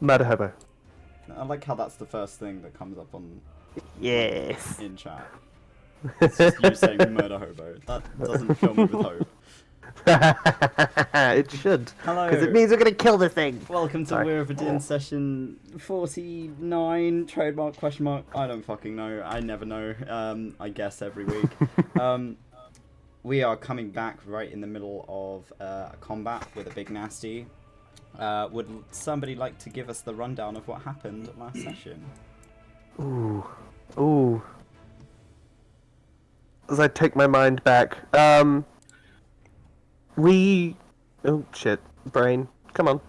Murder hobo. I like how that's the first thing that comes up on Yes. in chat. It's just you saying murder hobo. That doesn't fill me with hope. It should. Hello. Because it means we're going to kill the thing. Welcome to Weir of Adynn session 49, trademark, question mark, I don't fucking know, I never know, I guess every week. We are coming back right in the middle of a combat with a big nasty. Would somebody like to give us the rundown of what happened last session? Ooh. As I take my mind back, oh shit, brain, come on.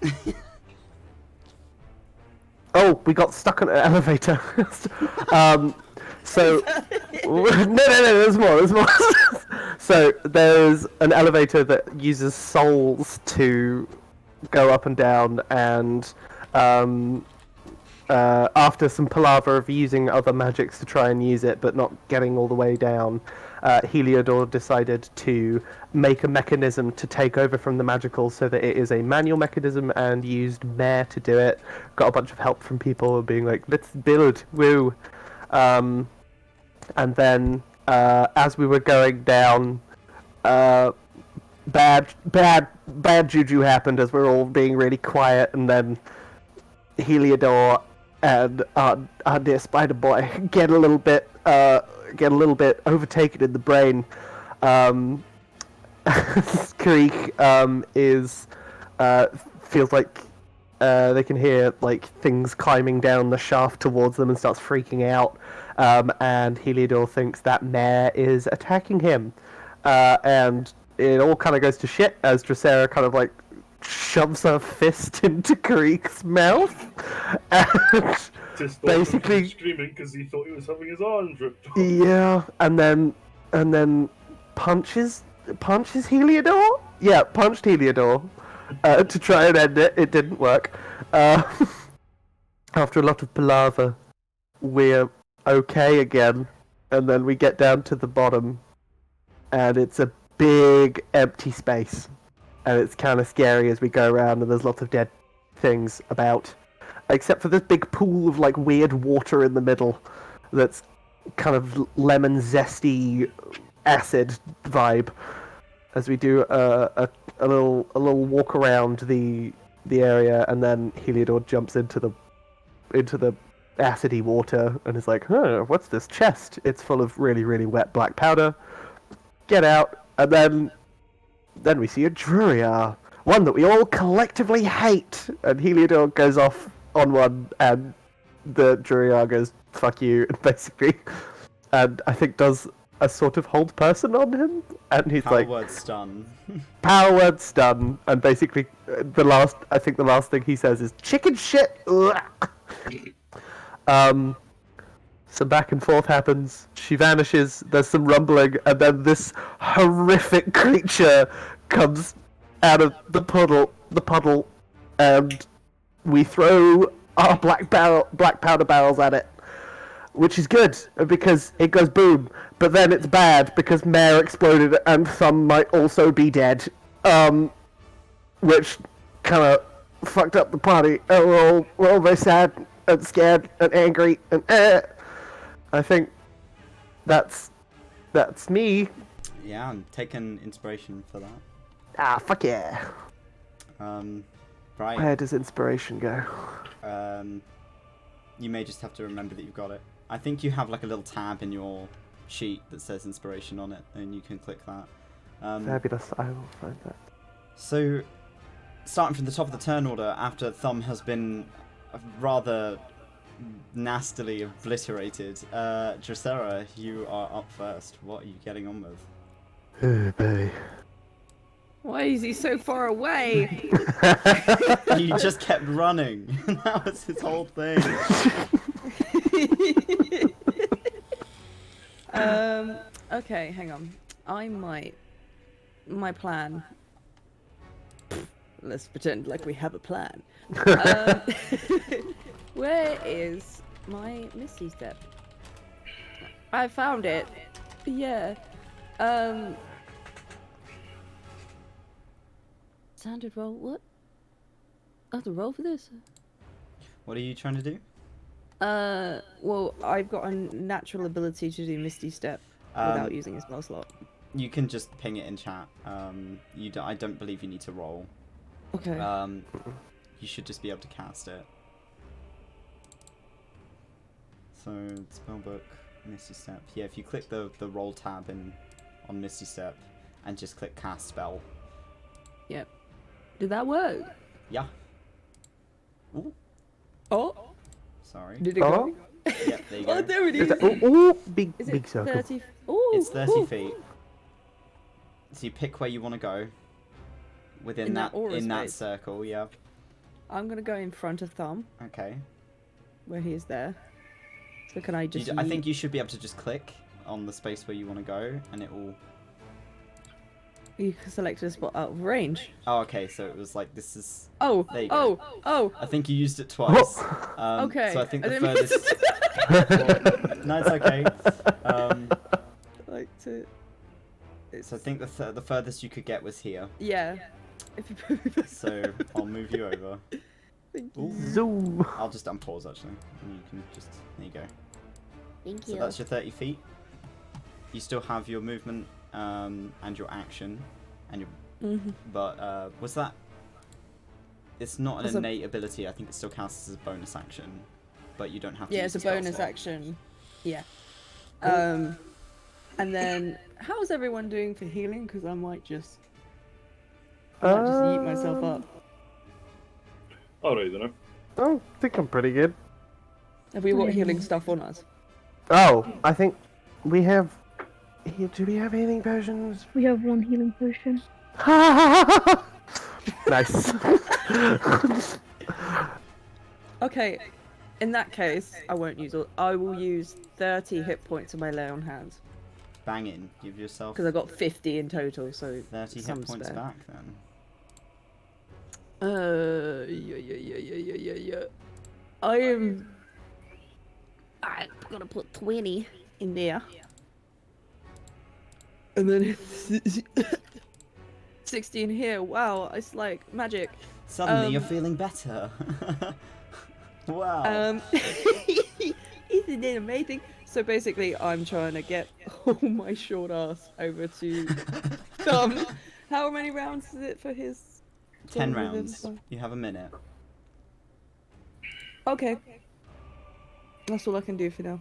Oh, we got stuck on an elevator. So no, there's more. So there's an elevator that uses souls to go up and down, and after some palaver of using other magics to try and use it, but not getting all the way down, Heliodor decided to make a mechanism to take over from the magical so that it is a manual mechanism, and used Weir to do it. Got a bunch of help from people being like, let's build, woo. And then, as we were going down, bad juju happened as we were all being really quiet, and then Heliodor and our dear Spider Boy get a little bit overtaken in the brain. Creek feels like they can hear like things climbing down the shaft towards them and starts freaking out. And Heliodor thinks that Weir is attacking him, and it all kind of goes to shit as Dracera kind of like shoves her fist into Karik's mouth, and Just basically screaming because he thought he was having his arms ripped off. Yeah, and then punches Heliodor. Yeah, punched Heliodor to try and end it. It didn't work. After a lot of palaver, we're okay again, and then we get down to the bottom, and it's a big empty space, and it's kind of scary as we go around, and there's lots of dead things about, except for this big pool of like weird water in the middle that's kind of lemon zesty acid vibe. As we do a little walk around the area, and then Heliodor jumps into the acidy water and is like, huh, what's this chest? It's full of really, really wet black powder. Get out. And then we see a Druria, one that we all collectively hate. And Heliodor goes off on one, and the Druria goes, fuck you, basically. And I think does a sort of hold person on him, and he's Power like, word stun. power word stun, and basically the last thing he says is chicken shit. Some back and forth happens. She vanishes. There's some rumbling, and then this horrific creature comes out of the puddle, and we throw our black powder barrels at it, which is good because it goes boom. But then it's bad because Weir exploded, and some might also be dead, which kind of fucked up the party. And we're all very sad and scared and angry, and I think that's me. Yeah, I'm taking inspiration for that. Ah, fuck yeah. Right. Where does inspiration go? You may just have to remember that you've got it. I think you have like a little tab in your sheet that says inspiration on it, and you can click that. Fabulous, I will find that. So, starting from the top of the turn order, after Thumb has been rather nastily obliterated, Dracera, you are up first. What are you getting on with? Oh, baby. Why is he so far away? He just kept running. That was his whole thing. Okay, hang on. My plan. Let's pretend like we have a plan. Where is my Misty Step? I found it. Yeah. Standard roll. What? I have to roll for this? What are you trying to do? Well, I've got a natural ability to do Misty Step without using a spell slot. You can just ping it in chat. I don't believe you need to roll. Okay. You should just be able to cast it. So spellbook, Misty Step. Yeah, if you click the roll tab on Misty Step and just click cast spell. Yep. Did that work? Yeah. Ooh. Oh. Sorry. Did it go? Yep, there you go. Oh, there it is. Big Is big it circle. 30? Ooh, It's 30 ooh. feet. So you pick where you want to go within In that that aura in that space. circle. Yeah. I'm gonna go in front of Thumb, Okay. where he is there. So can I just? I think you should be able to just click on the space where you want to go, and it will. You selected a spot out of range. Oh, okay. So it was like this is. Oh, There you go. oh. I think you used it twice. Okay. So I think the didn't mean furthest. to- No, it's okay. like to. So I think the furthest you could get was here. Yeah. If you put me back. So I'll move you over. Thank Ooh. Zoom. I'll just unpause actually, and you can just there you go. Thank So you. that's your 30 feet. You still have your movement and your action, and your. Mhm. But was that? It's not an Was it- innate ability. I think it still counts as a bonus action, but you don't have to. Yeah, use it's a the spell bonus slot. action. Yeah. And then how's everyone doing for healing? Because I might just yeet myself up. Alright then. I think I'm pretty good. Have we got healing stuff on us? Oh, I think we have. Do we have healing potions? We have one healing potion. Nice. Okay, in that case, I won't use all. I will use 30 hit points of my lay on hands Bang in. Give yourself because I got 50 in total. So 30 some hit points spare. back then. Yeah. I'm gonna put 20 in there. And then 16 here. Wow, it's like magic. Suddenly you're feeling better. Wow. Isn't it amazing? So basically, I'm trying to get all my short ass over to Thumb. How many rounds is it for his? 10 for his rounds. info? You have a minute. Okay. That's all I can do for now.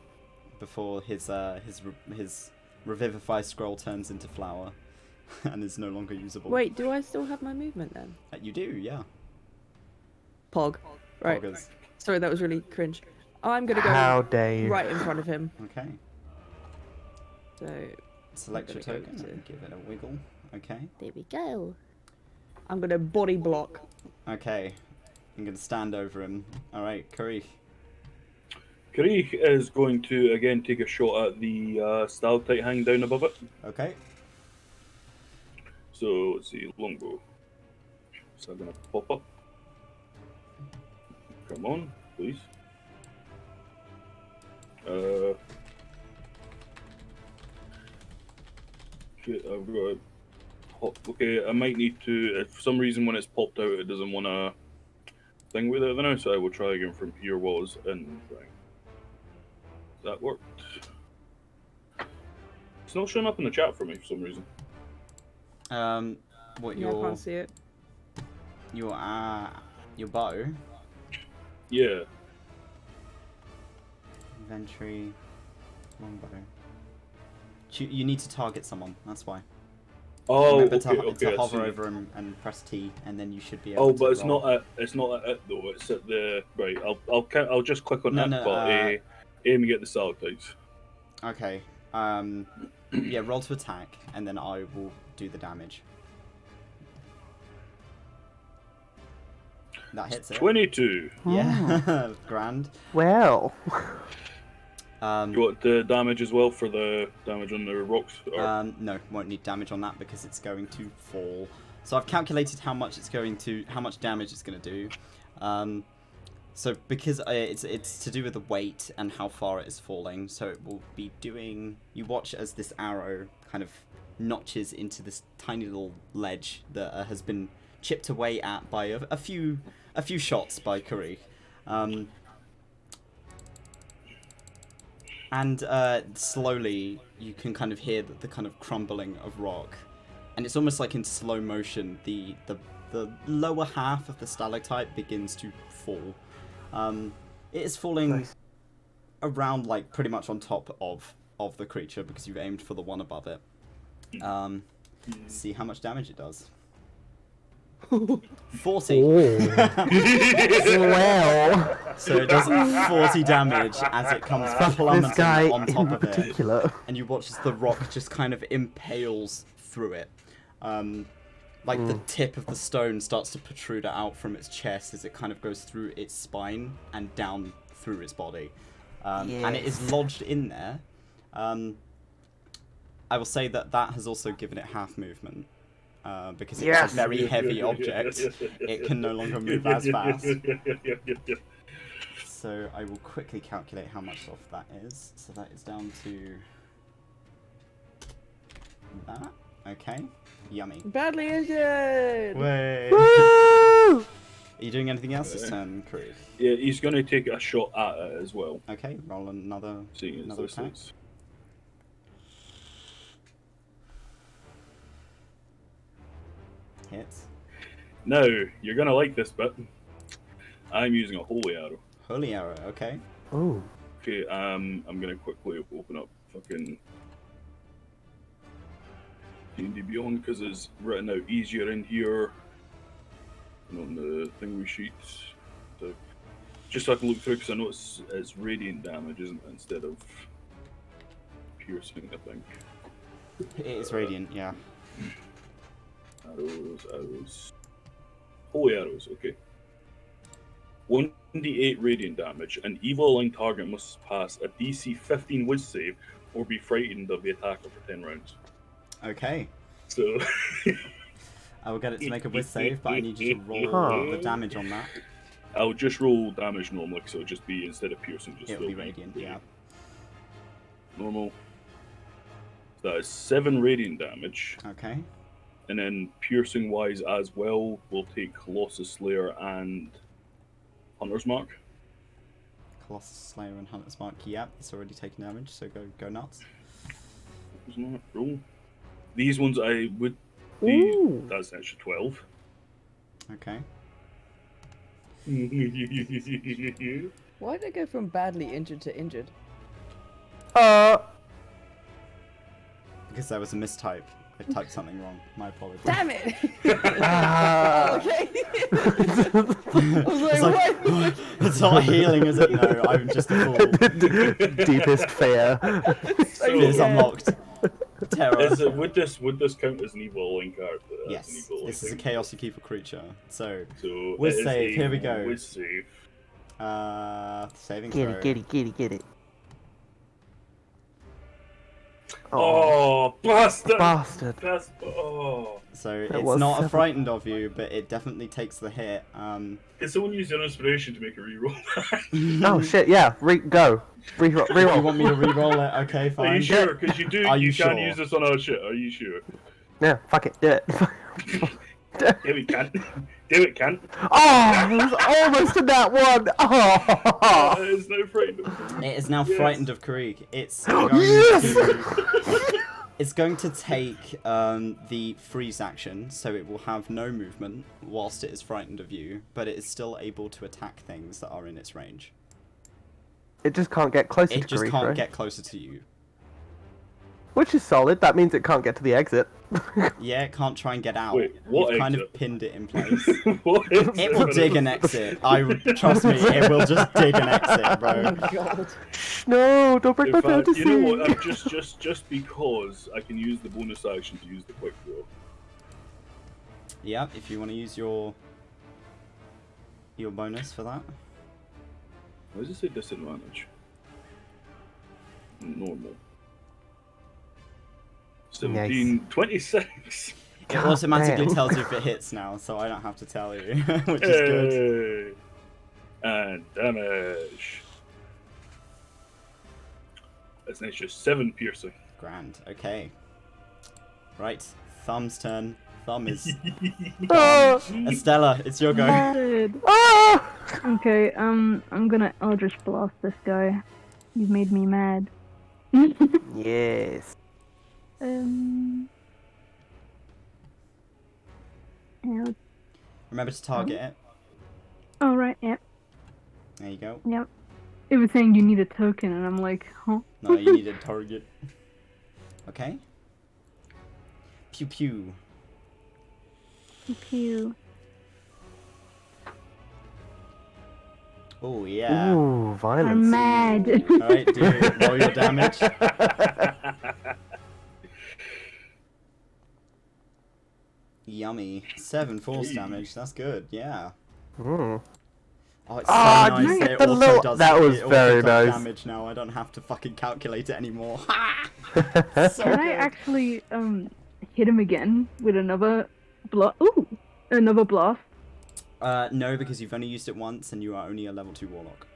Before his revivify scroll turns into flour and is no longer usable. Wait, do I still have my movement then? You do, yeah. Pog. Right. Poggers. Sorry, that was really cringe. I'm gonna go How dare you? right in front of him. Okay. So Select your gonna go token to- and give it a wiggle. Okay. There we go. I'm gonna body block. Okay. I'm gonna stand over him. Alright, Karich. Karich is going to again take a shot at the stalactite hanging down above it. Okay. So let's see, longbow. So I'm gonna pop up. Come on, please. Shit, I've got. Okay, I might need to. If for some reason when it's popped out, it doesn't want to thing with it now, so I will try again from here. Was in. That worked. It's not showing up in the chat for me for some reason. What Yeah, I can't see it. your bow? Yeah. Inventory, longbow. You need to target someone. That's why. Oh, Remember okay, to I hover see. over and press T, and then you should be able. Oh, to but it's roll. not at it though. It's at the right. I'll just click on No, it, no, but aiming at the stalactites. Okay. Yeah, roll to attack, and then I will do the damage. That hits it. 22. Yeah, grand. Well. You want the damage as well for the damage on the rocks? Or... No, won't need damage on that because it's going to fall. So I've calculated how much damage it's going to do. So because it's to do with the weight and how far it is falling, so it will be doing. You watch as this arrow kind of notches into this tiny little ledge that has been chipped away at by a few shots by Karich. And slowly, you can kind of hear the kind of crumbling of rock, and it's almost like in slow motion. The lower half of the stalactite begins to fall. It is falling Nice. around, like, pretty much on top of the creature because you've aimed for the one above it. See how much damage it does. 40. Well, So it does 40 damage as it comes this plummeting guy on top in of it. particular. And you watch as the rock just kind of impales through it. Like the tip of the stone starts to protrude out from its chest as it kind of goes through its spine and down through its body. And it is lodged in there. I will say that has also given it half movement. Because it's Yes! a very heavy object, it can no longer move as fast. So I will quickly calculate how much off that is. So that is down to that. Okay. Yummy. Badly injured! Way. Woo! Are you doing anything else this turn, Creed? Yeah, he's going to take a shot at it as well. Okay, roll another Seeing as this attack. is- Hits. Now, you're going to like this bit. I'm using a holy arrow. Holy arrow, okay. Ooh. Okay, I'm going to quickly open up fucking D&D Beyond because it's written out easier in here and on the thingy sheets. So, just so I can look through because I know it's radiant damage, isn't it, instead of piercing, I think. It is radiant, yeah. Arrows. Holy arrows, okay. 1d8 radiant damage. An evil aligned target must pass a DC 15 wits save or be frightened of the attacker for 10 rounds. Okay. So, I will get it to make a whiz save, but I need you to roll Huh. the damage on that. I'll just roll damage normally, so it'll just be, instead of piercing, just It'll be still radiant, yeah. normal. So that is 7 radiant damage. Okay. And then piercing wise as well, we'll take Colossus Slayer and Hunter's Mark. Colossus Slayer and Hunter's Mark, yep, it's already taken damage, so go nuts. Hunter's Mark, roll. These ones I would. Ooh. That's an extra 12. Okay. Why did it go from badly injured to injured? Because there was a mistype. I typed something wrong. My apologies. Damn it! Ah. Okay. I was It's like, like, what? it's not healing, is it? No, I'm just a fool. Deepest fear. So It is yeah. unlocked. Terror. Would this count as an evil link character? As an Yes, evil this is a link? Chaos Keeper creature. So, So Whiz it is save, a here we go. Whiz save. saving Get throw. it, get it, get it, get it. Oh, bastard! Bastard. That's oh. So That it's was not 7. frightened of you, but it definitely takes the hit. Can someone use your inspiration to make a reroll? Oh shit, yeah. Go. Reroll. If you want me to re-roll it, okay, fine. Are you sure? Because you do. Are you can't sure? use this on our shit. Are you sure? Yeah, fuck it. Do it. Damn it, can't. Damn it, can't. Oh, it was almost in that one. Oh. It's no frightened. It is now Yes. frightened of Krieg. It's going Yes! to... It's going to take the freeze action, so it will have no movement whilst it is frightened of you, but it is still able to attack things that are in its range. It just can't get closer It to just Greek, can't right? get closer to you. Which is solid. That means it can't get to the exit. Yeah, it can't try and get out. Wait, what You've kind of exit? pinned it in place. What is It will dig an exit. Trust me, it will just dig an exit, bro. God. No, don't break In my fact, fantasy. you know what? I'm just because I can use the bonus action to use the quick draw. Yeah, if you want to use your bonus for that. Why does it say disadvantage? Normal. 17, 26. It God automatically damn. tells you if it hits now, so I don't have to tell you, which is good. Hey. And damage. That's an extra 7 piercing. Grand. Okay. Right. Thumb's turn. Thumb is Ah! Estella. It's your go. Dude. Ah! Okay, I'll just blast this guy. You've made me mad. Yes. Yeah. Remember to target it. Oh, right, yep, There you go. yep. It was saying you need a token, and I'm like, huh? No, you need a target. Okay. Pew pew. Pew. Oh yeah. Ooh, violence. I'm mad. Alright, do roll your damage. Yummy. 7 force damage. That's good. Yeah. Mm. Oh, it's so Ah, nice you that get it the also little- does. that was it also very does nice. damage now. I don't have to fucking calculate it anymore. So Can I good. actually hit him again with another blast? Ooh, another blast. No, because you've only used it once, and you are only a level 2 warlock.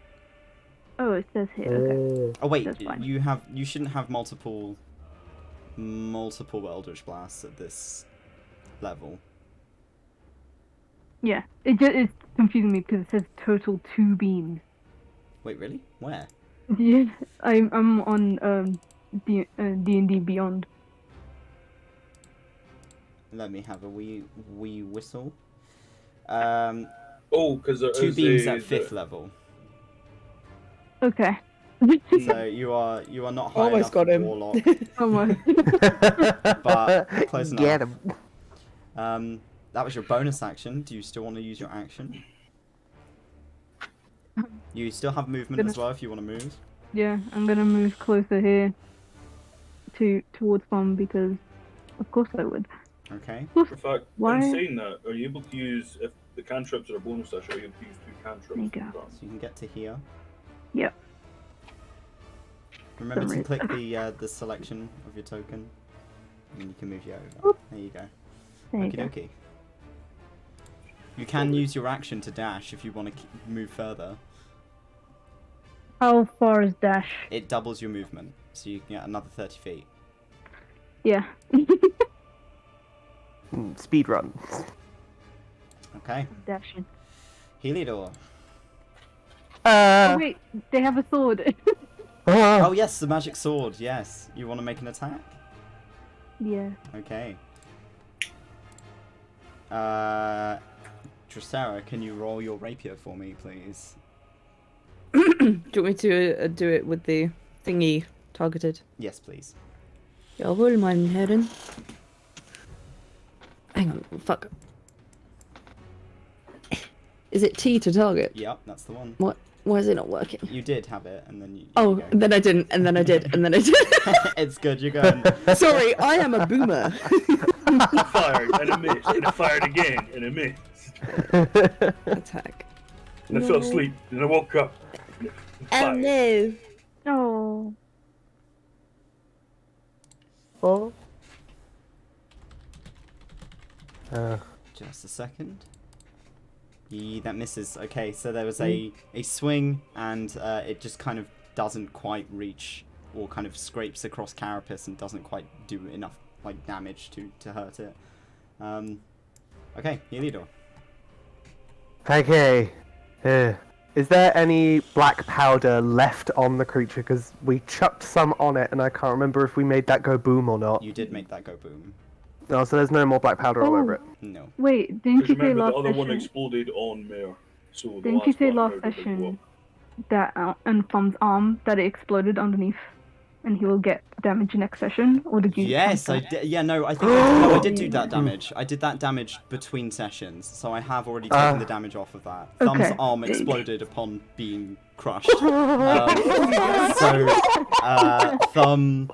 Oh, it says here. Okay. Oh wait, That's fine. you shouldn't have multiple Eldritch Blasts at this level. Yeah, it's confusing me because it says total 2 beams. Wait, really? Where? Yeah, I'm on D&D Beyond. Let me have a wee whistle. Oh, because 2 beams at 5th level. Okay. So you are not high Almost enough got for him. warlock, Almost. but close enough. Get him. That was your bonus action. Do you still want to use your action? You still have movement as well if you want to move. Yeah, I'm gonna move closer here towards Bomb because of course I would. Okay. In fact, Why? in saying that, are you able to use, if the cantrips are a bonus action, are you able to use 2 cantrips? There you go. in turn? So you can get to here. Yep. Remember to Some click the selection of your token, and you can move you over. There you go. There you Okie go. dokie. You can use your action to dash if you want to move further. How far is dash? It doubles your movement, so you can get another 30 feet. Yeah. Speed run. Okay. Dashing. Heliodor. Oh wait, they have a sword. Oh yes, the magic sword. Yes. You want to make an attack? Yeah. Okay. Tristara, can you roll your rapier for me, please? Do you want me to do it with the thingy targeted? Yes, please. Jawohl, mein Herren. Hang on, fuck. Is it T to target? Yep, that's the one. What? Why is it not working? You did have it, and then you. Oh, you go. and then I didn't, and then I did, and then I did. It's good. You're going. Sorry, I am a boomer. I fired, and it missed, and I fired again, and it missed. Attack. And I fell asleep, and I woke up. And it fired. no. Oh. Oh. Just a second. That misses. Okay, so there was a swing, and it just kind of doesn't quite reach, or kind of scrapes across carapace and doesn't quite do enough like damage to hurt it. Okay, Heliodor. Okay. Is there any black powder left on the creature? Because we chucked some on it, and I can't remember if we made that go boom or not. You did make that go boom. No, so there's no more black powder all over it. No. Wait, didn't Because you say remember, last the other one session? exploded on Mare. So the Didn't you say black last powder didn't go session up. that on Thumb's arm that it exploded underneath, and he will get damage next session? Or did you? Yes, I did. Yeah, no, I think I did do that damage. I did that damage between sessions, so I have already taken the damage off of that. Thumb's Okay. arm exploded upon being crushed. Thumb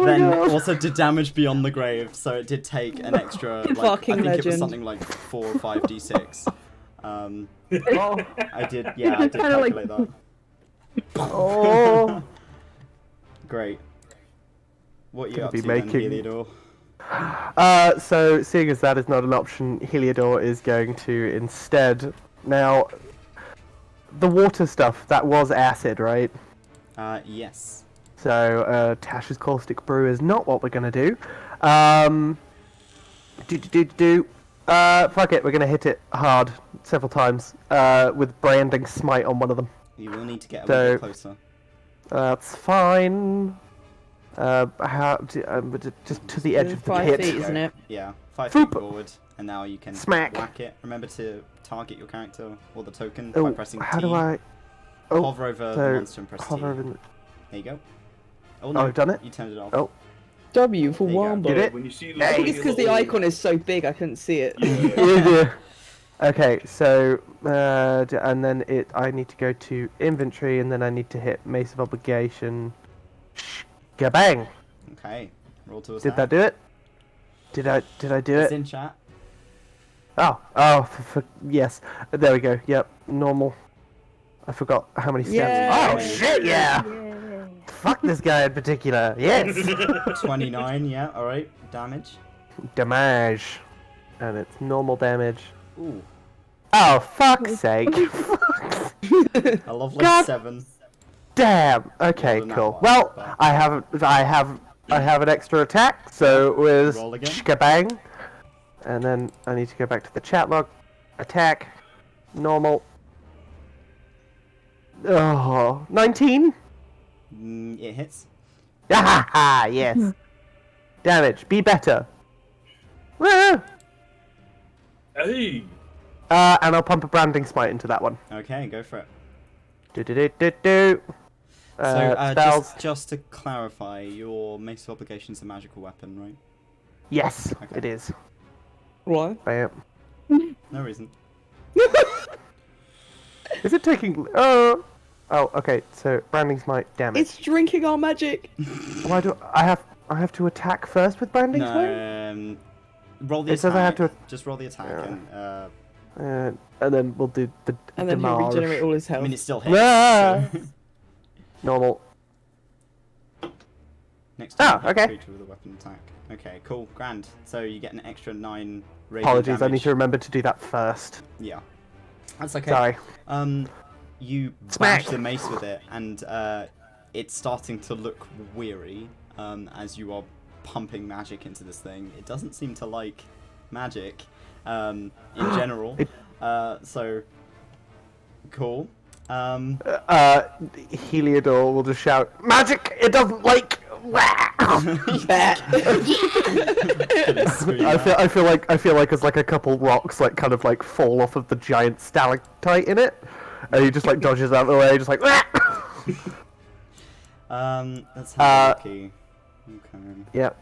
then also did damage beyond the grave, so it did take an extra. Like, Fucking I think it was legend. something like 4 or 5 d6. Oh. I did. Yeah, I did Kinda like- calculate that. Oh. Great. What you Gonna up be to then, making- Heliodor? So seeing as that is not an option, Heliodor is going to instead. Now, the water stuff, that was acid, right? Yes. So, Tash's Caustic Brew is not what we're gonna do. Fuck it, we're gonna hit it hard several times, with Branding Smite on one of them. You will need to get a So- little bit closer. That's fine. just to the edge of the 5 pit. feet, isn't it? Yeah, 5 Foop. feet forward, and now you can Smack. whack it. Remember to target your character or the token Oh, by pressing how T. do I? Oh, Hover over the so monster and press hover T. over the- There you go. Oh Oh, no, I've done it. you turned it off. Oh. W for There you go. Wombo. Did it? When you see I think it's because the little- icon is so big I couldn't see it. Yeah. Okay, so and then I need to go to inventory, and then I need to hit Mace of Obligation. Gabang! Okay, roll to attack. Did that do it? Did I do It's it? in chat. Yes. There we go. Yep, normal. I forgot how many steps. Yeah. Oh shit! Yeah. Fuck this guy in particular. Yes. 29, yeah, alright. Damage. Damage, and it's normal damage. Ooh, Oh fuck's sake! a lovely God. 7. Damn. Okay, More than cool. that one, Well, but- I have an extra attack, so it was Roll again. shkabang. And then I need to go back to the chat log. Attack, normal. Oh, 19. It hits. Ah, yes. Damage, be better. Woo! Hey! And I'll pump a branding smite into that one. Okay, go for it. Do. So, Spells. just to clarify, your Mace of Obligation is a magical weapon, right? Yes, Okay. it is. What? Bam. No reason. Is it taking? Oh, okay. So branding smite damage. It's drinking our magic. Why do I have to attack first with branding smite? No, roll the It attack. says I have to- Just roll the attack, Yeah. and And then we'll do the And then he'll damage. regenerate all his I health. mean it still hits. Ah! So. Normal. Next time, Oh, okay. creature with a weapon attack. Okay, cool, grand. So you get an extra 9 radiant Apologies, I need damage. to remember to do that first. Yeah, that's okay. Sorry. You Smack. bash the mace with it, and it's starting to look weary as you are pumping magic into this thing. It doesn't seem to like magic in general. So cool. Heliodor will just shout, "Magic! It doesn't like." I feel like there's like a couple rocks like kind of like fall off of the giant stalactite in it, and he just like dodges out of the way, just like. Let's have a looky. Okay. Yep.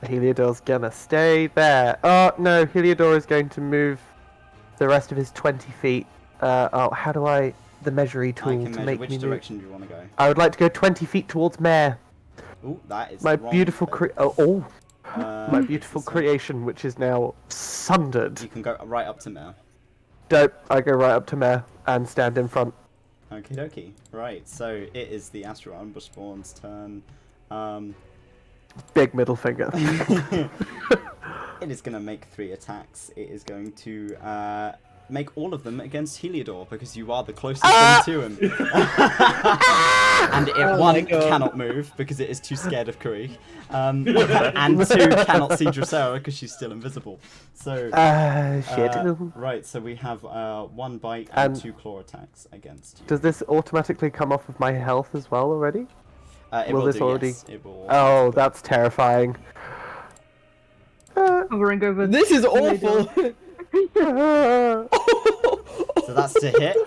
Heliodor's gonna stay there. Oh no, Heliodor is going to move the rest of his 20 feet. How do I the measury I tool can to measure make which me move? direction do you want to go. I would like to go 20 feet towards Mare. Ooh, that is My the wrong beautiful way. my beautiful this way. creation, which is now sundered. You can go right up to Mel. Dope. I go right up to Mare and stand in front. Okie dokie. Right, so it is the Astral Ambush Spawn's turn. Big middle finger. It is going to make 3 attacks. It is going to make all of them against Heliodor because you are the closest thing to him. And it, Oh one, my God. cannot move because it is too scared of Krieg. And 2, cannot see Drosera because she's still invisible. So, Shit. right, so we have 1 bite and And- 2 claw attacks against you. Does this automatically come off of my health as well already? It will will this do, already- yes. It will Oh, that's terrifying. Hovering over. This is awful. So that's to hit.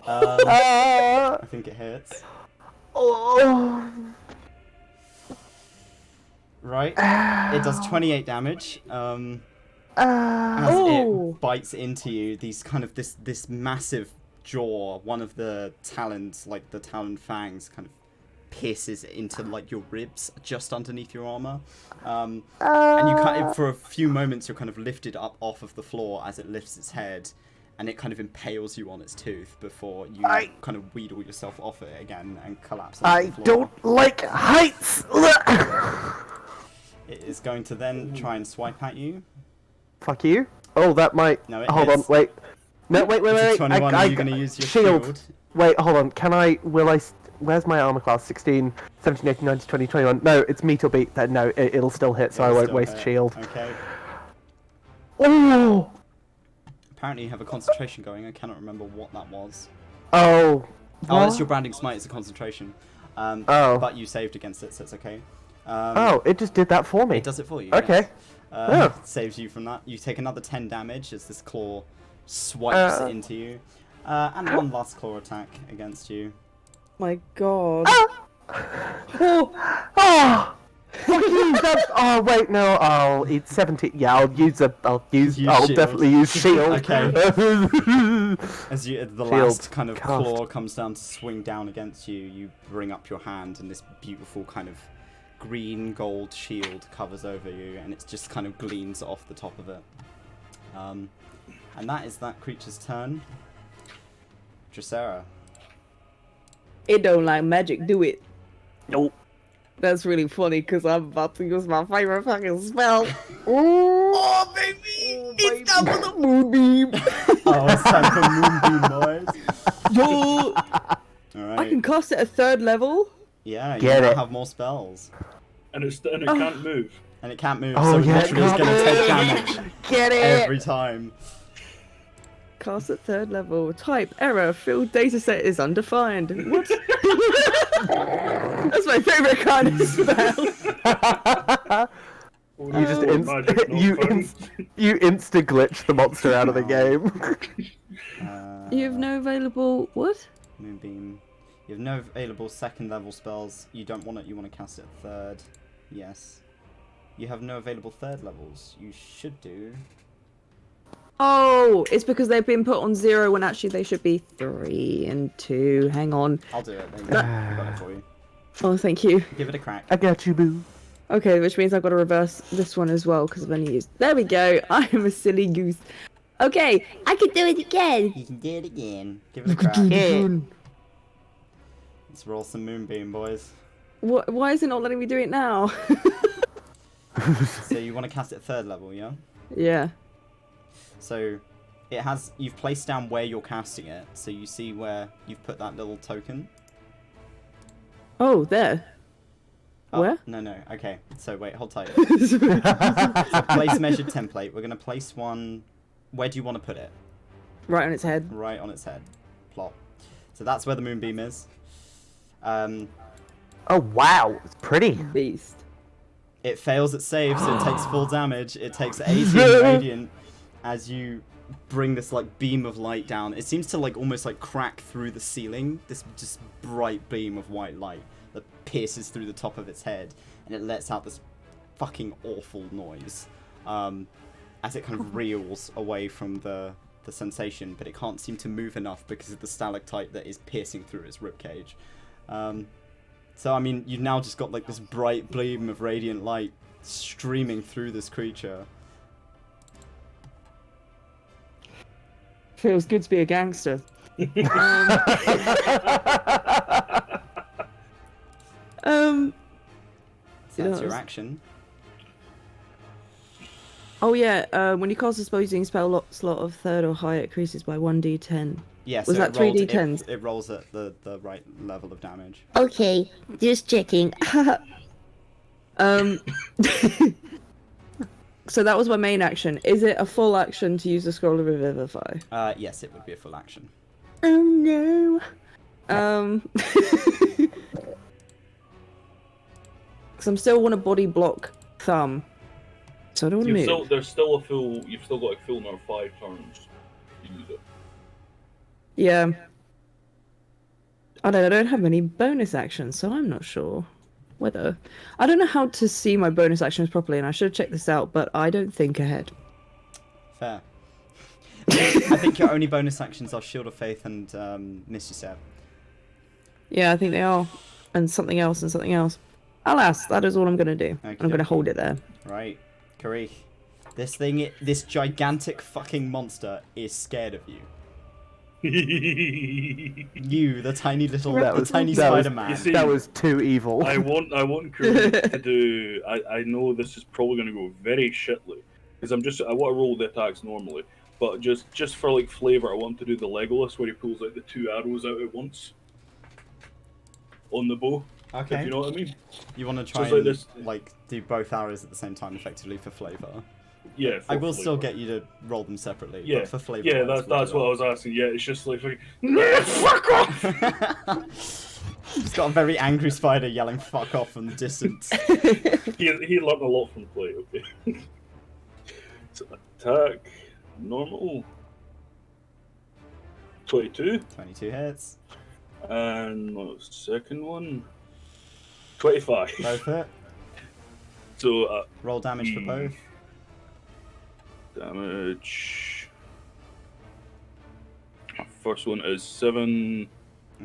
I think it hits. Oh. Right. It does 28 damage. As Oh. it bites into you, these kind of this massive jaw, one of the talons, like the talon fangs, kind of pierces into like your ribs just underneath your armor. And you kind of, for a few moments, you're kind of lifted up off of the floor as it lifts its head, and it kind of impales you on its tooth before you kind of wheedle yourself off it again and collapse onto I the floor. don't like heights. It is going to then try and swipe at you. Fuck you. Oh, that might. No, it hold hits. on, wait. No, wait. It's a 21, are you going to use your shield? Wait, hold on. Can I? Will I? Where's my armor class? 16, 17, 18, 19, 20, 21. No, it's meet or beat. Then no, it'll still hit, so I It'll won't still waste hit. shield. Okay. Oh. Apparently you have a concentration going. I cannot remember what that was. Oh. Oh, it's what? your branding smite. It's a concentration. Oh. But you saved against it, so it's okay. Oh, it just did that for me. It does it for you. Okay. Yes. Saves you from that. You take another 10 damage as this claw swipes into you. And one last claw attack against you. My God. Oh, oh wait, no. It's 17. Yeah, I'll shield. definitely use shield. Okay. As the Shield last kind of cast. claw comes down to swing down against you, you bring up your hand and this beautiful kind of green gold shield covers over you, and it just kind of gleams off the top of it. And that is that creature's turn. Dracera. It don't like magic, do it? Nope. That's really funny because I'm about to use my favorite fucking spell. Oh, baby! It's time for the moonbeam. Oh, it's time for Moonbeam, boys. Yo, Alright. I can cast it at 3rd level. Yeah, you Get now it. have more spells. And it can't move. And it can't move, Oh, so it yeah, literally is it going to take can't damage Get it! every time. Cast at 3rd level. Type error. Field dataset is undefined. What? That's my favorite kind of spell. You just Magic not you found. you insta glitch the monster out of the game. You have no available what? Moonbeam. You have no available 2nd level spells. You don't want it. You want to cast it at 3rd. Yes. You have no available 3rd levels. You should do. Oh, it's because they've been put on 0 when actually they should be 3 and 2. Hang on. I'll do it. There you go. I got it for you. Oh, thank you. Give it a crack. I got you, boo. Okay, which means I've got to reverse this one as well because I've only used. There we go. I am a silly goose. Okay, I can do it again. You can do it again. Give it a crack. Let's roll some Moonbeam, boys. What? Why is it not letting me do it now? So you want to cast it at 3rd level, yeah? Yeah. So it has. You've placed down where you're casting it, so you see where you've put that little token. Oh, there. Oh, Where? No. Okay. So wait, hold tight. So place measured template. We're gonna place one. Where do you want to put it? Right on its head. Right on its head. Plop. So that's where the Moonbeam is. Oh wow, it's pretty. Beast. It fails its save, so it takes full damage. It takes 18 radiant as you bring this like beam of light down. It seems to like almost like crack through the ceiling. This just bright beam of white light that pierces through the top of its head, and it lets out this fucking awful noise as it kind of reels away from the sensation, but it can't seem to move enough because of the stalactite that is piercing through its ribcage. So, I mean, you've now just got, like, this bright beam of radiant light streaming through this creature. Feels good to be a gangster. So that's your action. Oh yeah, when you cast a spell using spell slot of 3rd or higher, it increases by 1d10. Yeah, Was so that it rolled- 3d10s? It rolls at the right level of damage. Okay, just checking. So that was my main action. Is it a full action to use the scroll of revivify? Yes, it would be a full action. Oh no. Because I'm still want to body block Thumb. So I don't want to move. There's still a full. You've still got a full now 5 turns to use it. Yeah. I don't have any bonus actions, so I'm not sure whether. I don't know how to see my bonus actions properly, and I should have checked this out, but I don't think ahead. Fair. I think your only bonus actions are Shield of Faith and Misty Step. Yeah, I think they are. And something else and something else. Alas, that is all I'm going to do. Okay. I'm going to hold it there. Right, Karich. This gigantic fucking monster is scared of you. You, the tiny little, tiny Spider-Man. You see, That was too evil. I want Karuk to do. I know this is probably going to go very shitly because I want to roll the attacks normally, but just for like flavor, I want to do the Legolas where he pulls like the 2 arrows out at once on the bow. Okay. If you know what I mean. You want to try So and it's like do both arrows at the same time, effectively for flavor. Yeah. I will still flavor. get you to roll them separately. Yeah, But for flavor. yeah, that's what I was asking. Yeah, it's just like fuck off. He's got a very angry spider yelling "fuck off" from the distance. He learned a lot from play. Okay. So attack normal. 22. 22 hits. And what was the second one? 25. Both hit. So Roll damage for both. damage. First one is 7.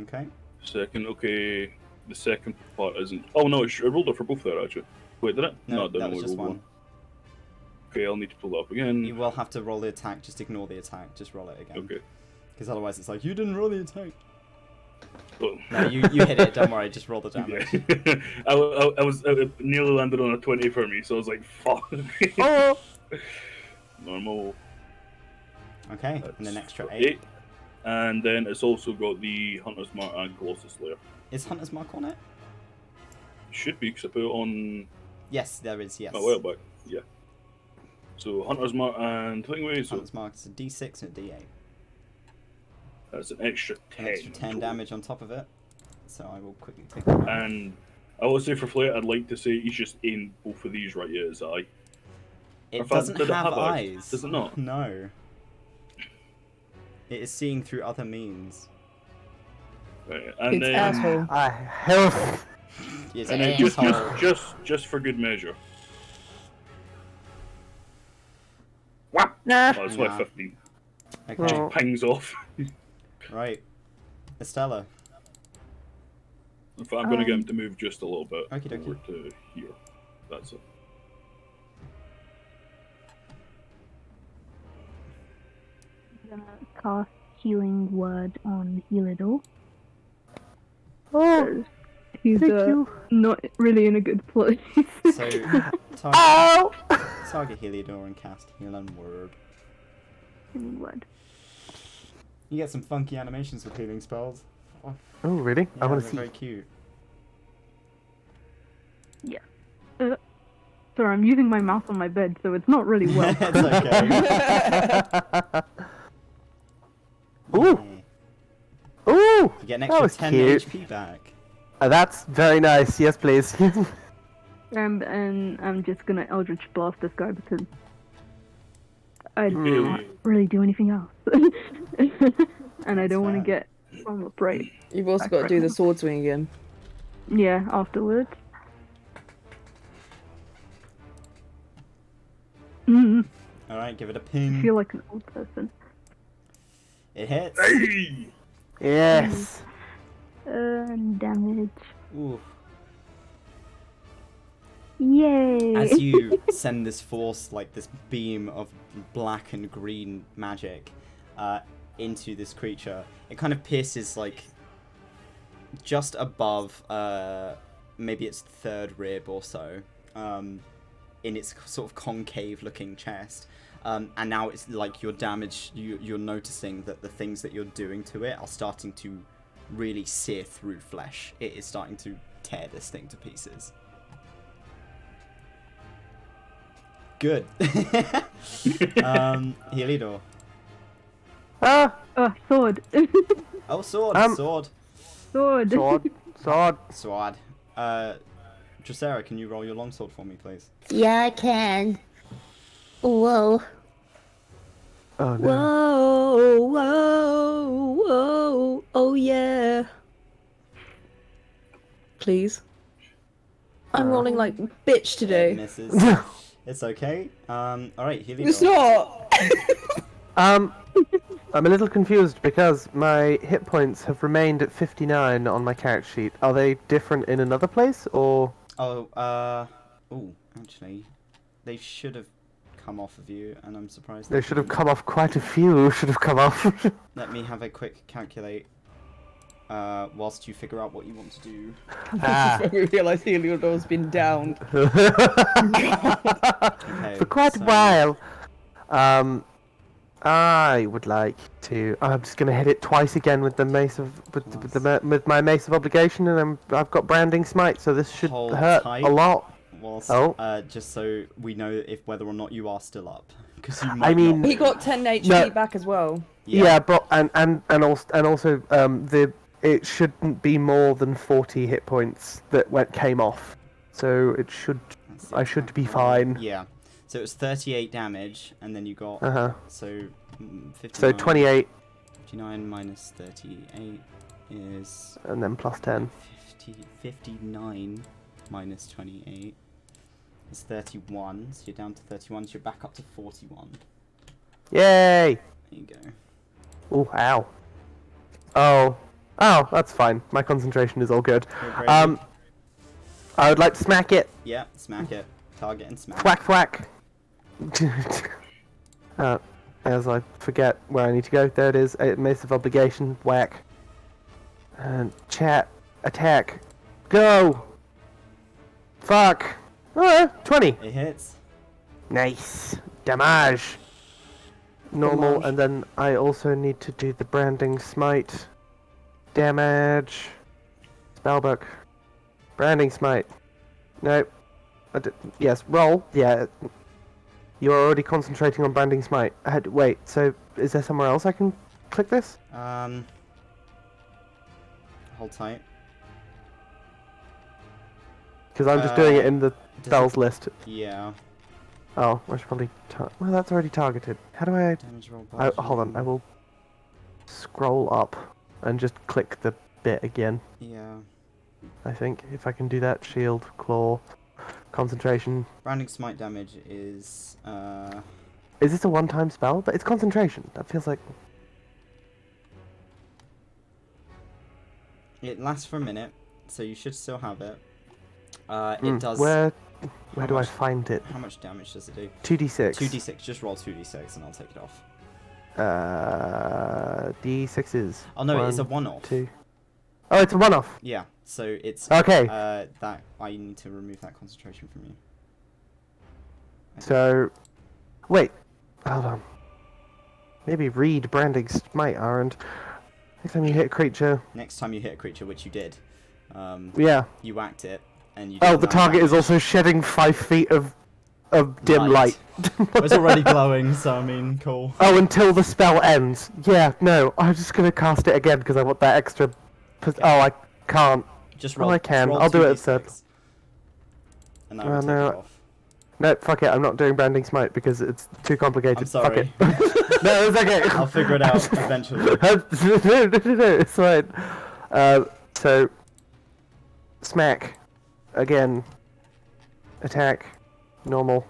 Okay. Second, okay. The second part isn't. Oh no, I rolled it for both there actually. Wait, did it? No, I didn't. that was I just rolled one. Okay, I'll need to pull that up again. You will have to roll the attack. Just ignore the attack. Just roll it again. Okay. Because otherwise it's like, you didn't roll the attack. Oh. No, you hit it. Don't worry. Just roll the damage. I nearly landed on a 20 for me, so I was like, fuck. Oh! Normal. Okay, and That's an extra 8. 8. And then it's also got the Hunter's Mark and Colossus Slayer. Is Hunter's Mark on it? Should be, because I put it on Yes, there is, yes. a while back. Yeah. So Hunter's Mark and Thingy, so Hunter's Mark is a d6 and a d8. that's an extra 10. An extra 10 damage on top of it. So I will quickly take that out. And I would say for Flair, I'd like to say he's just aimed both of these right at his eye. It In fact, doesn't did it have have eyes? eyes. Does it not? No. It is seeing through other means. Right. And It's then, asshole. I health. It's and an then just, asshole. just for good measure. Nah. Oh, it's like Nah. 15. Okay, Oh. Pings off. right. Estella. In fact, I'm going to get him to move just a little bit Okie dokie. over to here. That's it. I'm gonna cast Healing Word on Helidor. Oh, He's thank you. not really in a good place. So, target, Ow! target Heliodor and cast Healing Word. Healing Word. You get some funky animations with healing spells. Oh, Oh, really? yeah, I want they're to see. very cute. Sorry, I'm using my mouse on my bed, so it's not really well. It's okay. Ooh! Yeah. Ooh! You get an That extra was 10 cute. HP back. That's very nice. Yes, please. And I'm just gonna Eldritch Blast this guy because I Hmm. can't really do anything else. And I don't want to fair. get from upright. You've also got to do the sword swing again. Yeah, afterwards. Alright, give it a I ping. feel like an old person. It hits. Hey! Yes. Damage. Ooh. Yay! As you send this force, like this beam of black and green magic, into this creature, it kind of pierces like just above maybe its third rib or so, in its sort of concave looking chest. And now it's like your damage, you're noticing that the things that you're doing to it are starting to really sear through flesh. It is starting to tear this thing to pieces. Good. Helidor. Ah! Sword. Oh, sword, sword. Sword. Sword. Sword. Sword. Dracera, can you roll your longsword for me, please? Yeah, I can. Whoa. Oh no. Whoa, whoa, whoa. Oh, yeah. Please. I'm rolling like bitch It today. misses. It's okay. Alright, Helidor. It's not. I'm a little confused because my hit points have remained at 59 on my character sheet. Are they different in another place, or...? Oh, ooh, actually, they should have come off of you, and I'm surprised They should have didn't. come off, quite a few should have come off. Let me have a quick calculate, whilst you figure out what you want to do. Ah. We realise Heliodor's been downed. Okay, For quite a so- while. I would like to. I'm just gonna hit it twice again with the mace of with my mace of obligation, and I've got branding smite, so this should Hold hurt tight. a lot. Whilst, Oh. just so we know if whether or not you are still up, because you I might mean- not He be. got 10 HP No. back as well. Yeah, but and also the it shouldn't be more than 40 hit points that came off. So it should. Let's see, I should attack be roll. fine. Yeah. So it was 38 damage, and then you got Uh-huh. so 59. So 28 59 minus 38 is and then plus 10. 59 minus 28 is 31. So you're down to 31. So you're back up to 41. Yay! There you go. Oh, ow. Oh, that's fine. My concentration is all good. Go crazy. I would like to smack it. Yeah, smack it. Target and smack. Thwack, thwack. As I forget where I need to go. There it is. A mace of obligation. Whack. And chat. Attack. Go! Fuck. 20. It hits. Nice. Damage. Normal, Damage. and then I also need to do the branding smite. Damage. Spellbook. Branding smite. Nope. Yes, roll. Yeah. You're already concentrating on branding smite. Wait, so is there somewhere else I can click this? Hold tight. Because I'm just doing it in the Does spells it- list. Yeah. Oh, I should probably... well, that's already targeted. How do I... Damage roll. Hold on, I will scroll up and just click the bit again. Yeah. I think if I can do that. Shield, claw, concentration. Branding smite damage is Is this a one-time spell? But it's concentration. That feels like... it lasts for a minute, so you should still have it. It does. Where how do I much- find it? How much damage does it do? 2d6. 2d6. Just roll 2d6 and I'll take it off. D6s. Oh no, it's a 1, one-off. 2. Oh, it's a one-off. Yeah. So it's Okay. that I need to remove that concentration from you. So, wait. Hold on. Maybe read branding smite, Arend. Next time you hit a creature. Next time you hit a creature, which you did, Yeah. you whacked it, and you. Oh, did the 9 target is damage. also shedding 5 feet of dim light. It was already glowing, so I mean, cool. Oh, until the spell ends. Yeah, no, I'm just gonna cast it again because I want that extra. Oh, I can't. Just Oh, roll. I can. Roll I'll do it 2d6, instead. And I will take no. it off. No, fuck it. I'm not doing branding smite because it's too complicated. I'm sorry. Fuck it. No, it's okay. I'll figure it out eventually. No, it's fine. So, smack again. Attack. Normal.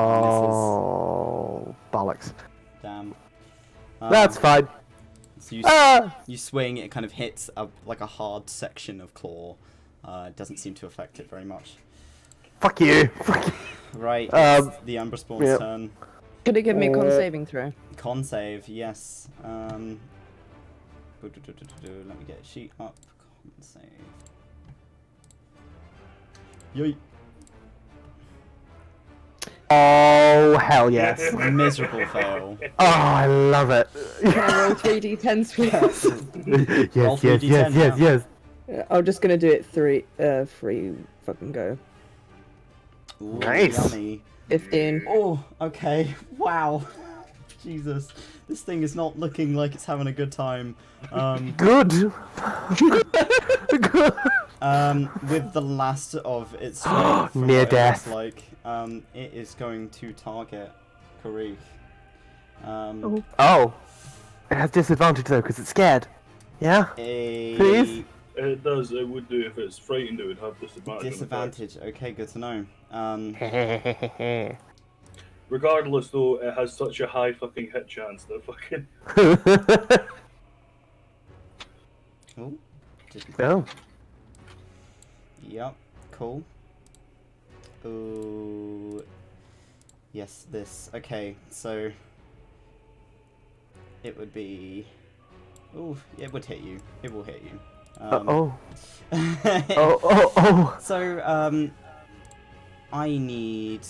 Oh, bollocks. Damn. That's fine. So you, Ah! you swing, it kind of hits like a hard section of claw. It doesn't seem to affect it very much. Fuck you. Fuck you. Right, it's the Umbra Spawn's yep. turn. Could it give me a con saving throw? Con save, yes. Let me get a sheet up. Con save. Yoy. Oh, hell yes. Miserable fail. Oh, I love it. Can I roll 3d10s, please? Roll yes, 3d10 yes, yes, now. yes. I'm just gonna do it free fucking go. Ooh, Nice. Yummy. 15. Oh, okay. Wow. Jesus. This thing is not looking like it's having a good time. Good. Good. With the last of its strength from Near what it death. looks like, it is going to target Karuk. Oh. It has disadvantage though because it's scared. Yeah? Please? It does. It would do if it's frightened. It would have disadvantage. Disadvantage. Okay, good to know. Regardless, though, it has such a high fucking hit chance that fucking. Oh. Oh. Yep. Cool. Ooh. Yes, this. Okay, so it would be. Ooh, it would hit you. It will hit you. Oh. Oh. So, I need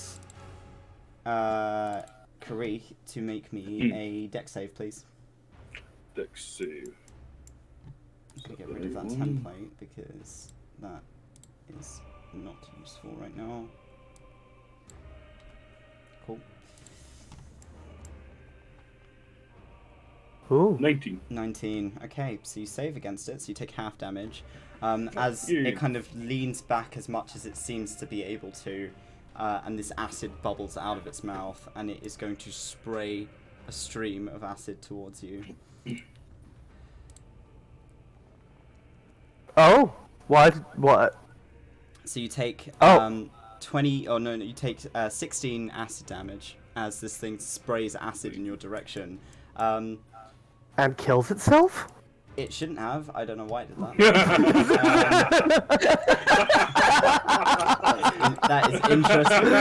Karee to make me a dex save, please. Dex save. I'm gonna get rid of that template because that is not useful right now. Cool. Ooh. 19. 19. Okay, so you save against it, so you take half damage. As Yeah. it kind of leans back as much as it seems to be able to, and this acid bubbles out of its mouth, and it is going to spray a stream of acid towards you. Oh, what? So you take Oh. 20. Oh no, you take 16 acid damage as this thing sprays acid in your direction. And kills itself? It shouldn't have. I don't know why it did that. That is interesting.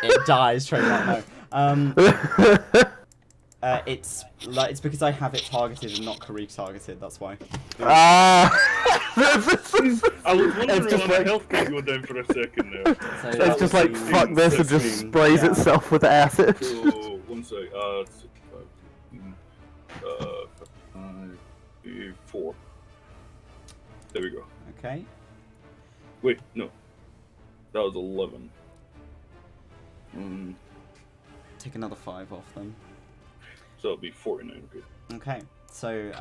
It dies trademark. No. It's because I have it targeted and not Karik targeted. That's why. Ah. I was wondering It's just why my like- health could go down for a second there. So It's just like, fuck this, and just 16. sprays Yeah. itself with acid. So, 1 sec. 4. There we go. Okay. Wait, no. That was 11. Take another 5 off them. So that'll be 49. Okay. Okay. So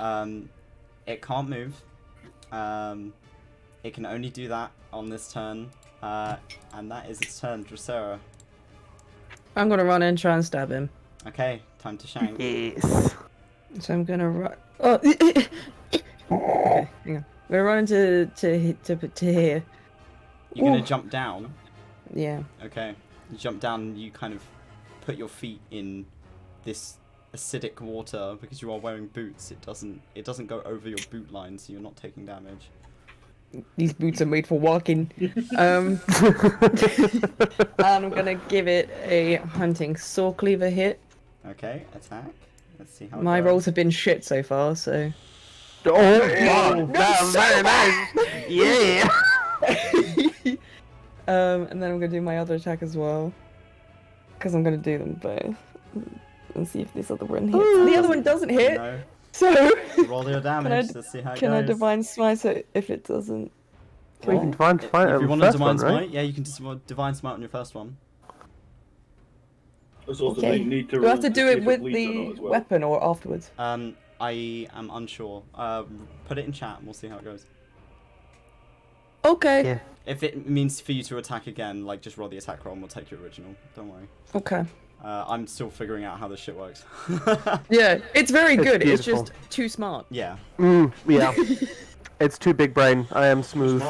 it can't move. It can only do that on this turn. And that is its turn, Dracera. I'm gonna run in and try and stab him. Okay, time to shank. Yes. So I'm gonna run. Oh, okay, hang on. We're running to here. You're gonna Ooh. jump down. Yeah. Okay. You jump down and you kind of put your feet in this acidic water because you are wearing boots. It doesn't go over your boot line, so you're not taking damage. These boots are made for walking. And I'm gonna give it a hunting saw cleaver hit. Okay, attack. Let's see how it My goes. rolls have been shit so far, so. Oh, wow, that's very nice. Yeah. And then I'm gonna do my other attack as well, because I'm gonna do them both and see if this other one hits. The other one doesn't hit, No. so Roll your damage. Let's see how it can I goes. divine smite it if it doesn't? We can divine smite If on you the want to first divine one, smite, right? yeah, you can divine smite on your first one. There's also Okay. need to Do I have roll to do see it if with bleeds or the not as well. weapon or afterwards? I am unsure. Put it in chat and we'll see how it goes. Okay. Yeah. If it means for you to attack again, like just roll the attack roll and we'll take your original. Don't worry. Okay. I'm still figuring out how this shit works. Yeah, it's very It's good. It's beautiful. just too smart. Yeah. Yeah. It's too big brain. I am smooth.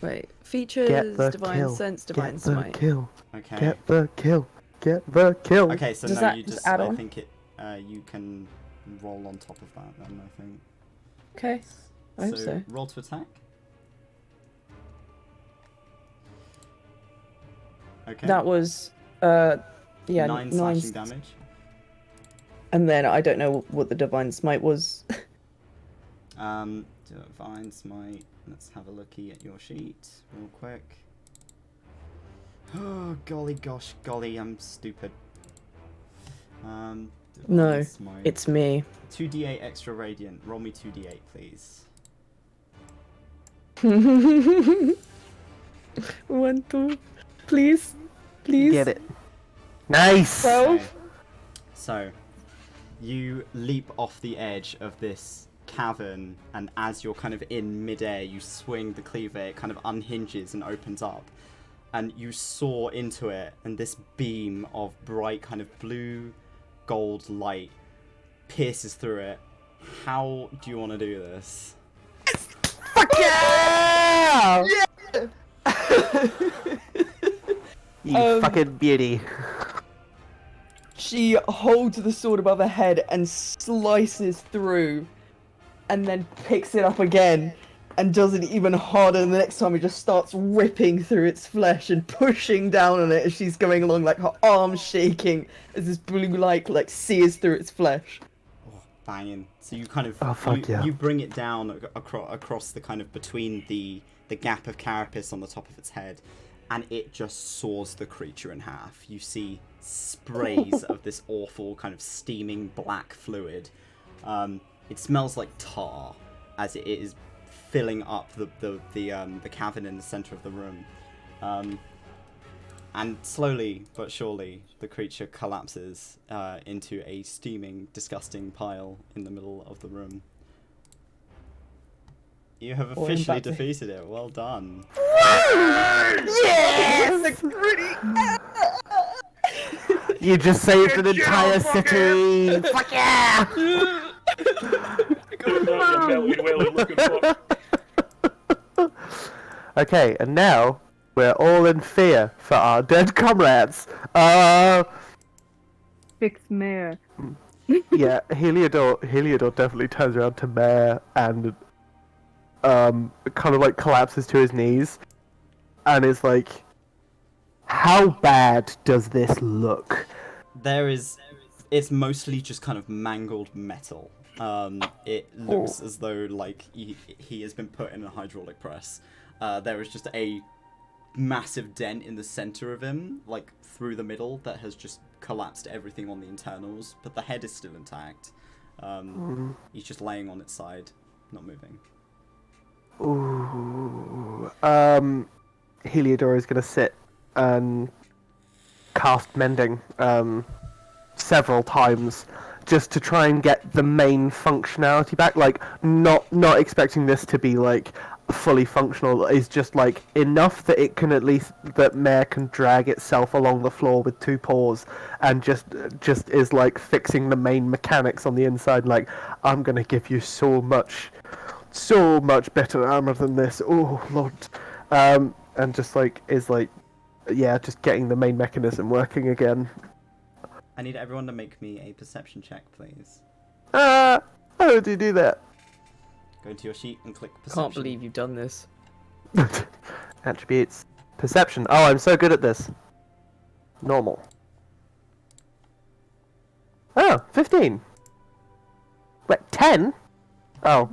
Wait, features, Get the divine kill. sense, divine Get the smite. kill. Okay. Get the kill. Get the kill. Okay, so Does no, that you just just add I on? think it you can roll on top of that then, I think. Okay, I hope so. Roll to attack. Okay. That was, yeah, 9 nine, slashing damage. and then I don't know what the divine smite was. Divine smite. Let's have a looky at your sheet real quick. Oh, golly gosh, golly, I'm stupid. Divine No, smite. It's me. 2d8 extra radiant. Roll me 2d8, please. 1, 2, please, please. Get it. Nice. 12. Okay. So, you leap off the edge of this cavern, and as you're kind of in midair, you swing the cleaver, it kind of unhinges and opens up, and you soar into it, and this beam of bright kind of blue gold light pierces through it. How do you want to do this? Fuck yeah! You fucking beauty. She holds the sword above her head and slices through, and then picks it up again and does it even harder. And the next time it just starts ripping through its flesh and pushing down on it as she's going along, like her arms shaking as this blue light like sears through its flesh. Oh, banging. So you kind of Oh, fuck yeah. you bring it down across the kind of between the gap of carapace on the top of its head, and it just saws the creature in half. You see sprays of this awful kind of steaming black fluid. It smells like tar as it is filling up the cavern in the center of the room. And slowly but surely, the creature collapses into a steaming, disgusting pile in the middle of the room. You have Oh, I'm officially about to- defeated it. Well done. Yes! You just saved an entire city! Fuck yeah! Okay, and now we're all in fear for our dead comrades. Fix Mare. Yeah, Heliodor definitely turns around to Mare and kind of like collapses to his knees and is like, how bad does this look? It's mostly just kind of mangled metal. It looks as though like he has been put in a hydraulic press. There is just a massive dent in the center of him, like through the middle, that has just collapsed everything on the internals, but the head is still intact. He's just laying on its side, not moving. Ooh. Heliodor is gonna sit and cast mending several times just to try and get the main functionality back. Like, not expecting this to be like fully functional, is just like enough that it can at least, that Mare can drag itself along the floor with two paws, and just is like fixing the main mechanics on the inside. Like, I'm gonna give you so much better armor than this. Oh lord. And just like is like, yeah, just getting the main mechanism working again. I need everyone to make me a perception check, please. How do you do that? Go into your sheet and click perception. Can't believe you've done this. Attributes. Perception. Oh, I'm so good at this. Normal. Oh, 15. Wait, 10? Oh.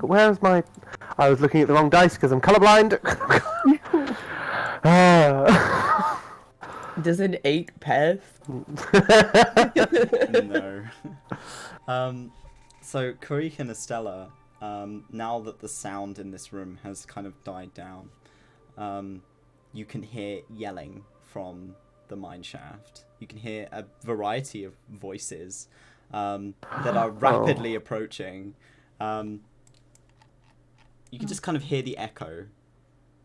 Where's my... I was looking at the wrong dice because I'm colorblind. Does an 8 pass? No. So Karik and Estella, now that the sound in this room has kind of died down, you can hear yelling from the mine shaft. You can hear a variety of voices that are rapidly approaching. You can just kind of hear the echo.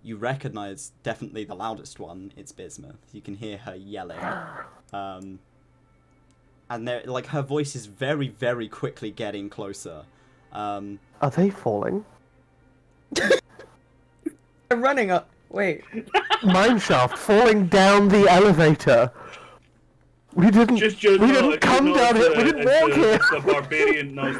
You recognize definitely the loudest one. It's Bismuth. You can hear her yelling. And they're, like, her voice is very, very quickly getting closer. Are they falling? I'm running up. Wait. Mineshaft falling down the elevator. We didn't come down here. We didn't walk here. It's the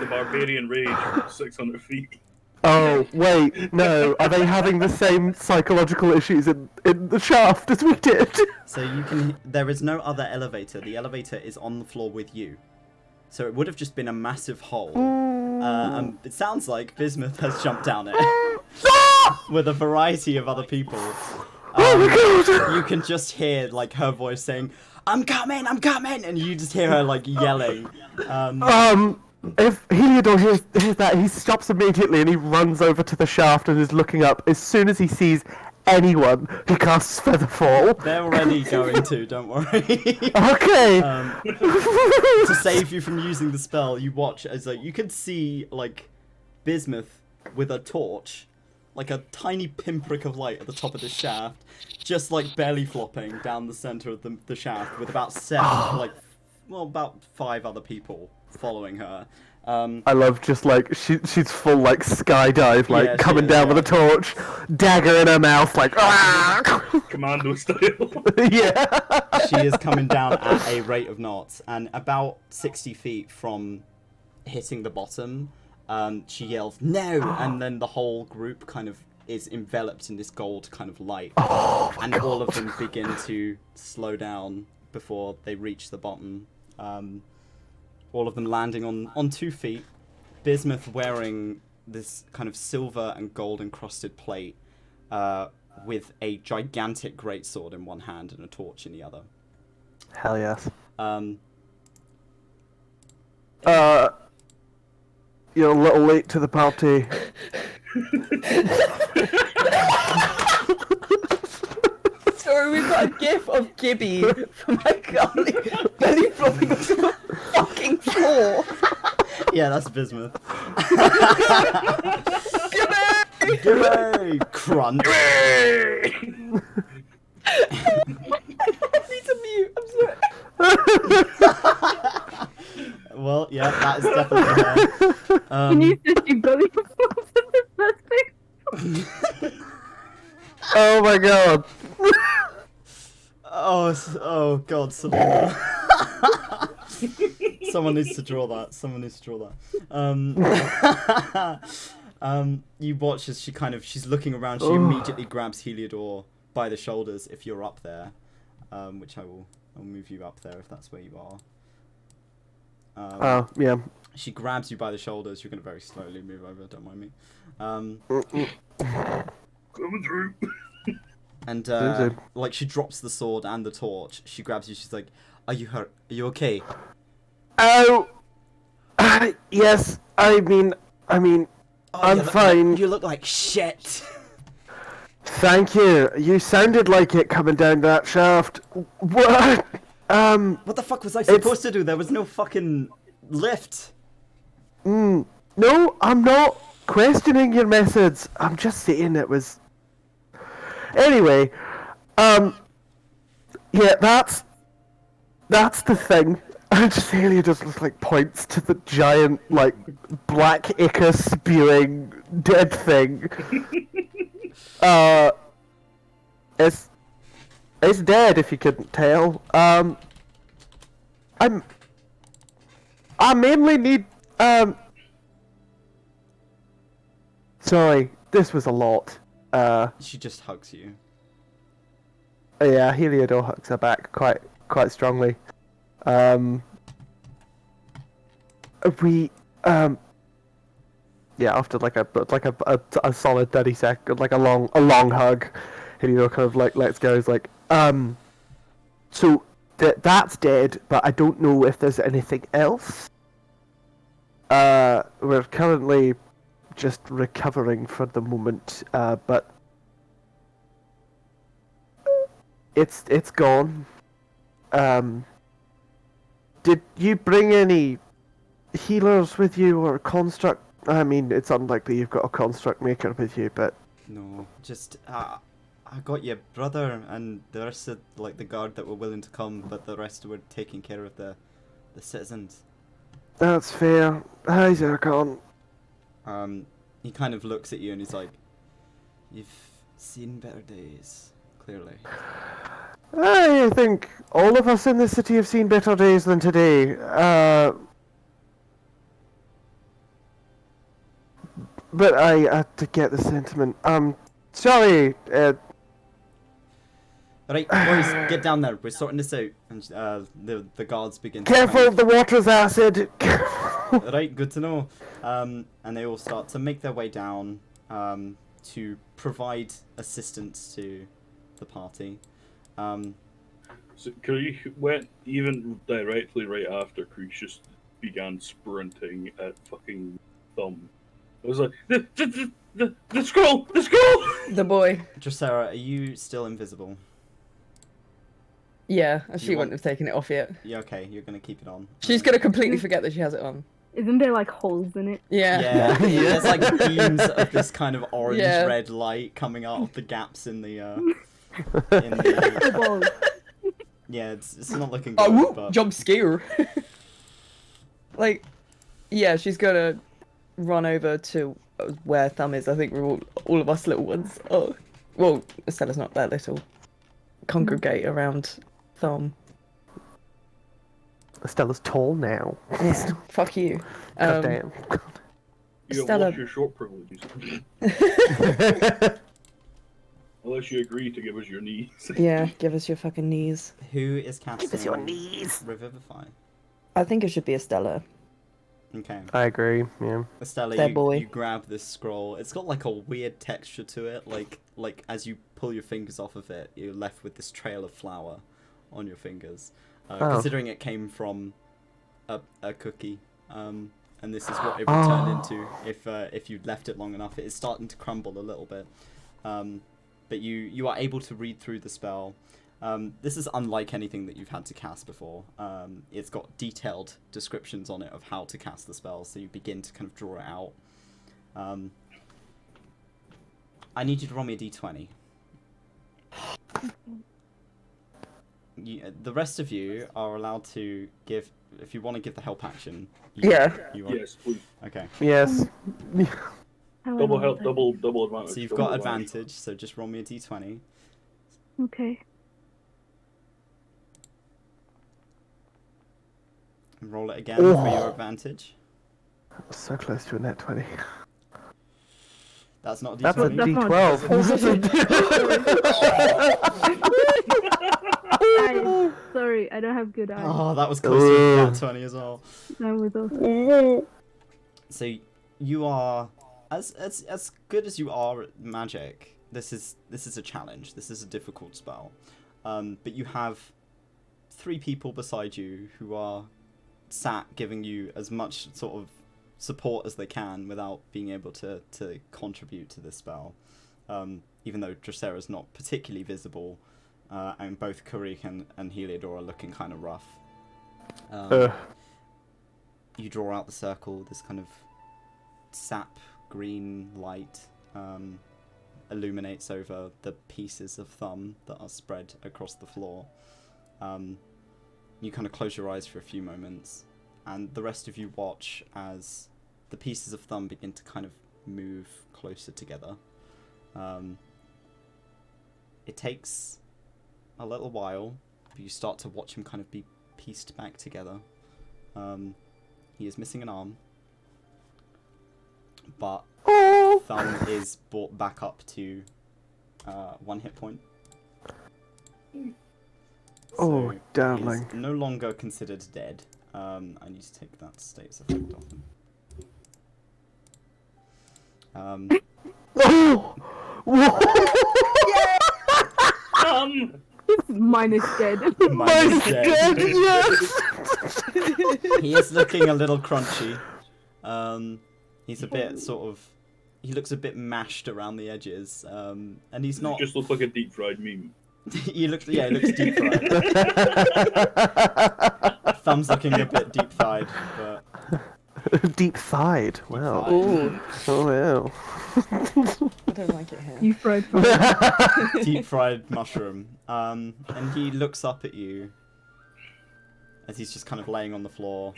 barbarian rage from 600 feet. Oh, wait, no. Are they having the same psychological issues in the shaft as we did? So there is no other elevator. The elevator is on the floor with you. So it would have just been a massive hole. It sounds like Bismuth has jumped down it. With a variety of other people. Oh my god! You can just hear, like, her voice saying, I'm coming! And you just hear her, like, yelling. If Heliodor hears that, he stops immediately and he runs over to the shaft and is looking up. As soon as he sees anyone, he casts Featherfall. They're already going to, don't worry. Okay! To save you from using the spell, you watch as, like, you can see, like, Bismuth with a torch, like a tiny pinprick of light at the top of the shaft, just, like, belly flopping down the center of the shaft with about about 5 other people following her. I love just like she's full like skydive, like Yeah, coming she is, down yeah. with a torch, dagger in her mouth, like Commando style. yeah. She is coming down at a rate of knots, and about 60 feet from hitting the bottom, she yells, "No!" And then the whole group kind of is enveloped in this gold kind of light. And all of them begin to slow down before they reach the bottom. All of them landing on 2 feet. Bismuth wearing this kind of silver and gold encrusted plate with a gigantic greatsword in one hand and a torch in the other. Hell yes. You're a little late to the party. Sorry, we've got a gif of Gibby from my golly belly flopping onto the fucking floor. Yeah, that's bismuth. Gibby! Gibby! Crunch. I need to mute. I'm sorry. Well, yeah, that is definitely her. Can you just you belly flops in this first thing? Oh my god. Oh god, Selena. Someone needs to draw that. Someone needs to draw that. You watch as she's looking around. She immediately grabs Heliodor by the shoulders if you're up there, which I'll move you up there if that's where you are. Yeah. She grabs you by the shoulders. You're gonna very slowly move over. Don't mind me. Coming through. And Easy. like she drops the sword and the torch. She grabs you. She's like, "Are you hurt? Are you okay?" Oh. Yes. I mean, Oh, I'm fine. You look like shit. Thank you. You sounded like it coming down that shaft. What? What the fuck was I supposed to do? There was no fucking lift. No, I'm not questioning your methods. I'm just saying it was. Anyway, yeah, that's the thing. And Celia just like points to the giant like black ichor spewing dead thing. It's dead if you couldn't tell. I mainly need Sorry, this was a lot. She just hugs you. Yeah, Heliodor hugs her back quite strongly. Yeah, after like a solid 30 second, like a long hug, Heliodor kind of like lets go. Is like, so that's dead, but I don't know if there's anything else. We're currently just recovering for the moment, but it's gone. Did you bring any healers with you or construct? I mean, it's unlikely you've got a construct maker with you, but No, just I got your brother and the rest of like the guard that were willing to come, but the rest were taking care of the citizens. that's fair. Hi, Zircon. He kind of looks at you and he's like, "You've seen better days, clearly." I think all of us in this city have seen better days than today. But I to get the sentiment. Sorry. Right, boys, get down there. We're sorting this out. And the guards begin. To Careful, the water's acid. Right, good to know. And they all start to make their way down to provide assistance to the party. So Krieg went even directly right after Krieg just began sprinting at fucking Thumb. I was like, the scroll! The scroll! The boy. Dracera, are you still invisible? Yeah, she You wouldn't have taken it off yet. Yeah, okay, you're gonna keep it on. She's gonna completely forget that she has it on. Isn't there like holes in it? Yeah. Yeah, there's like beams of this kind of orange-red light coming out of the gaps in the The balls. Yeah, it's not looking good, Oh, whoop, but... jump scare. Like, yeah, she's gonna run over to where Thumb is. I think we're all of us little ones. Oh, well, Estella's not that little. Congregate around Thumb. Stella's tall now. Yeah, fuck you. God damn. You Stella- have lost your short privileges. Unless you agree to give us your knees. Yeah, give us your fucking knees. Who is casting Give us your knees. Revivify? I think it should be Estella. Okay. I agree. Yeah. Estella, That boy. you grab this scroll. It's got like a weird texture to it. Like as you pull your fingers off of it, you're left with this trail of flour on your fingers. Considering it came from a cookie. And this is what it would turn into if you'd left it long enough. It is starting to crumble a little bit. but you are able to read through the spell. This is unlike anything that you've had to cast before. It's got detailed descriptions on it of how to cast the spell, so you begin to kind of draw it out. I need you to roll me a d20. The rest of you are allowed to give, if you want to give the help action. Yeah. Yes, please. Okay. Yes. Double help, double advantage. So you've double got advantage. advantage, so just roll me a d20. Okay. And roll it again for your advantage. So close to a net 20. That's not a That's a d20. D12. Sorry, I don't have good eyes. Oh, that was close to a nat 20 as well. That was also. So you are as good as you are at magic. This is a challenge. This is a difficult spell. But you have 3 people beside you who are sat giving you as much sort of support as they can without being able to contribute to this spell. Even though Dracera's not particularly visible, and both Karik and Heliodor are looking kind of rough. You draw out the circle, this kind of sap green light illuminates over the pieces of thumb that are spread across the floor. You kind of close your eyes for a few moments, and the rest of you watch as the pieces of thumb begin to kind of move closer together. It takes a little while, but you start to watch him kind of be pieced back together. He is missing an arm, but thumb is brought back up to 1 hit point. Oh, So darling. he is no longer considered dead. I need to take that status effect off him. Oh! Mine is dead. Mine is dead. Yes! He is looking a little crunchy. He's a bit sort of. He looks a bit mashed around the edges. And he's not. It just looks like a deep fried meme. He looks deep fried. Thumb's looking a bit deep fried, but. Deep fried. Wow. Deep Ooh, Oh wow. I don't like it here. You fried Deep fried mushroom. And he looks up at you as he's just kind of laying on the floor.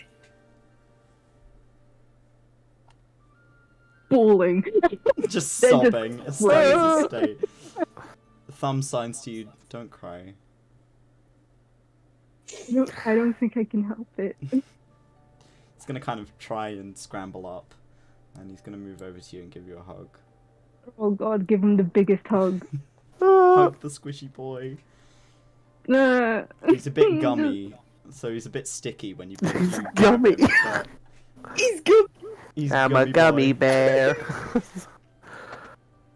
bawling. Just They're just sobbing. A state is a state. Thumb signs to you, don't cry. I don't think I can help it. He's gonna kind of try and scramble up, and he's gonna move over to you and give you a hug. Oh god, give him the biggest hug. Hug the squishy boy. No. He's a bit gummy, so he's a bit sticky when you put him through Gummy. but He's good. He's I'm a gummy boy. bear.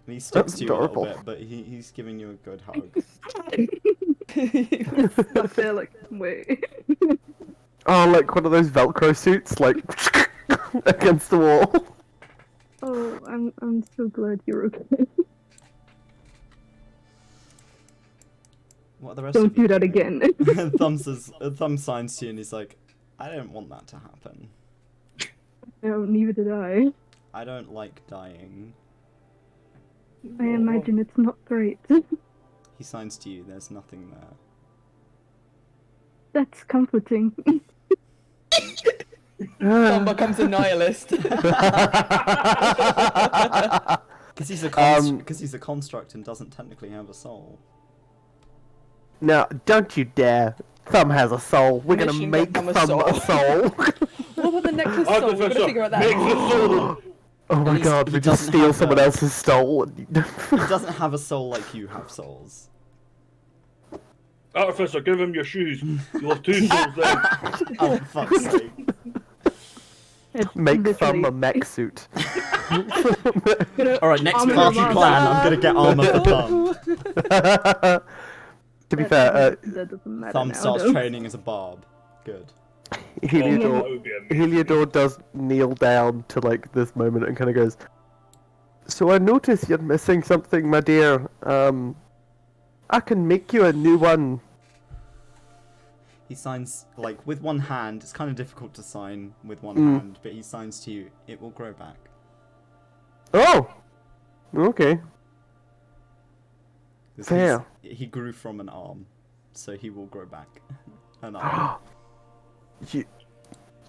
He sticks That's to you a little adorable. bit, but he's giving you a good hug. Stuck there like, wait. Oh, like one of those Velcro suits, like against the wall. Oh, I'm so glad you're okay. What are the rest Don't of you do that doing? again. Thumb signs to you and he's like, I don't want that to happen. No, neither did I. I don't like dying. I imagine it's not great. He signs to you, there's nothing there. That's comforting. Thumb becomes a nihilist. Because he's a construct and doesn't technically have a soul. No, don't you dare. Thumb has a soul. We're gonna Mission make Thumb a Thumb a soul. What about the necklace soul? We're gonna figure out that. Make the soul! Oh my He's- god, he we just doesn't steal have someone a- else's soul. He doesn't have a soul like you have souls. Artificer, give him your shoes. You'll have 2 souls then. Oh, fuck's sake. It's Make Thumb literally- a mech suit. Alright, next Armor party of plan, I'm Thumb. gonna get armor for Thumb. To be fair, that doesn't matter Thumb now, starts though. training as a barb. Good. Oh, Heliodor, that would be amazing. Heliodor does kneel down to like this moment and kind of goes, So I noticed you're missing something, my dear. I can make you a new one. He signs, like, with one hand. It's kind of difficult to sign with one hand, but he signs to you. It will grow back. Oh! Okay. 'Cause Fair. He grew from an arm, so he will grow back an arm.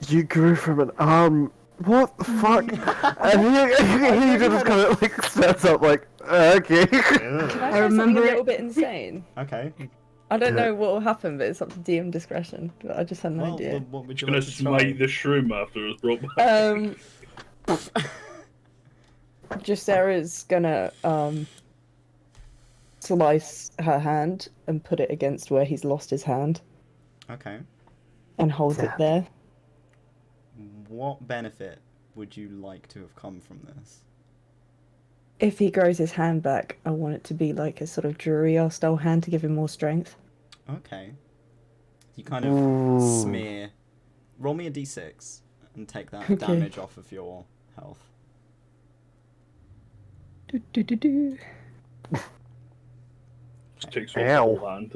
You grew from an arm. What the fuck? And he just kind of like stands up like, okay. Can I try something remember a it. little bit insane? Okay. I don't Yeah. know what will happen, but it's up to DM discretion. But I just had an Well, idea. what would you Gonna like to smite try? the shroom after it's brought back. Sarah's gonna slice her hand and put it against where he's lost his hand Okay. and hold it there. What benefit would you like to have come from this? If he grows his hand back, I want it to be like a sort of Drury style hand to give him more strength. Okay. You kind of Ooh. smear. Roll me a d6 and take that Okay. damage off of your health. Do, do, do, do. Just takes off the Ow. whole hand.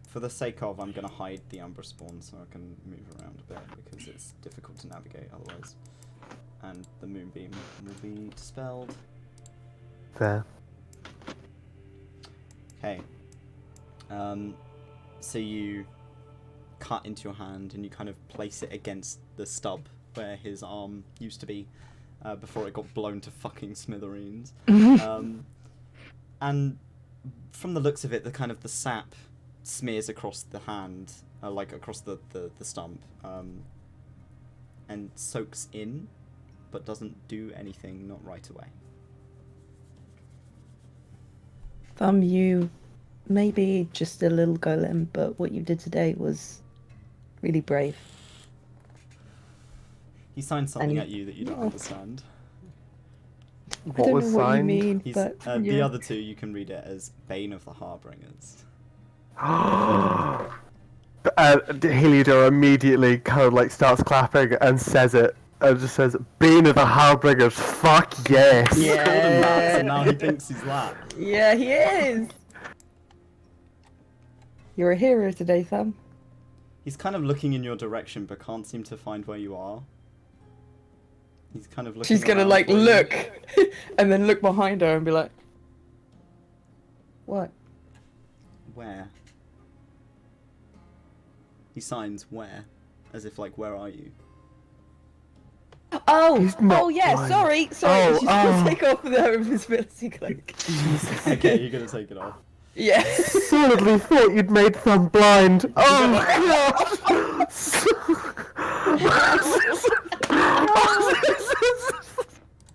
For the sake of, I'm going to hide the Umbra spawn so I can move around a bit because it's difficult to navigate otherwise. And the moonbeam will be dispelled. There. Okay. So you cut into your hand and you kind of place it against the stub where his arm used to be before it got blown to fucking smithereens. And from the looks of it, the sap smears across the hand, like across the stump, and soaks in, but doesn't do anything, not right away. You may be just a little golem, but what you did today was really brave. He signs something And- at you that you don't Yeah. understand. I What don't was know what you signed? mean, He's, but the Yeah. other two, you can read it as Bane of the Harbingers. Heliodor immediately kind of like starts clapping and says it. And just says, Bane of the Harbingers, fuck yes! Called him that, so Yeah. now he thinks he's that. yeah, he is. You're a hero today, Sam. He's kind of looking in your direction, but can't seem to find where you are. He's kind of looking. She's gonna around like for you. look, and then look behind her and be like, "What?" Where? He signs where, as if like, where are you? Oh, He's not oh yeah, blind. sorry. Oh, She's gonna oh. take off the invisibility cloak. Jesus. Okay, you're gonna take it off. Yeah. Solidly thought you'd made them blind. Oh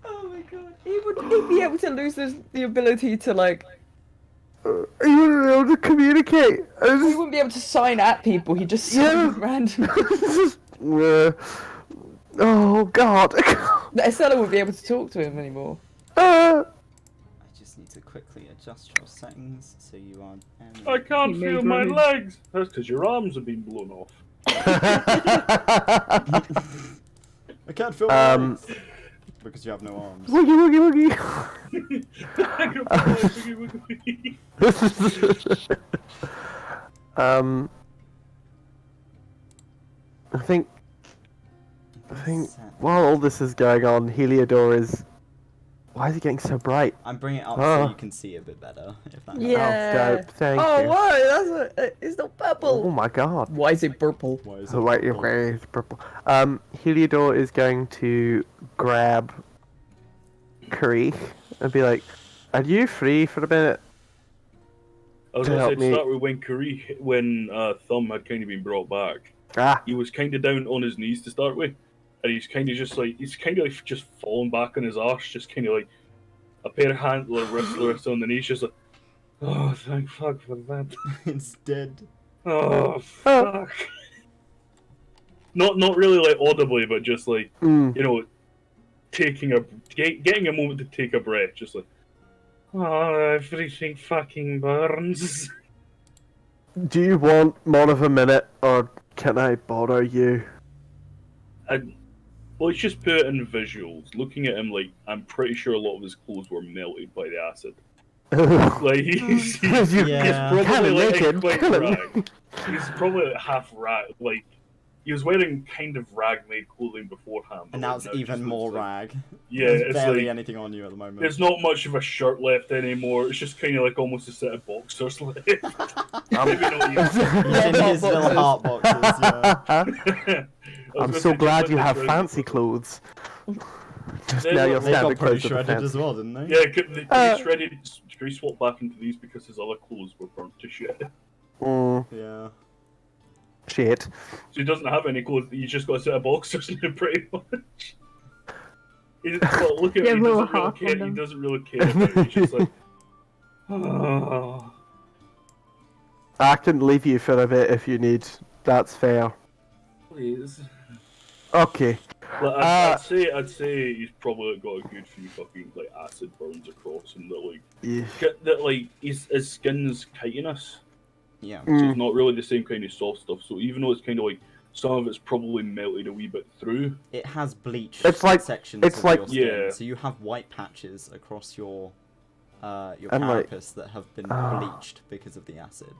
Oh my god. He'd be able to lose the ability to like. god! You wouldn't be able to communicate. He wouldn't be able to sign at people. He just Yeah. sign random. Oh god. Estella wouldn't be able to talk to him anymore. I just need to quickly adjust your settings so you are. I can't He feel made my room. legs. That's because your arms have been blown off. I can't feel my Um, legs. Because you have no arms. Woogie woogie woogie. I think while all this is going on, Heliodor is. Why is he getting so bright? I'm bringing it up Ah. so you can see a bit better. If that helps. Yeah. dope, thank oh, you. whoa! It's not Oh purple. my god. Why is it purple? Why is So it like purple? it's purple. Heliodor is going to grab Karee and be like, "Are you free for a minute?" I was To gonna help say, me. to start with when Thumb had kind of been brought back. Ah, He was kind of down on his knees to start with, and he's kind of just falling back on his arse, just kind of like a pair of hands, like wrists on the knees, just like, oh, thank fuck for that. It's dead. Oh fuck. Not really like audibly, but just like you know, getting a moment to take a breath, just like, oh, everything fucking burns. do you want more of a minute, or can I borrow you? Well, let's just put it in visuals. Looking at him, like, I'm pretty sure a lot of his clothes were melted by the acid. Like, he's Yeah. probably Kinda like naked, quite kinda- rag. He's probably like, half rag. Like, he was wearing kind of rag-made clothing beforehand. but, And like, now it's now it even just more looks like- rag. Yeah, There's it's barely like anything on you at the moment. there's not much of a shirt left anymore. It's just kind of like almost a set of boxers left. Maybe not even. He's in his little heart boxes, yeah. I'm so glad you have fancy clothes. Just They now look- you're They got standing pretty close to the shredded fence. as well, didn't they? Yeah, he shredded. He swapped back into these because his other clothes were burnt to shit. Mm, Yeah. shit. So he doesn't have any clothes. He's just got a set of boxers now, pretty much. Well, look at Yeah, him. He little doesn't really heart care. on He them. doesn't really care. About it. He's just like, oh. I can leave you for a bit if you need. That's fair. Please. Okay. Like, I'd say he's probably got a good few fucking like acid burns across him that like Yeah. that like his skin's chitinous, Yeah. so it's not really the same kind of soft stuff. So even though it's kind of like some of it's probably melted a wee bit through. It has bleached It's like- sections it's of like- your skin, Yeah. so you have white patches across your And, like- carapace that have been Ah. bleached because of the acid.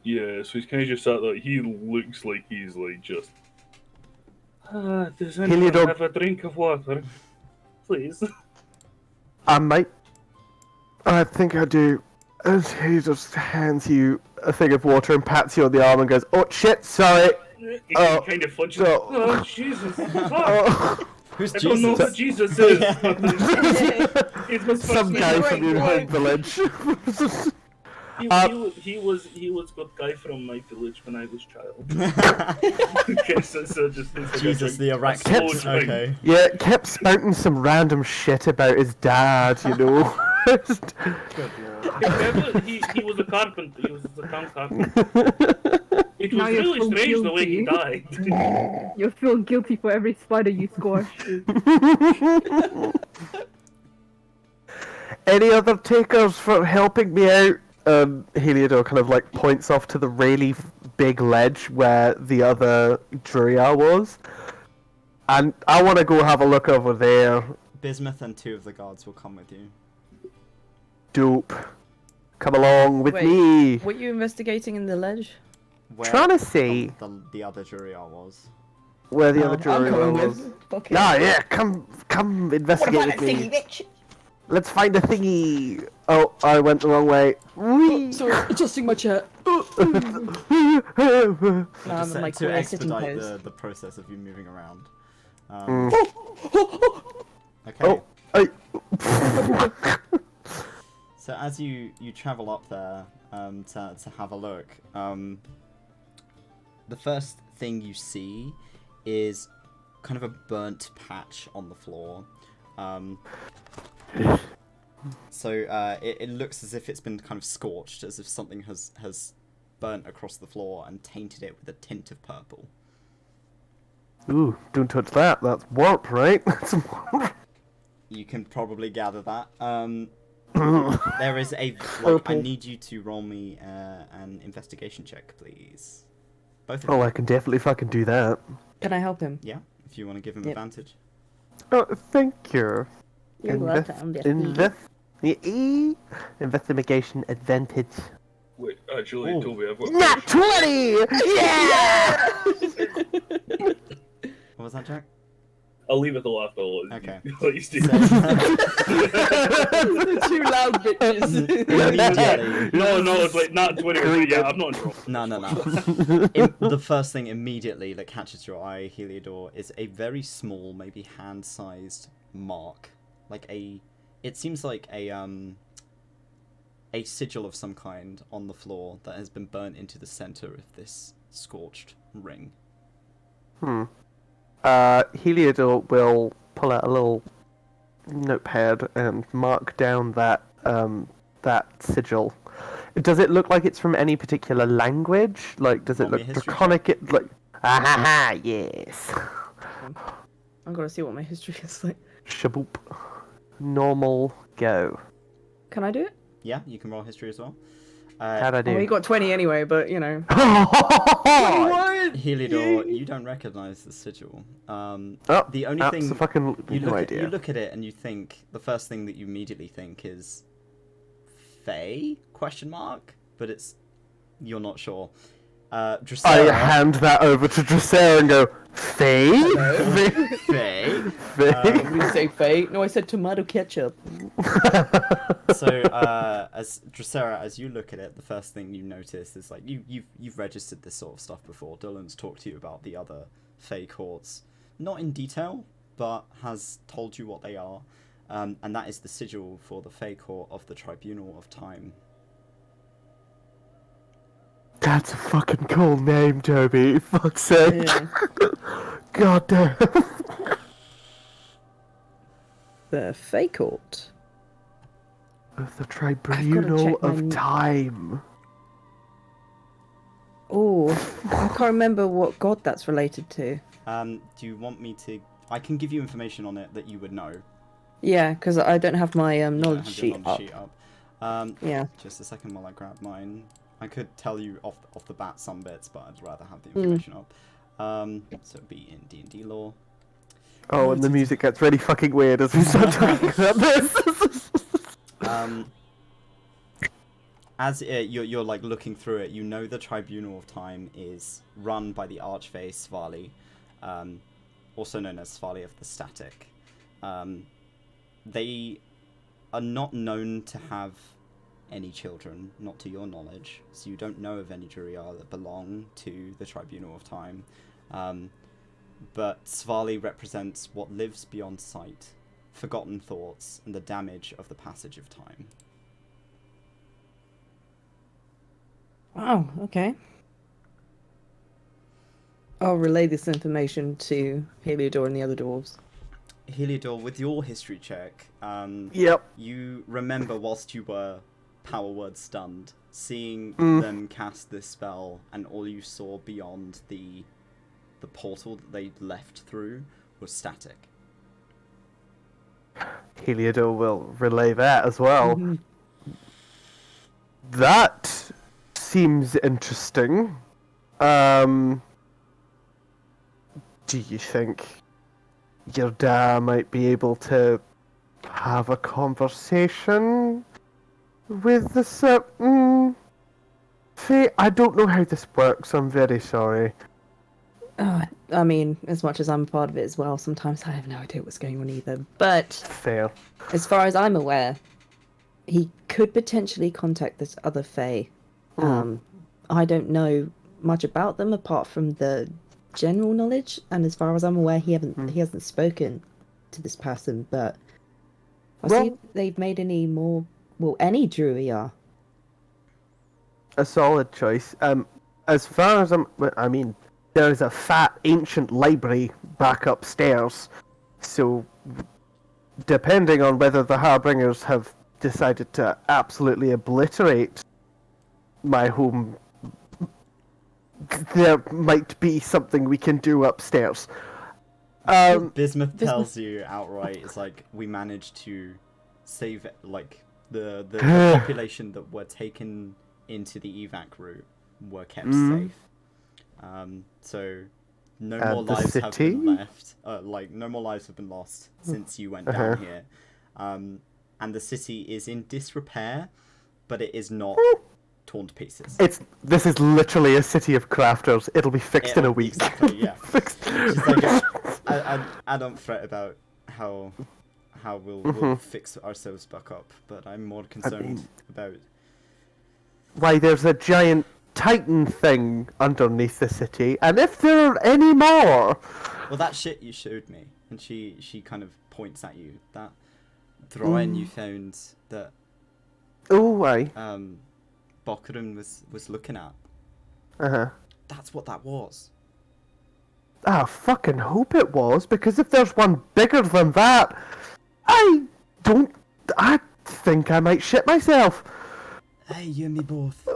Yeah, so he's kind of just sat there. He looks like he's like just. Does anyone Heliodor- have a drink of water, please? I might. I think I do. And he just hands you a thing of water and pats you on the arm and goes, "Oh shit, sorry." He Oh, kind of flinches. so- Oh Jesus! Fuck. Oh. Who's I don't know what Jesus? Jesus is. It was Some guy from your Wait, home village. He was good guy from my village when I was child. Okay, so just it's like Jesus, the a slow Arachnids. drink. Okay. Yeah, kept spouting some random shit about his dad, you know. Good lord. Remember, he was a carpenter. He was a town carpenter. It Now was you're really so strange the way he guilty. died. You'll feel guilty for every spider you squash. Any other takers for helping me out? Heliodor kind of like points off to the really big ledge where the other Druya was. And I want to go have a look over there. Bismuth and 2 of the guards will come with you. Dope. Come along with Wait. me. Were you investigating in the ledge? Where Trying to see the other Juriar was. where the Oh, other I'm Druya coming was. with. Fuck it. Ah, yeah, come What investigate about with that thingy, me. bitch? Let's find a thingy. Oh, I went the wrong way. Whee! Sorry, adjusting my chair. Just I'm in my to cool sitting expedite pose. the process of you moving around. Mm. Okay. Oh, So as you travel up there to have a look, the first thing you see is kind of a burnt patch on the floor. So it looks as if it's been kind of scorched, as if something has burnt across the floor and tainted it with a tint of purple. Ooh, don't touch that. That's warp, right? That's warp. You can probably gather that. There is a... Like, I Purple. need you to roll me an investigation check, please. Both of Oh, you. I can definitely fucking do that. Can I help him? Yeah, if you want to give him Yep. advantage. Oh, thank you. You're welcome, Investigation advantage. Wait, actually, Oh. Toby, I've got. Nat 20! Yeah! What was that, Jack? I'll leave it till after. Okay. Let you do So, Too loud, bitches. immediately... No, it's like not 20. I was like, yeah, I'm not in trouble. No. The first thing immediately that catches your eye, Heliodor, is a very small, maybe hand-sized mark. Like it seems like a sigil of some kind on the floor that has been burnt into the center of this scorched ring. Heliodor will pull out a little notepad and mark down that that sigil. Does it look like it's from any particular language? Like, does it Roll me look a history draconic? It like, ah, yes. I'm gonna see what my history is like. Shaboop. Normal, go. Can I do it? Yeah, you can roll history as well. How'd I do? Oh, he got 20 anyway, but you know. Heliodor, you don't recognize the sigil. The only that's thing a fucking you no look idea. you look at it and you think the first thing that you immediately think is Fae? Question mark? But you're not sure. I Dracera, hand that over to Dracera and go, Faye? Fae. Did you say fate? No, I said tomato ketchup. So, as Dracera, as you look at it, the first thing you notice is like you've registered this sort of stuff before. Dylan's talked to you about the other Fae courts, not in detail, but has told you what they are, and that is the sigil for the Fae court of the Tribunal of Time. That's a fucking cool name, Toby. Fuck's sake. Yeah. God damn. The fake court. The Tribunal check my of Time. Oh, I can't remember what god that's related to. Do you want me to? I can give you information on it that you would know. Yeah, because I don't have my You don't knowledge have your sheet knowledge up. sheet up. Yeah. Just a second while I grab mine. I could tell you off the bat some bits, but I'd rather have the information up. So it'd be in D&D lore. Oh, and the music gets really fucking weird as we start talking about this. As you're like looking through it, you know the Tribunal of Time is run by the Archfey Svali, also known as Svali of the Static. They are not known to have any children, not to your knowledge, so you don't know of any Juriar that belong to the Tribunal of Time. But Svali represents what lives beyond sight, forgotten thoughts, and the damage of the passage of time. Oh, okay. I'll relay this information to Heliodor and the other dwarves. Heliodor, with your history check, Yep. you remember whilst you were power word stunned, seeing them cast this spell, and all you saw beyond the portal that they left through was static. Heliodor will relay that as well. Mhm. That seems interesting. Do you think your dad might be able to have a conversation with the certain Fae? I don't know how this works, I'm very sorry. I mean, as much as I'm a part of it as well, sometimes I have no idea what's going on either. But Fair. as far as I'm aware, he could potentially contact this other Fae. I don't know much about them apart from the general knowledge, and as far as I'm aware, he hasn't spoken to this person. But I'll see if they've made any Druia. A solid choice. As far as I mean, there is a fat ancient library back upstairs, so depending on whether the Harbingers have decided to absolutely obliterate my home, there might be something we can do upstairs. Bismuth tells you outright, it's like, we managed to save like the population that were taken into the evac route were kept safe. So no more lives have been left. No more lives have been lost since you went down here. And the city is in disrepair, but it is not torn to pieces. This is literally a city of crafters. It'll be fixed in a week. Exactly, yeah. Just like I don't fret about how we'll fix ourselves back up, but I'm more concerned about. Why, there's a giant Titan thing underneath the city, and if there are any more. Well, that shit you showed me, and she kind of points at you. That Throin you found that. Oh, why? Bokrun was looking at. That's what that was. I fucking hope it was, because if there's one bigger than that, I think I might shit myself. Hey, you and me both.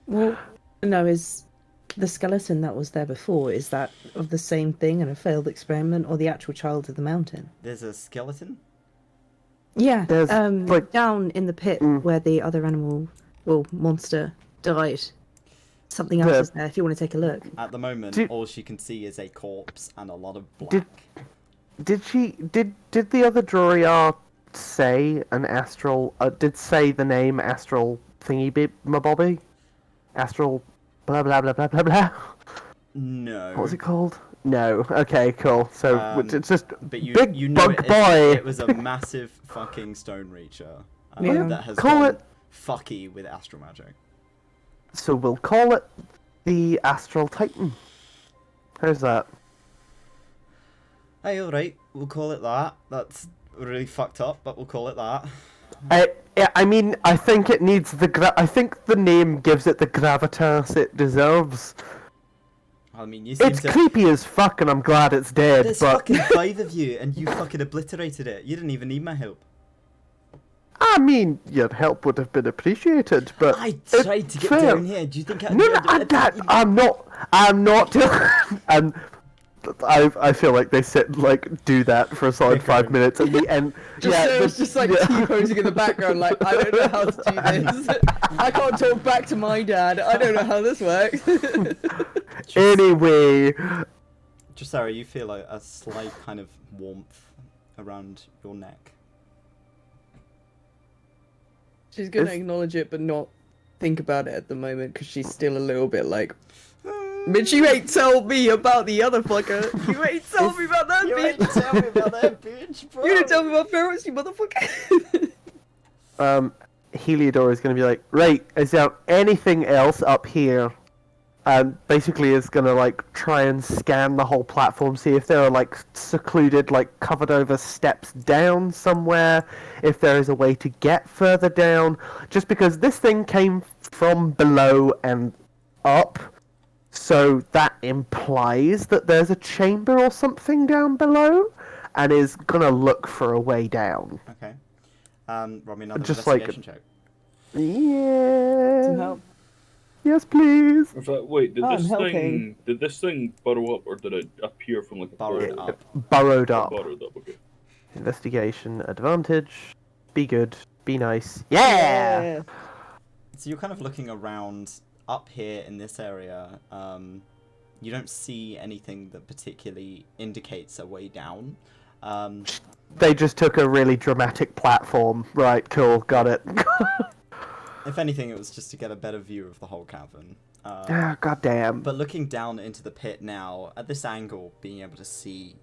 Well, no, is the skeleton that was there before, is that of the same thing and a failed experiment, or the actual child of the mountain? There's a skeleton? Yeah, There's, down in the pit where the other animal well, monster died. Something else is there if you want to take a look. At the moment, Did- all she can see is a corpse and a lot of black. Did the other Droriar say an astral? Did say the name astral thingy mabobby? Astral blah blah blah blah blah blah. No. What was it called? No. Okay, cool. So it's just But you, big you know bug boy. it was a massive fucking stone reacher Yeah. that has Call gone it- fucky with astral magic. So we'll call it the Astral Titan. How's that? Hey, alright, we'll call it that. That's really fucked up, but we'll call it that. I mean, I think it needs I think the name gives it the gravitas it deserves. I mean, you seem It's to... creepy as fuck, and I'm glad it's dead. There's but fucking 5 of you, and you fucking obliterated it. You didn't even need my help. I mean, your help would have been appreciated. But I it's tried to get fair. down here. Do you think I... No, I'm not. And I feel like they sit like do that for a solid 5 minutes, and the end. It's just like T-posing in the background, like, I don't know how to do this. I can't talk back to my dad. I don't know how this works. Anyway, Just Sarah, you feel like a slight kind of warmth around your neck. She's gonna It's- acknowledge it, but not think about it at the moment, because she's still a little bit like, bitch, you ain't tell me about the other fucker. You ain't tell me about that You bitch. ain't tell me about that bitch, bro. You didn't tell me about parents, you motherfucker. Heliodor is going to be like, right, is there anything else up here? And basically is going to like try and scan the whole platform, see if there are like secluded, like covered over steps down somewhere, if there is a way to get further down. Just because this thing came from below and up, so that implies that there's a chamber or something down below, and is going to look for a way down. Okay. Rob me another Just like- investigation check. Yeah. Some help. Yes, please. In fact, wait, Oh, I'm helping. did this thing burrow up, or did it appear from like a Burrowed portal? up. Burrowed up. Burrowed up, okay. Investigation advantage. Be good. Be nice. Yeah. So you're kind of looking around up here in this area. You don't see anything that particularly indicates a way down. They just took a really dramatic platform. Right, cool, got it. If anything, it was just to get a better view of the whole cavern. Ah, goddamn. But looking down into the pit now, at this angle, being able to see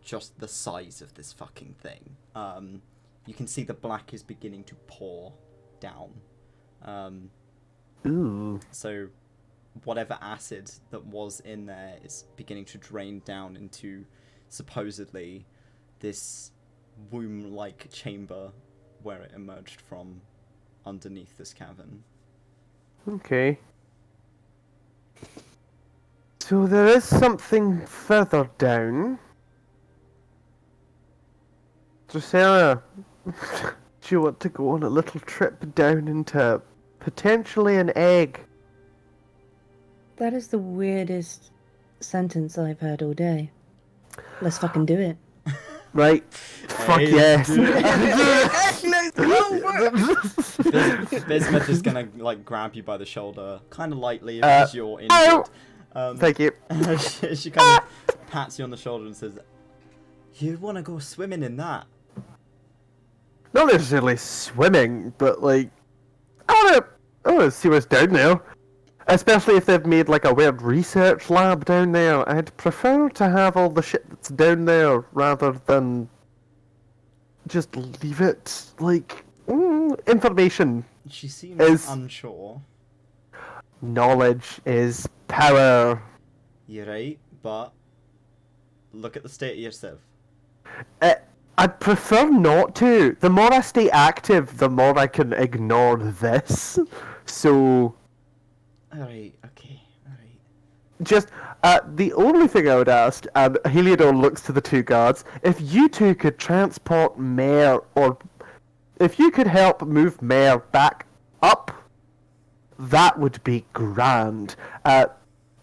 just the size of this fucking thing, you can see the black is beginning to pour down. Ooh. So whatever acid that was in there is beginning to drain down into supposedly this womb-like chamber where it emerged from underneath this cavern. Okay. So there is something further down. Drosera, do you want to go on a little trip down into potentially an egg? That is the weirdest sentence I've heard all day. Let's fucking do it. Right? Fuck Hey, yes. Bismuth is gonna like grab you by the shoulder, kind of lightly as you're injured. Thank you. She kind of pats you on the shoulder and says, "You want to go swimming in that?" Not necessarily swimming, but like, I wanna see what's down there. Especially if they've made like a weird research lab down there. I'd prefer to have all the shit that's down there rather than just leave it. Like, information. She seems Is- unsure. Knowledge is power. You're right, but look at the state of yourself. I'd prefer not to. The more I stay active, the more I can ignore this. So, Alright, okay, alright. just, the only thing I would ask, and Heliodor looks to the two guards, if you two could transport Mare, or if you could help move Mare back up, that would be grand.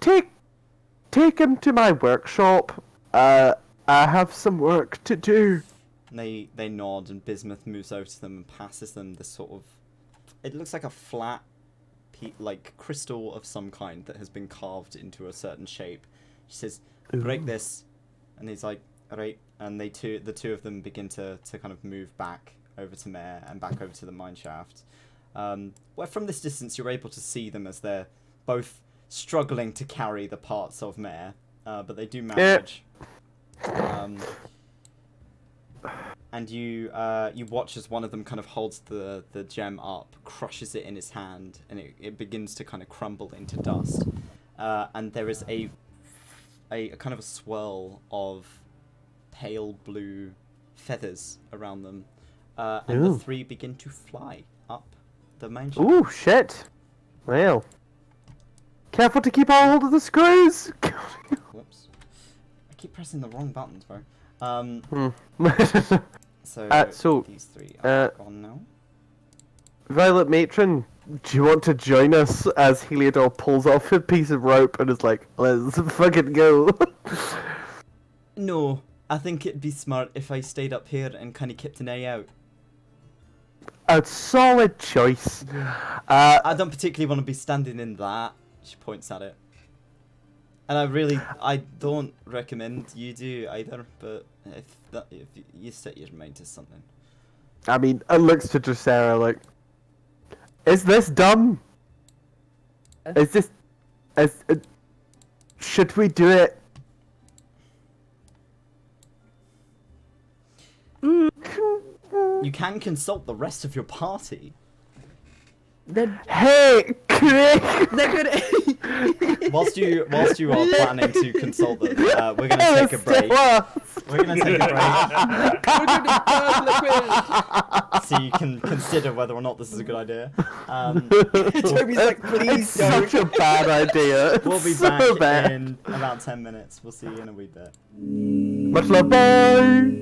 Take him to my workshop. I have some work to do. They nod and Bismuth moves over to them and passes them this sort of... It looks like a flat like crystal of some kind that has been carved into a certain shape. She says, "Break this," and he's like, "All right." And the two of them begin to kind of move back over to Mare and back over to the mine shaft. Where from this distance you're able to see them as they're both struggling to carry the parts of Mare, but they do manage. And you watch as one of them kind of holds the gem up, crushes it in his hand, and it begins to kind of crumble into dust. And there is a kind of a swirl of pale blue feathers around them, and the three begin to fly up the main shaft. Ooh, shit. Well. Careful to keep hold of the screws! Whoops. I keep pressing the wrong buttons, bro. So these three are gone now. Violet Matron, do you want to join us as Heliodor pulls off a piece of rope and is like, let's fucking go? No, I think it'd be smart if I stayed up here and kind of kept an eye out. A solid choice. I don't particularly want to be standing in that. She points at it. And I don't recommend you do either, but if you set your mind to something. I mean, it looks to Dracera like, is this dumb? Is this... should we do it? You can consult the rest of your party. Hey, Craig! They're good. Whilst you are planning to consult them, we're gonna take a break. We're gonna take a break. So you can consider whether or not this is a good idea. Toby's like, please don't. Such a bad idea. We'll be So back bad. in about 10 minutes. We'll see you in a wee bit. Much love, bye!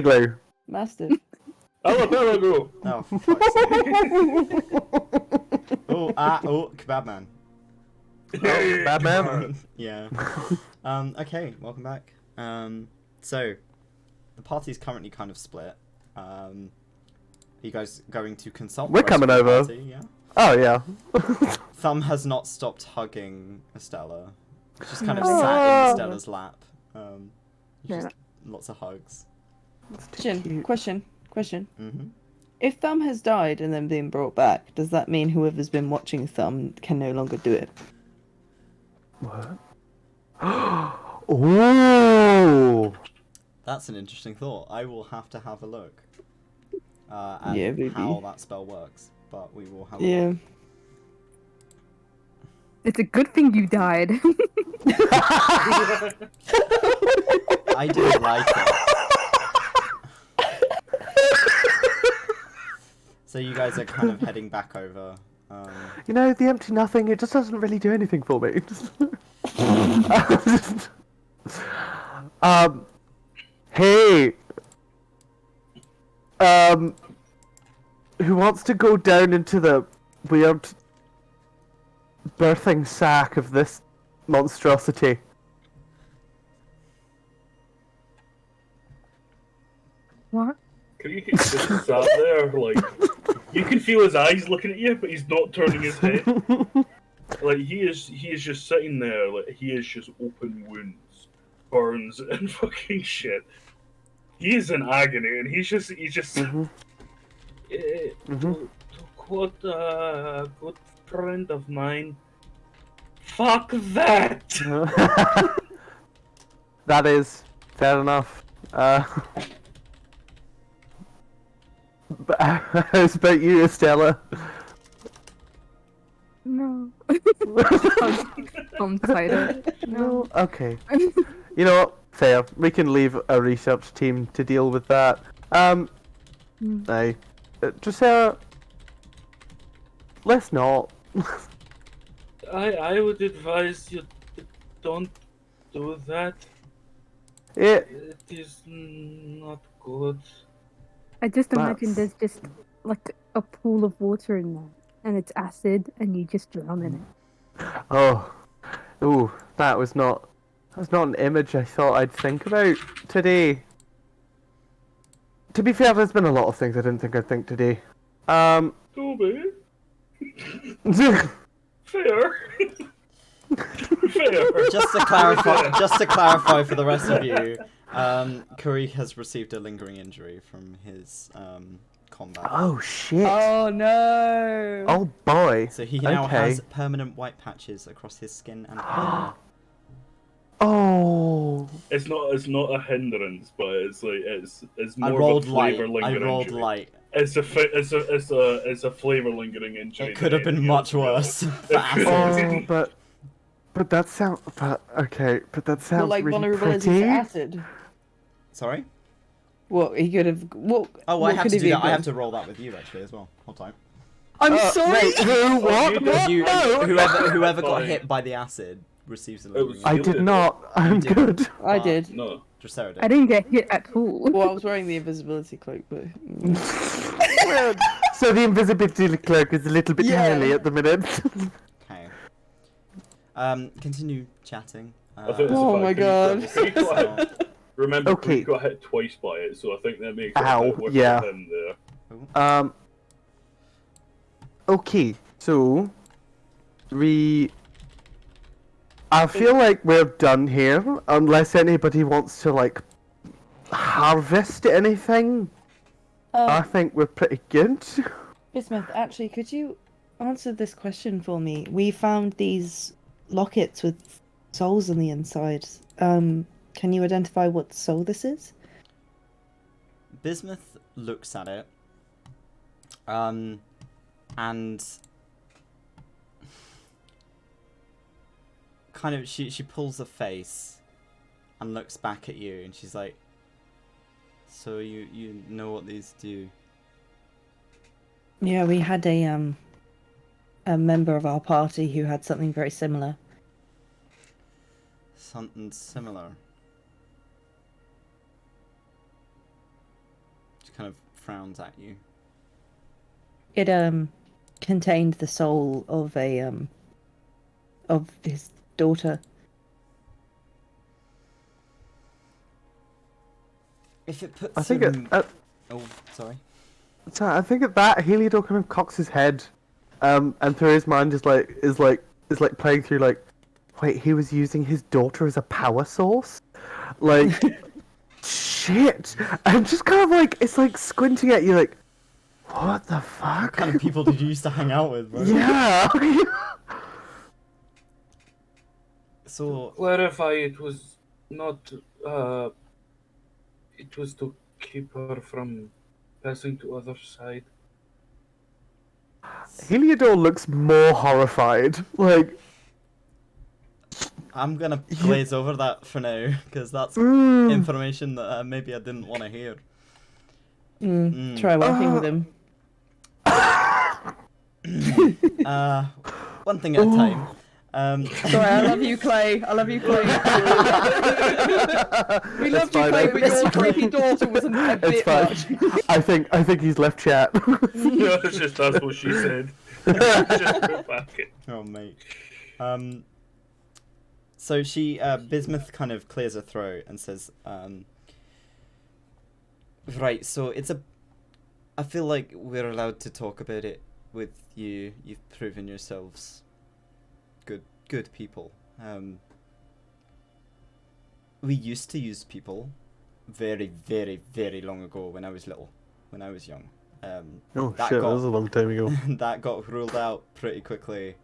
glue. Mastiff. Archipelago! Oh, for fuck's sake. Oh, kebab man. Bad man. Yeah. Okay, welcome back. So, the party's currently kind of split. Are you guys going to consult? We're the rest of coming the over. party? Yeah. Oh yeah. Thumb has not stopped hugging Estella. She's kind of sat in Estella's lap. Just lots of hugs. Question. Mm-hmm. If Thumb has died and then been brought back, does that mean whoever's been watching Thumb can no longer do it? What? Oh. That's an interesting thought. I will have to have a look at baby. how that spell works, but we will have a Yeah. look. It's a good thing you died. I didn't like it. So you guys are kind of heading back over. You know, the empty nothing, it just doesn't really do anything for me. Hey! Who wants to go down into the weird birthing sack of this monstrosity? What? He's just sat there, like, you can feel his eyes looking at you, but he's not turning his head. Like, he is just sitting there, like, he is just open wounds, burns, and fucking shit. He is in agony, and he's just, What a good friend of mine. Fuck that! That is fair enough. But how's about you, Estella? No. I'm tired. No. Okay. You know what? Fair. We can leave a research team to deal with that. Drusera, let's not. I would advise you don't do that. It. It is not good. I just imagine That's- there's just like a pool of water in there, and it's acid, and you just drown in it. Oh. Ooh, that was not an image I thought I'd think about today. To be fair, there's been a lot of things I didn't think I'd think today. Toby? Fair. Fair. Just to clarify for the rest of you, Kuri has received a lingering injury from his combat. Oh shit. Oh no! Oh boy. So he now Okay. has permanent white patches across his skin and hair. Oh. It's not a hindrance, but it's like it's I more rolled of a light. flavor I lingering rolled injury. light. It's a flavor lingering injury. It could have been much worse. Oh, but that sounds. But that sounds Well, like really vulnerability pretty. to acid. Sorry? What he could have? What? Oh, what I have could to he do be that. I have against? to roll that with you actually as well. Hold time. I'm sorry. Wait, who? What? You, No. whoever got Fine. hit by the acid receives a It little. was- I did not. I'm did. good. I did. No. Drusera did. I didn't get hit at all. Well, I was wearing the invisibility cloak, but So the invisibility cloak is a little bit Yeah. tiny at the minute. Okay. Continue chatting. I think it's Oh the my fact that God. he got hit. Remember, Okay. he got hit twice by it, so I think that makes it Ow, a bit worse yeah. for him there. Okay, so I feel like we're done here, unless anybody wants to like harvest anything. I think we're pretty good. Bismuth, actually, could you answer this question for me? We found these lockets with souls on the inside. Can you identify what soul this is? Bismuth looks at it. And kind of she pulls a face and looks back at you and she's like, so you know what these do? Yeah, we had a member of our party who had something very similar. Something similar. kind of frowns at you. It contained the soul of of his daughter. If it puts I think him... it. Oh, sorry. So I think at that Heliodor kind of cocks his head, and through his mind is like playing through like, wait, he was using his daughter as a power source, like, shit, and just kind of like it's like squinting at you like, what the fuck? What kind of people did you used to hang out with, bro? Yeah. So Clarify, it was not. It was to keep her from passing to other side. Heliodor looks more horrified, like. I'm gonna glaze over that for now, because that's Mm. information that maybe I didn't want to hear. Try working with him. One thing at a time. Sorry, I love you, Clay. I love you, Clay. We loved you, fine, Clay, I- but your creepy daughter wasn't a It's bit fine. much. I think he's left chat. Yeah, it's just that's what she said. Just go back it. Oh, mate. So she, Bismuth kind of clears her throat and says, right, so it's I feel like we're allowed to talk about it with you. You've proven yourselves good people. We used to use people very, very, very long ago when I was little, when I was young. Oh That shit, got- that was a long time ago. that got ruled out pretty quickly.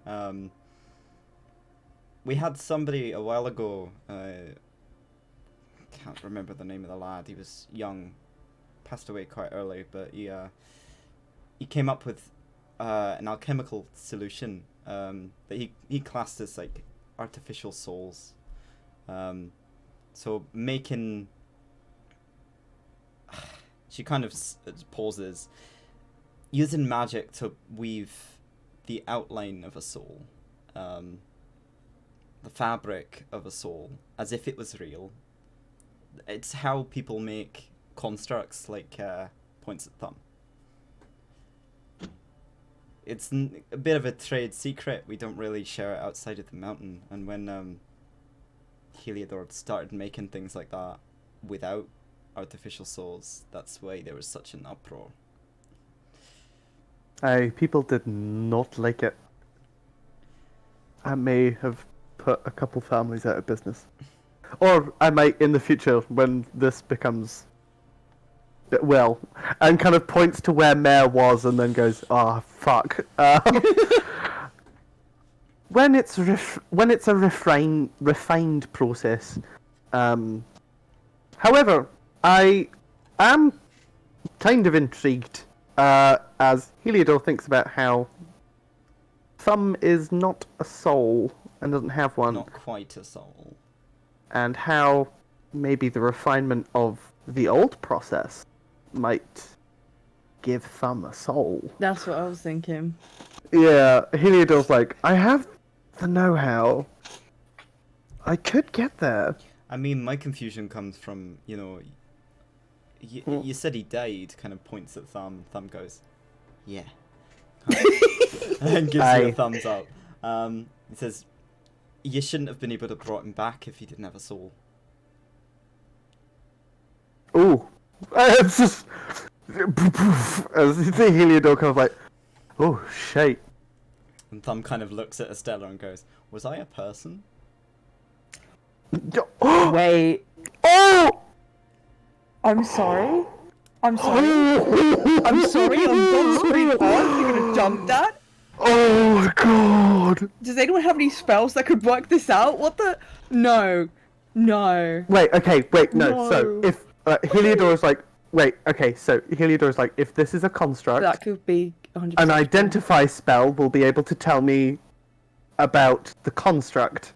We had somebody a while ago, can't remember the name of the lad, he was young, passed away quite early, but he came up with an alchemical solution that he classed as like artificial souls. So making... She kind of pauses. Using magic to weave the outline of a soul. The fabric of a soul, as if it was real. It's how people make constructs like points at thumb. It's a bit of a trade secret. We don't really share it outside of the mountain. And when Heliodor started making things like that without artificial souls, that's why there was such an uproar. People did not like it. I may have put a couple families out of business. Or I might in the future when this becomes... Well, and kind of points to where Mare was and then goes, "Ah, fuck." When it's a refined process. However, I am kind of intrigued as Heliodor thinks about how Thumb is not a soul and doesn't have one, Not quite a soul. and how maybe the refinement of the old process might give Thumb a soul. That's what I was thinking. Yeah, Heliodor's like, I have the know-how. I could get there. I mean, my confusion comes from, you said he died, kind of points at Thumb. Thumb goes, yeah. And gives you a thumbs up. He says, you shouldn't have been able to brought him back if he didn't have a soul. Ooh. It's just... As the Heliodor kind of like, oh, shit. And Thumb kind of looks at Estella and goes, was I a person? Oh! Wait, Oh! I'm sorry? I'm sorry? I'm sorry, on God's green earth, you're gonna jump that? Oh my god! Does anyone have any spells that could work this out? What the? No. No. Wait, okay, wait, no. So, No. if Heliodor is like, wait, okay, so Heliodor is like, if this is a construct, That could be 100%. an identify spell will be able to tell me about the construct.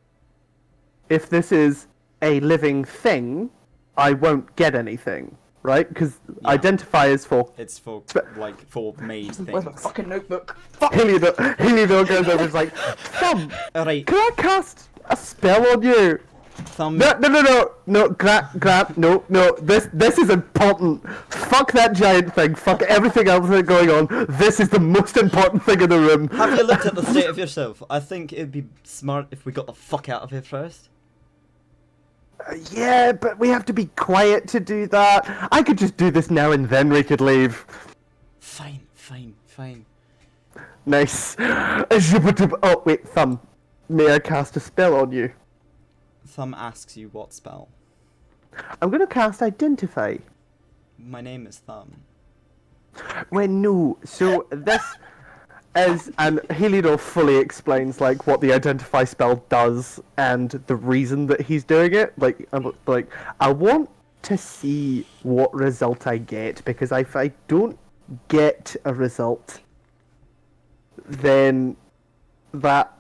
If this is a living thing, I won't get anything, right? Because Yeah. identify is for... It's for, for made Where's my things. fucking notebook? Heliodor goes over and is like, Thumb, Alright, can I cast a spell on you? Thumb. No, Grant, no. This is important. Fuck that giant thing. Fuck everything else that's going on. This is the most important thing in the room. Have you looked at the state of yourself? I think it'd be smart if we got the fuck out of here first. Yeah, but we have to be quiet to do that. I could just do this now and then we could leave. Fine. Nice. Oh, wait, Thumb. May I cast a spell on you? Thumb asks you what spell. I'm gonna cast Identify. My name is Thumb. Well, no. So this is, and Heliodor fully explains like what the Identify spell does and the reason that he's doing it. Like, I want to see what result I get, because if I don't get a result, then that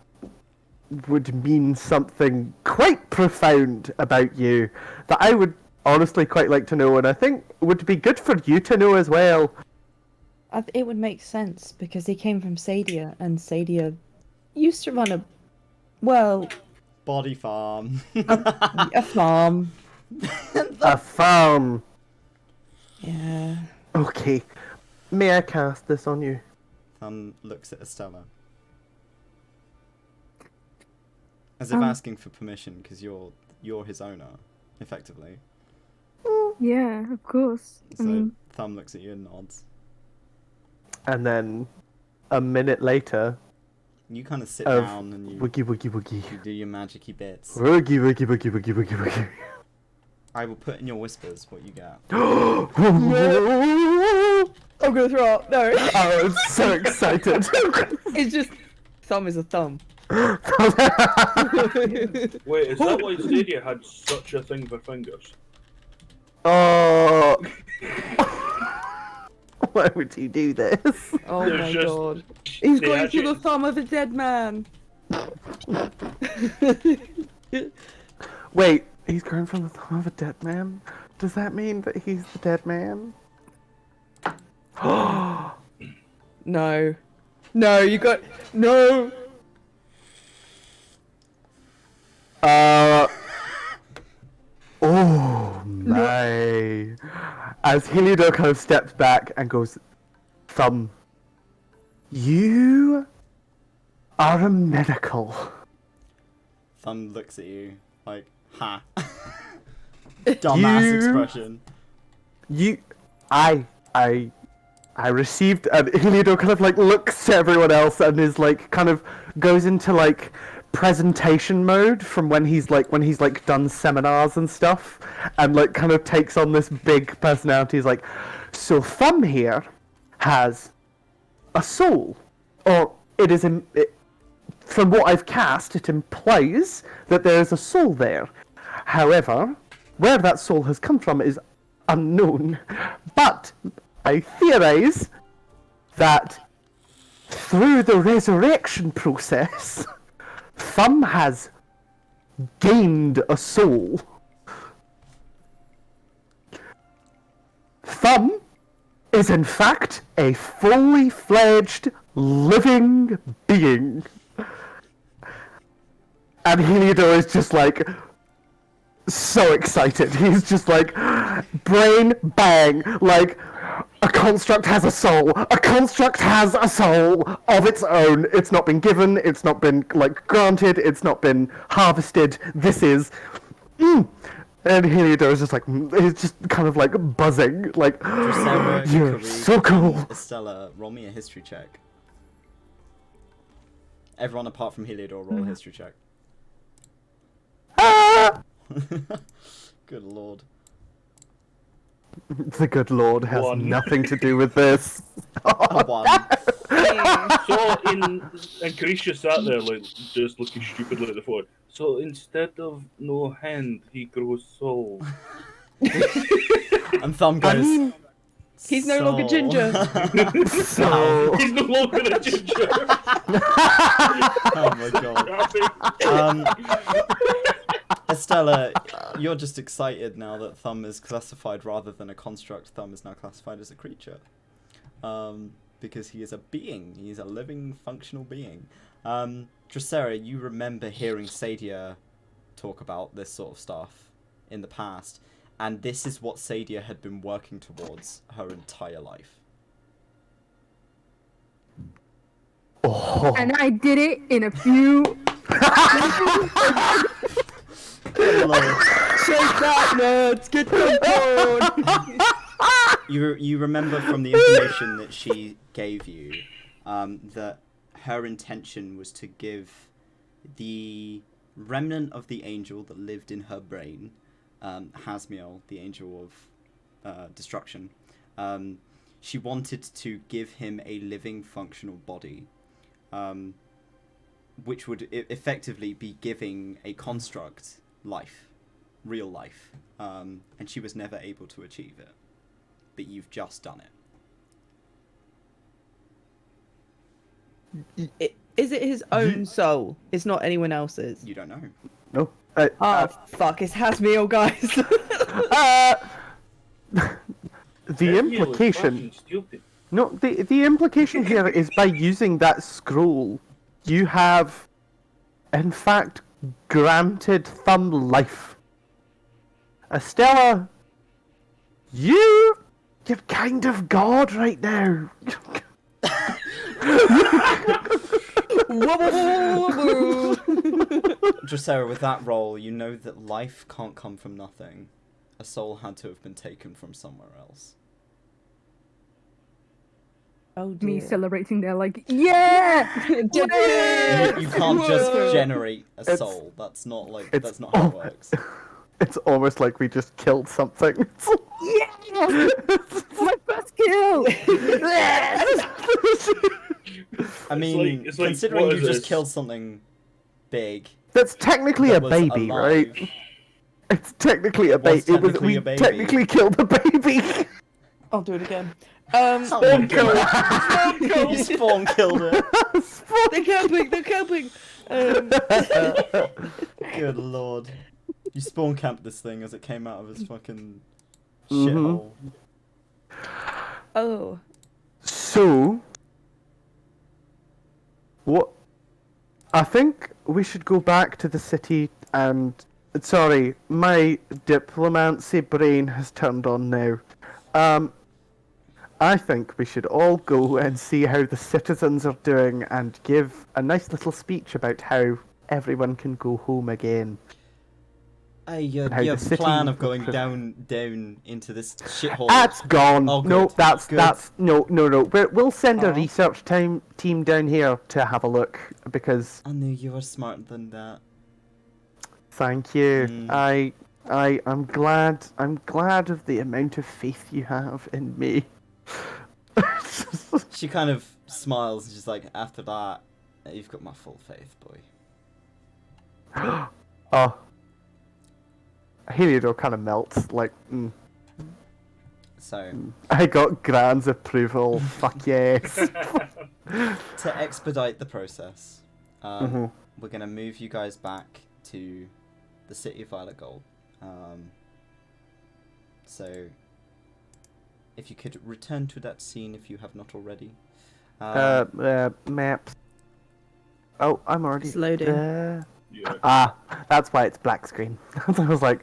would mean something quite profound about you that I would honestly quite like to know, and I think would be good for you to know as well. It would make sense because he came from Sadia, and Sadia used to run Body farm. a farm. A farm. Yeah. Okay. May I cast this on you? Thumb looks at Estella. As if asking for permission, because you're his owner, effectively. Yeah, of course. So Thumb looks at you and nods. And then a minute later, You kind of sit down and you woogie. do your magicy bits. Woogie. I will put in your whispers what you get. I'm gonna throw up. No. Oh, I'm so excited. It's just thumb is a thumb. Wait, is that why Stadia had such a thing for fingers? Oh. Why would he do this? Oh There's my just- god. He's they going actually- through the thumb of a dead man. Wait, he's grown from the thumb of a dead man? Does that mean that he's the dead man? No. No, you got... No! Oh my. As Heliodor kind of steps back and goes, Thumb, you are a miracle. Thumb looks at you like, ha. Dumbass You- expression. I received, and Heliodor kind of like looks to everyone else and is like kind of goes into like presentation mode from when he's like done seminars and stuff, and like kind of takes on this big personality. He's like, so Thumb here has a soul, or from what I've cast, it implies that there is a soul there. However, where that soul has come from is unknown, but I theorize that through the resurrection process, Thumb has gained a soul. Thumb is in fact a fully fledged living being. And Heliodor is just like so excited. He's just like, brain bang, like, a construct has a soul. A construct has a soul of its own. It's not been given, it's not been, like, granted, it's not been harvested. This is... And Heliodor is just like, he's just kind of like buzzing, like, Drusilla, you're Karuk, so cool. Estella, roll me a history check. Everyone apart from Heliodor, roll a history check. Ah! Good lord. The good lord has One. nothing to do with this. A one. So, and Carisha sat there, like, just looking stupidly at the phone. So, instead of no hand, he grows soul. And Thumb goes, He's no longer "Soul." ginger. So... He's no longer a ginger. Oh my god. Estella, you're just excited now that Thumb is classified rather than a construct. Thumb is now classified as a creature. Because he is a being. He is a living, functional being. Drusilla, you remember hearing Sadia talk about this sort of stuff in the past, and this is what Sadia had been working towards her entire life. Oh. And I did it in a few. Shake that, nerds! Get them going! You remember from the information that she gave you that her intention was to give the remnant of the angel that lived in her brain, Hasmiel, the angel of destruction, she wanted to give him a living, functional body, which would effectively be giving a construct life, real life, and she was never able to achieve it. But you've just done it. Is it his own soul? It's not anyone else's. You don't know. No. Oh, fuck, it's Hasmiel, guys. The implication. No, the implication here is by using that scroll, you have, in fact, granted Thumb life. Estella, you're kind of God right now. Dracera, with that role, you know that life can't come from nothing. A soul had to have been taken from somewhere else. Oh Me dear. celebrating there, like, yeah! Did it! You can't just Whoa. generate a It's- soul. That's not it's- that's not how it works. It's almost like we just killed something. Yeah! My first kill! I mean, it's like, considering what you is just this? killed something big. That's technically that a was baby, alive. right? It's technically a Was baby. technically We a baby. technically killed the baby. I'll do it again. Oh my God. You spawn killed it. They're camping! Good lord. You spawn camped this thing as it came out of his fucking Mhm. shithole. Oh. So, what? I think we should go back to the city and. Sorry, my diplomancy brain has turned on now. I think we should all go and see how the citizens are doing and give a nice little speech about how everyone can go home again. Your how the city plan of will going down into this shithole. That's gone. Oh, no, good, that's good. no. We'll send a Oh. research team down here to have a look because I knew you were smarter than that. thank you. Mm. I'm glad of the amount of faith you have in me. She kind of smiles and she's like, after that, you've got my full faith, boy. Oh. Heliodor kind of melts, like, So, I got Gran's approval, fuck yes. to expedite the process, Mhm. we're going to move you guys back to the city of Violet Gold. So, if you could return to that scene if you have not already. Maps. Oh, I'm already It's loading. there. Yeah. Ah, that's why it's black screen. I was like,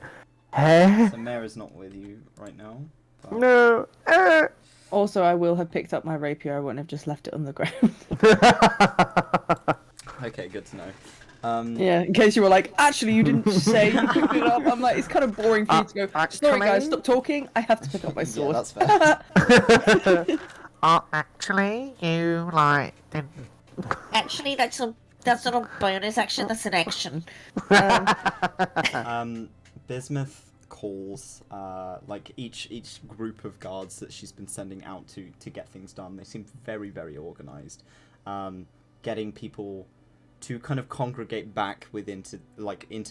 huh? So Mare is not with you right now. But... No. Also, I will have picked up my rapier. I won't have just left it on the ground. Okay, good to know. Yeah, in case you were like, actually, you didn't say you picked it up. I'm like, it's kind of boring for you to go, sorry guys, stop talking. I have to pick up my Yeah, sword. that's fair. Actually, you like didn't. Actually, that's not a bonus action, that's an action. Bismuth calls like each group of guards that she's been sending out to get things done. They seem very, very organized. Getting people to kind of congregate back into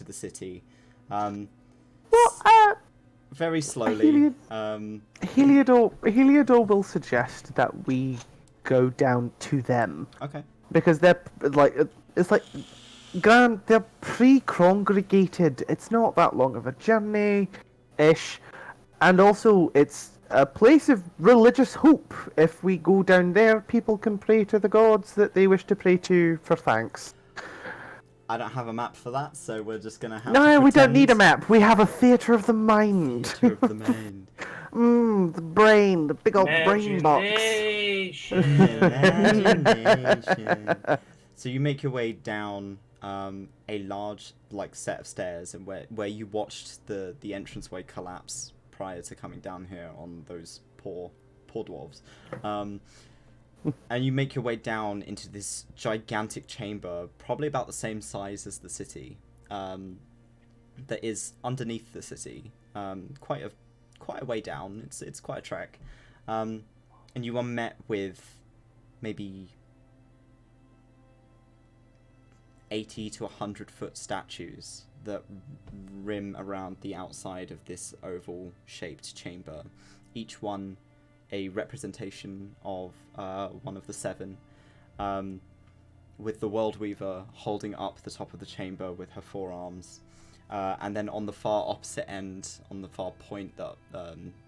the city. Very slowly. Heliodor will suggest that we go down to them Okay. because they're like it's like Gran, they're pre-congregated. It's not that long of a journey, ish, and also it's a place of religious hope. If we go down there, people can pray to the gods that they wish to pray to for thanks. I don't have a map for that, so we're just gonna have. No, to we don't need a pretend. map. We have a theatre of the mind. Theatre of the mind. The brain, the big old brain box. Imagination. So you make your way down a large set of stairs, and where you watched the entranceway collapse prior to coming down here on those poor dwarves. And you make your way down into this gigantic chamber, probably about the same size as the city, that is underneath the city, quite a way down. It's quite a trek, and you are met with maybe 80 to 100-foot statues that rim around the outside of this oval-shaped chamber, each one a representation of one of the seven, with the World Weaver holding up the top of the chamber with her forearms, and then on the far opposite end, on the far point that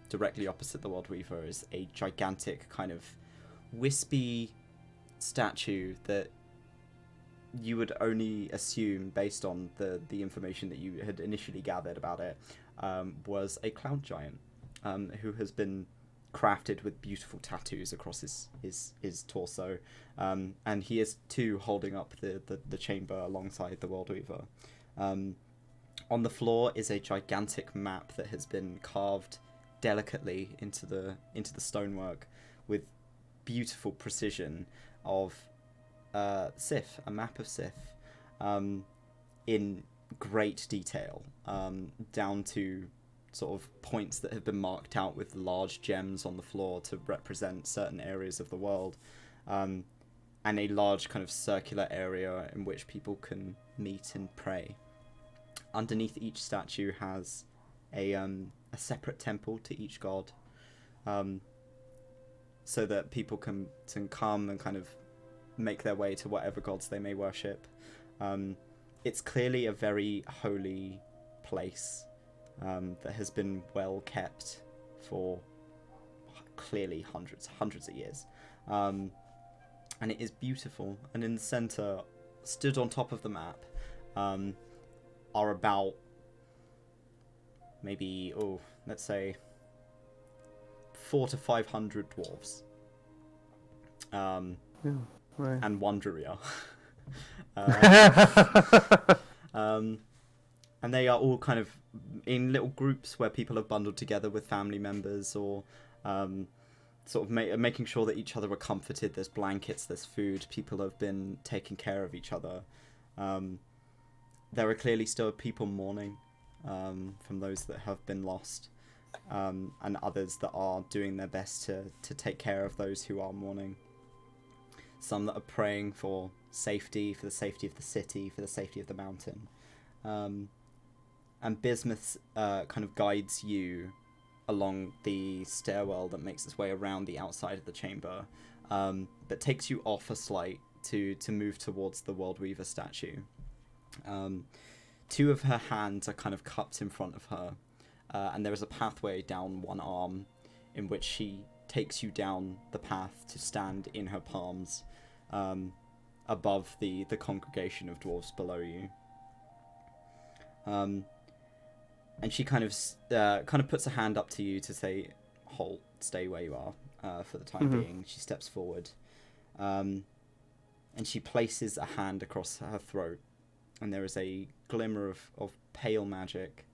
directly opposite the World Weaver, is a gigantic kind of wispy statue that you would only assume, based on the information that you had initially gathered about it, was a cloud giant, who has been crafted with beautiful tattoos across his torso, and he is too holding up the chamber alongside the World Weaver. On the floor is a gigantic map that has been carved delicately into the stonework with beautiful precision of Sith, a map of Sith, in great detail, down to sort of points that have been marked out with large gems on the floor to represent certain areas of the world, and a large kind of circular area in which people can meet and pray. Underneath each statue has a separate temple to each god, so that people can come and kind of make their way to whatever gods they may worship. It's clearly a very holy place, that has been well kept for clearly hundreds of years, and it is beautiful. And in the center, stood on top of the map, are about maybe, let's say 400 to 500 dwarves, Right. and one Druria. And they are all kind of in little groups where people have bundled together with family members, or sort of making sure that each other are comforted. There's blankets, there's food, people have been taking care of each other. There are clearly still people mourning, from those that have been lost, and others that are doing their best to take care of those who are mourning. Some that are praying for safety, for the safety of the city, for the safety of the mountain. And Bismuth kind of guides you along the stairwell that makes its way around the outside of the chamber, but takes you off a slight to move towards the World Weaver statue. Two of her hands are kind of cupped in front of her, and there is a pathway down one arm in which she takes you down the path to stand in her palms, above the congregation of dwarves below you. And she kind of puts a hand up to you to say, "Halt, stay where you are for the time being." She steps forward, and she places a hand across her throat, and there is a glimmer of pale magic.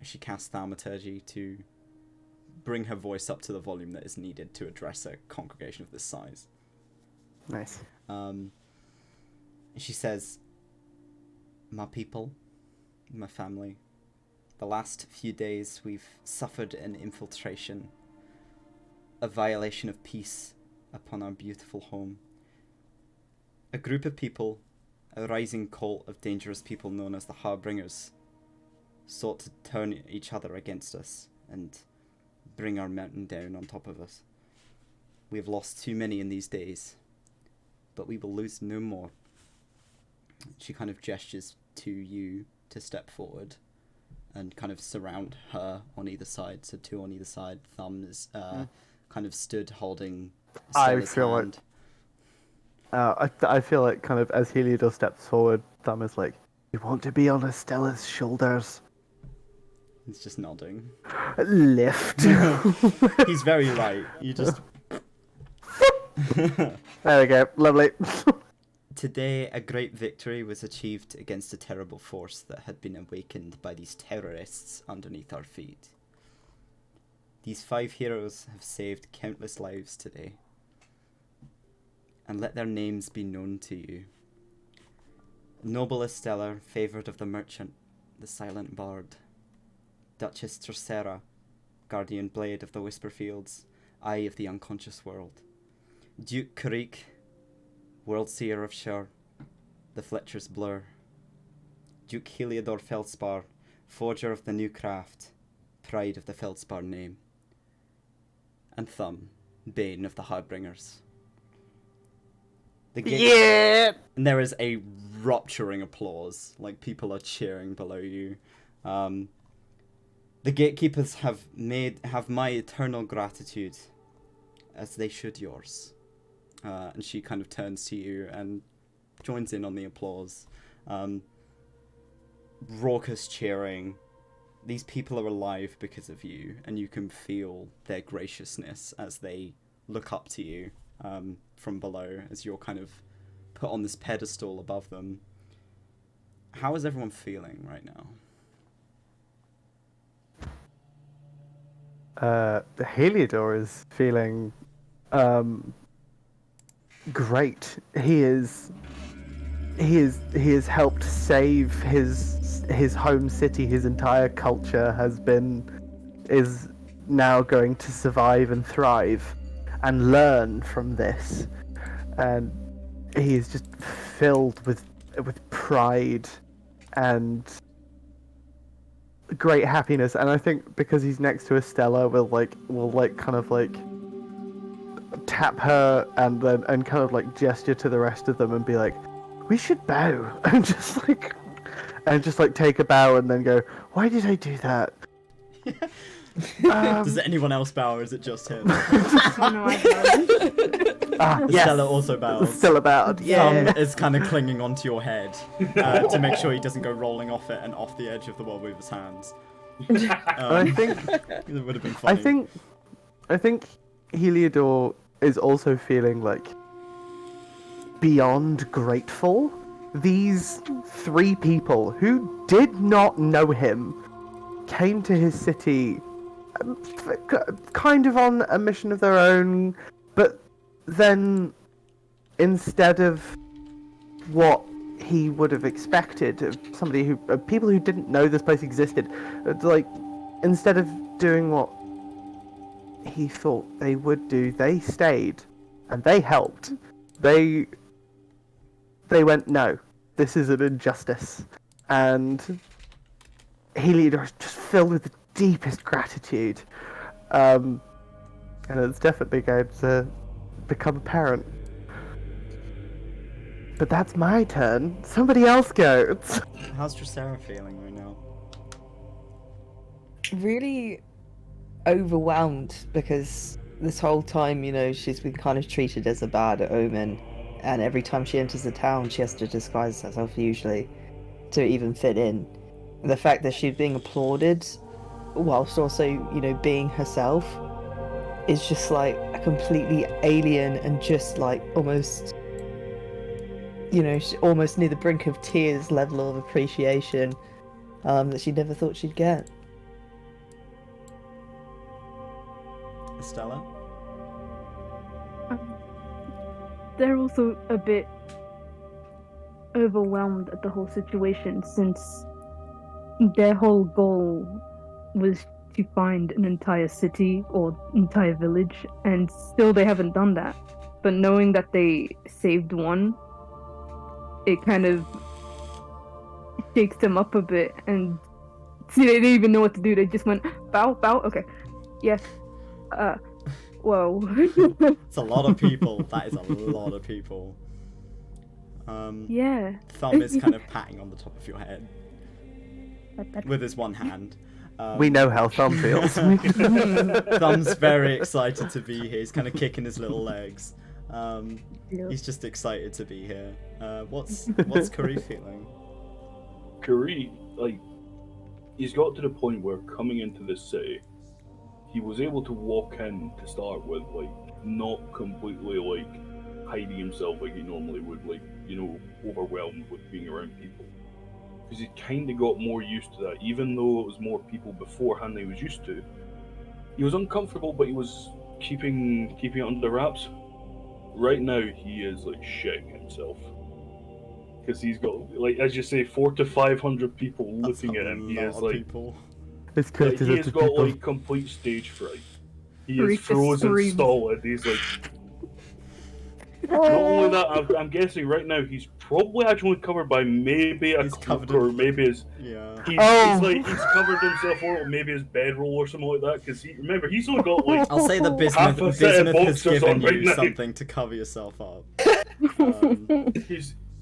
She casts thaumaturgy to bring her voice up to the volume that is needed to address a congregation of this size. Nice. She says, "My people, my family, the last few days we've suffered an infiltration, a violation of peace upon our beautiful home. A group of people, a rising cult of dangerous people known as the Harbingers, sought to turn each other against us and bring our mountain down on top of us. We have lost too many in these days, but we will lose no more." She kind of gestures to you to step forward and kind of surround her on either side. So two on either side. Thumb is kind of stood holding I Stella's feel hand. I feel like kind of as Heliodor steps forward, Thumb is like, "You want to be on Estella's shoulders? He's just nodding. Lift." He's very light. You just. There we go. Lovely. Today, a great victory was achieved against a terrible force that had been awakened by these terrorists underneath our feet. These 5 heroes have saved countless lives today. And let their names be known to you. Noble Estella, favoured of the merchant, the silent bard. Duchess Tercera, guardian blade of the Whisperfields, eye of the unconscious world. Duke Karik, world seer of Shur, the Fletcher's blur. Duke Heliodor Feldspar, forger of the new craft, pride of the Feldspar name. And Thumb, bane of the Hardbringers. Yeah! And there is a rupturing applause, like people are cheering below you. The Gatekeepers have my eternal gratitude, as they should yours. And she kind of turns to you and joins in on the applause. Raucous cheering. These people are alive because of you, and you can feel their graciousness as they look up to you from below, as you're kind of put on this pedestal above them. How is everyone feeling right now? Heliodor is feeling great. He has helped save his home city. His entire culture is now going to survive and thrive and learn from this, and he is just filled with pride and great happiness. And I think because he's next to Estella, will kind of like tap her and kind of like gesture to the rest of them and be like, "We should bow," and just like take a bow and then go, "Why did I do that?" Does anyone else bow, or is it just him? Oh no, I don't. Estella also bows. Stella bowed. Yeah. Thumb is kind of clinging onto your head to make sure he doesn't go rolling off it and off the edge of the world with his hands. I think it would have been funny. I think Heliodor is also feeling like beyond grateful. These 3 people who did not know him came to his city kind of on a mission of their own, but then instead of what he would have expected of people who didn't know this place existed, like instead of doing what he thought they would do, they stayed and they helped. They went, "No, this is an injustice," and Heliodor is just filled with the deepest gratitude, and it's definitely going to become apparent. But that's my turn. Somebody else go. How's Dracera feeling right now? Really overwhelmed, because this whole time, she's been kind of treated as a bad omen, and every time she enters the town, she has to disguise herself usually to even fit in. And the fact that she's being applauded whilst also, being herself is just like a completely alien and just like almost, almost near the brink of tears level of appreciation that she never thought she'd get. Estella? They're also a bit overwhelmed at the whole situation, since their whole goal was to find an entire city or entire village, and still they haven't done that. But knowing that they saved one, it kind of shakes them up a bit, and see, they didn't even know what to do. They just went, "Bow, okay, yes, whoa." It's a lot of people. That is a lot of people. Yeah. Thumb is kind of patting on the top of your head with his one hand. We know how Thumb feels. Thumb's very excited to be here. He's kind of kicking his little legs. Yeah. He's just excited to be here. What's Curry feeling? Curry, like, he's got to the point where coming into this city, he was able to walk in to start with, like, not completely, like, hiding himself like he normally would, like, you know, overwhelmed with being around people. Because he kind of got more used to that, even though it was more people beforehand than he was used to. He was uncomfortable, but he was keeping it under wraps. Right now, he is, like, shitting himself. Because he's got, like, as you say, 400 to 500 people That's looking a at him. He lot is, of like, people. It's like, crazy he that has the got, people. like, complete stage fright. He Freak is the frozen scream. solid. He's like, not only that, I'm guessing right now he's probably actually covered by maybe a He's cloak covered or in- maybe his. Yeah. He's covered himself or maybe his bedroll or something like that. Because remember he's only got like I'll say that half a set of Bismuth has boxers given on right you now. something to cover yourself up.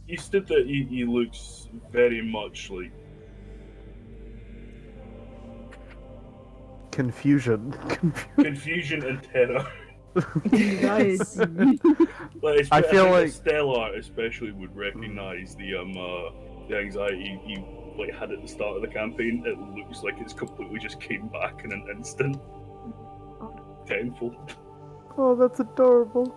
He stood there. He looks very much like Confusion. confusion and terror. Guys, Like, I feel think like- Stellar especially would recognize the anxiety he like had at the start of the campaign. It looks like it's completely just came back in an instant, tenfold. Oh, that's adorable.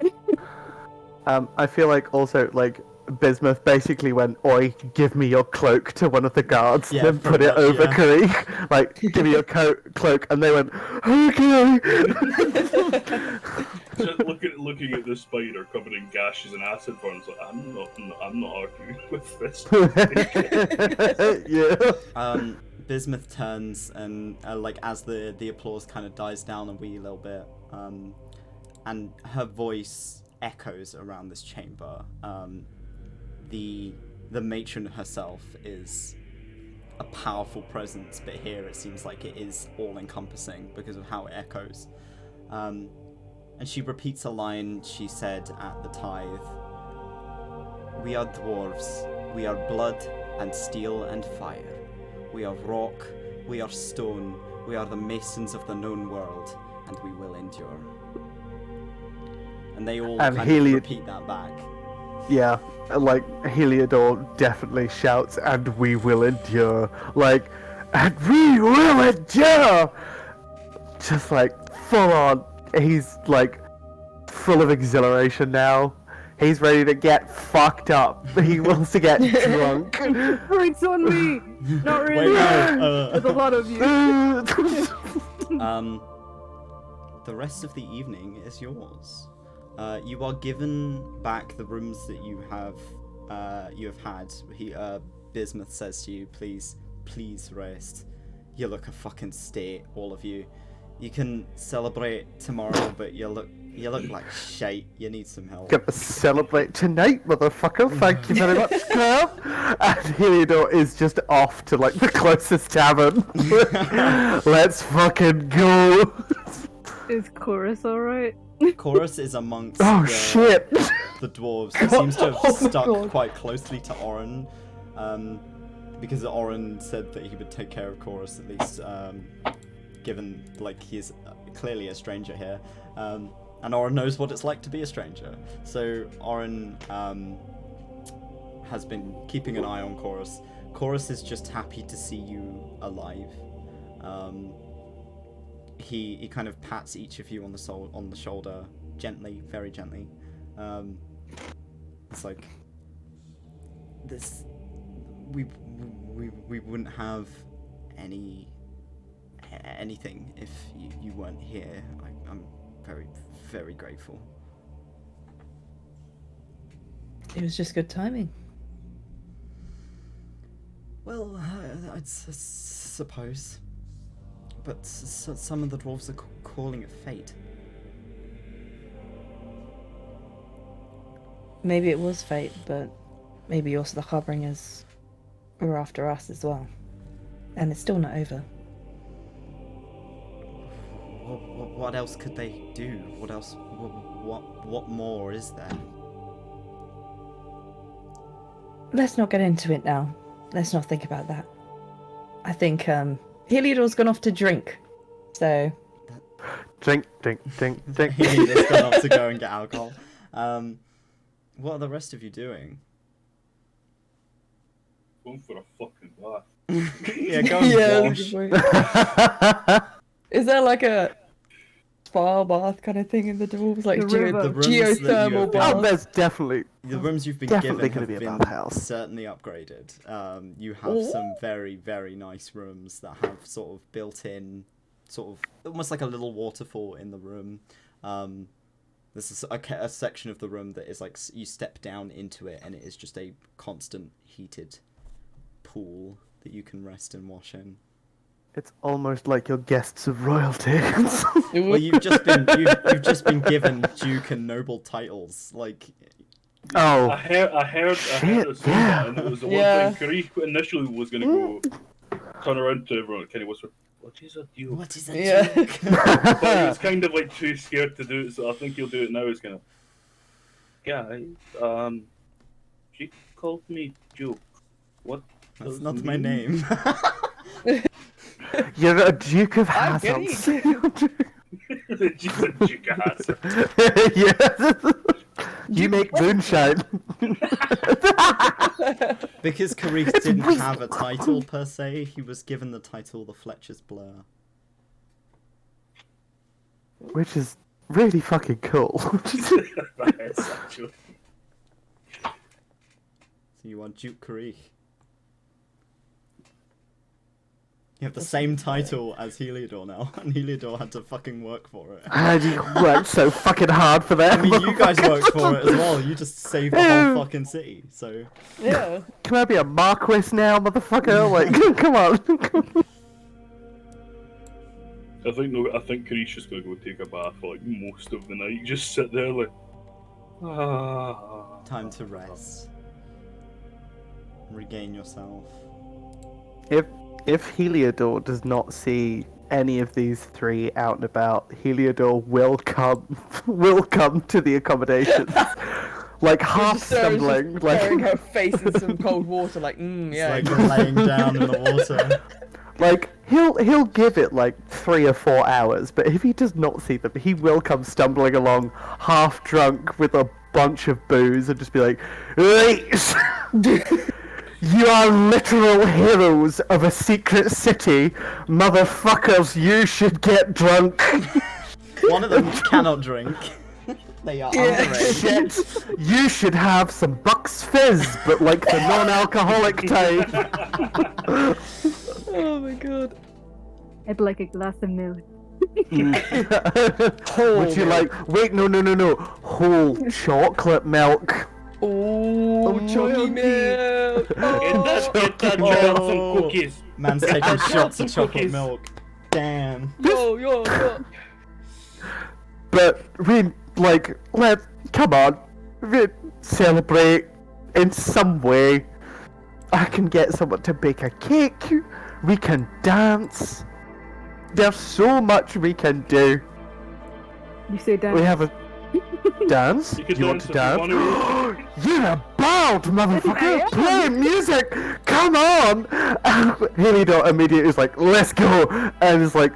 I feel like also like Bismuth basically went, "Oi, give me your cloak" to one of the guards, Yeah, then put pretty it much, over yeah. Curry. Like, give me your cloak, and they went, "Okay." Just looking at the spider covered in gashes and acid burns, like I'm not arguing with this. Yeah. Bismuth turns and like as the applause kind of dies down a wee little bit, and her voice echoes around this chamber. The matron herself is a powerful presence, but here it seems like it is all-encompassing because of how it echoes. And she repeats a line she said at the tithe. "We are dwarves. We are blood and steel and fire. We are rock. We are stone. We are the masons of the known world, and we will endure." And they all And kind of repeat that back. Yeah, like Heliodor definitely shouts, "And we will endure." Like, "And we will endure!" Just like full on. He's like full of exhilaration now. He's ready to get fucked up. He wants to get drunk. Drinks on me! Not really. Wait, no, There's a lot of you. The rest of the evening is yours. You are given back the rooms that you have had. Bismuth says to you, please rest. You look a fucking state, all of you. You can celebrate tomorrow, but you look like shite. You need some help. Gonna celebrate tonight, motherfucker. Thank you very much, Crab. And Heliodor is just off to like the closest tavern. Let's fucking go. Is Chorus alright? Chorus is amongst Shit. the dwarves. He seems to have Oh, stuck God. quite closely to Oren, because Oren said that he would take care of Chorus at least, given like he's clearly a stranger here, and Oren knows what it's like to be a stranger. So Oren has been keeping an eye on Chorus. Chorus is just happy to see you alive. He kind of pats each of you on the shoulder gently, very gently. It's like this. We wouldn't have anything if you weren't here. I'm very, very grateful. It was just good timing. Well, I suppose. But some of the dwarves are calling it fate. Maybe it was fate, but maybe also the Harbingers were after us as well. And it's still not over. What else could they do? What else? What more is there? Let's not get into it now. Let's not think about that. I think Heliodor's gone off to drink. So Drink. He's gone off to go and get alcohol. What are the rest of you doing? Going for a fucking bath. Yeah, go and Yeah, wash. Is there like a spa bath kind of thing in the dwarves? Like The river. The rooms that you geothermal have been- Oh, bath? there's definitely. The rooms you've been Definitely given gonna have be a been bathhouse. certainly upgraded. You have some very, very nice rooms that have sort of built-in, sort of almost like a little waterfall in the room. This is a section of the room that is like you step down into it, and it is just a constant heated pool that you can rest and wash in. It's almost like you're guests of royalty. Well, you've just been given duke and noble titles, like. Oh, I heard her say that, and it was the one thing Karee initially was going to go turn around to everyone and kind of whisper, "What is a duke?" What is a Yeah. But he was kind of like too scared to do it, so I think he'll do it now. He's kind of, guys, she called me Duke. What? That's does not it my mean?" name. you're a Duke of I'm Hazards. She's a Duke of Hazard. Yes. You make moonshine. Because Karif didn't have a title per se, he was given the title the Fletcher's Blur. Which is really fucking cool. That is actually. So you are Duke Karif. You have the same title as Heliodor now, and Heliodor had to fucking work for it. And you worked so fucking hard for that. I mean, you guys worked for it as well. You just saved the whole fucking city, so... Yeah. Can I be a Marquis now, motherfucker? Like, come on. I think Karee's just gonna go take a bath for like most of the night. Just sit there like, Time to rest. Regain yourself. If Heliodor does not see any of these three out and about, Heliodor will come to the accommodations. Like half stumbling, Throwing her like face in some cold water, like, yeah. It's like laying down in the water. like he'll give it like 3 or 4 hours, but if he does not see them, he will come stumbling along, half drunk with a bunch of booze, and just be like, "Wait, you are literal heroes of a secret city, motherfuckers! You should get drunk." One of them cannot drink. They are underage. Shit, you should have some Bucks Fizz, but like the non-alcoholic type. Oh my god. I'd like a glass of milk. Would you like? Wait, no. Whole chocolate milk. Oh, chocolate milk. get that child some cookies. Man's taking shots of chocolate Cookies. milk. Damn. Yo. But we come on, we celebrate in some way. I can get someone to bake a cake. We can dance. There's so much we can do. You say that. We have a dance. You can You want dance to if you dance? want You're a bald motherfucker! Play music! Come on! And Heliodor immediately is like, "Let's go!" And is like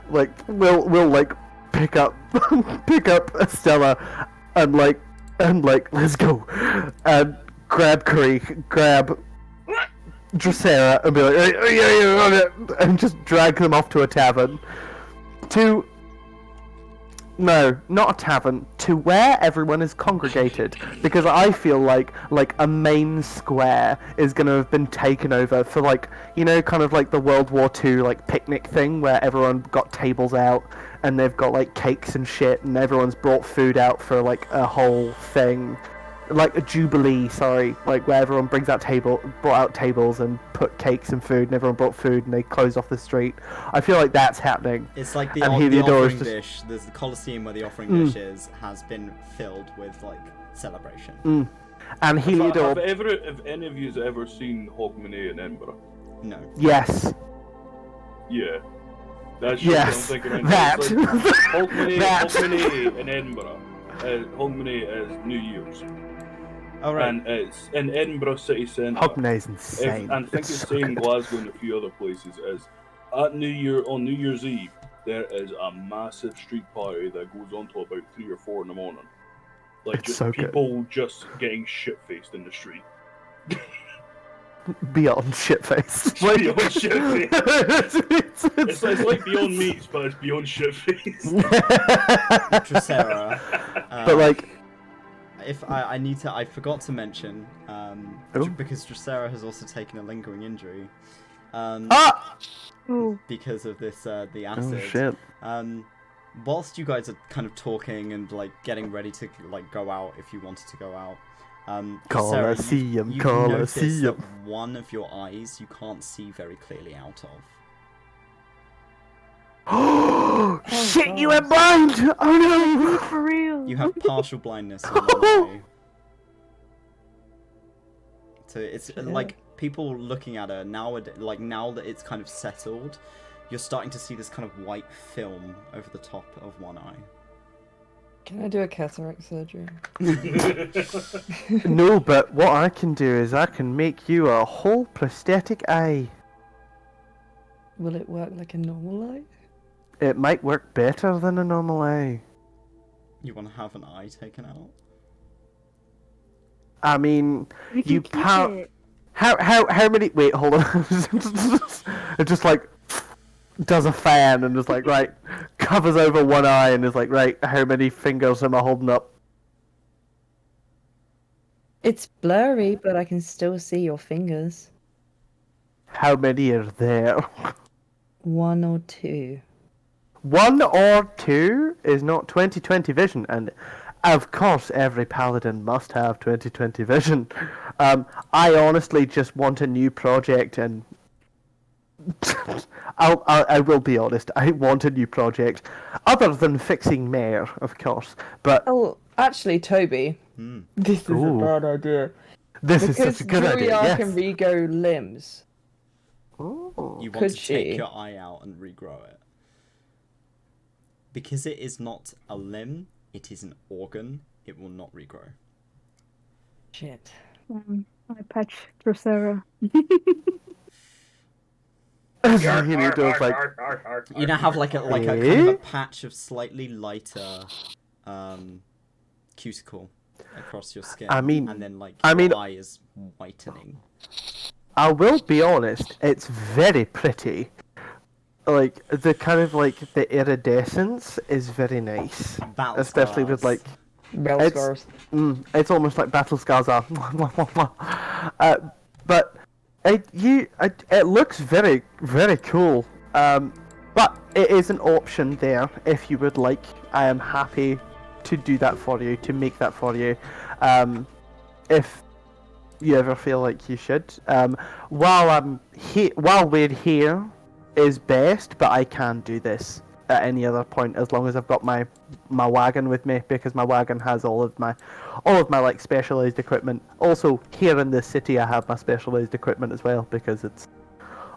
we'll like pick up Estella and let's go, and grab Karee, grab Dracera, and be like, "Yeah," and just drag them off to a tavern. No, not a tavern. To where everyone is congregated, because I feel like a main square is gonna have been taken over for kind of like the World War II like picnic thing where everyone got tables out and they've got like cakes and shit and everyone's brought food out for like a whole thing. Like a jubilee, sorry, like where everyone brought out tables and put cakes and food, and everyone brought food and they closed off the street. I feel like that's happening. It's like the And offering Heliodor is just- dish. There's the Colosseum where the offering dish has been filled with like celebration. And Have Heliodor, have any of you ever seen Hogmanay in Edinburgh? No. yes, Yeah. That's yes, just what I'm thinking. that, It's like that. Hogmanay in Edinburgh. Hogmanay is New Year's. All right. And it's in Edinburgh city centre. Hogmanay's insane. And I think it's the same in Glasgow and a few other places. Is on New Year's Eve there is a massive street party that goes on till about 3 or 4 in the morning, Like It's just so good. people just getting shit-faced in the street. Beyond shitface. Beyond shit-faced. it's It's like Beyond Meats, but it's beyond shit-faced. Drosera. But like, If I need to, I forgot to mention, Ooh. because Drosera has also taken a lingering injury. ah! Oh, Because of this, the Oh acid. shit. Whilst you guys are kind of talking and like getting ready to like go out if you wanted to go out, Drosera, Colosseum, you've noticed that Colosseum. one of your eyes you can't see very clearly out of. Shit, you went blind! Oh no! for real. You have partial blindness in one eye. So it's like people looking at her now. Like now that it's kind of settled, you're starting to see this kind of white film over the top of one eye. Can I do a cataract surgery? No, but what I can do is I can make you a whole prosthetic eye. Will it work like a normal eye? It might work better than a normal eye. You want to have an eye taken out? I mean, We can you keep pow- it. how many? Wait, hold on. It just like does a fan and just like right covers over one eye and is like right. How many fingers am I holding up? It's blurry, but I can still see your fingers. How many are there? 1 or 2. 1 or 2 is not 20/20 vision, and of course every paladin must have 20/20 vision. I honestly just want a new project, and I will be honest, I want a new project, other than fixing Mayor, of course. But Oh, actually, Toby, this is Ooh. a bad idea. this is Because such a good idea. Julia Yes. can regrow limbs. Ooh. You want Could to take she? your eye out and regrow it. Because it is not a limb, it is an organ, it will not regrow. Shit. I patch Drosera. You need to like, You now have like a kind of Eh? a patch of slightly lighter cuticle across your skin. I mean- and then like I your mean- eye is whitening. I will be honest, it's very pretty. Like the kind of like the iridescence is very nice, Battle especially with scars. like Bell It's- scars. it's almost like battle scars are. But it looks very very cool. But it is an option there if you would like. I am happy to do that for you, to make that for you. If you ever feel like you should. While we're here is best, but I can do this at any other point as long as I've got my wagon with me, because my wagon has all of my like specialized equipment. Also, here in this city, I have my specialized equipment as well, because it's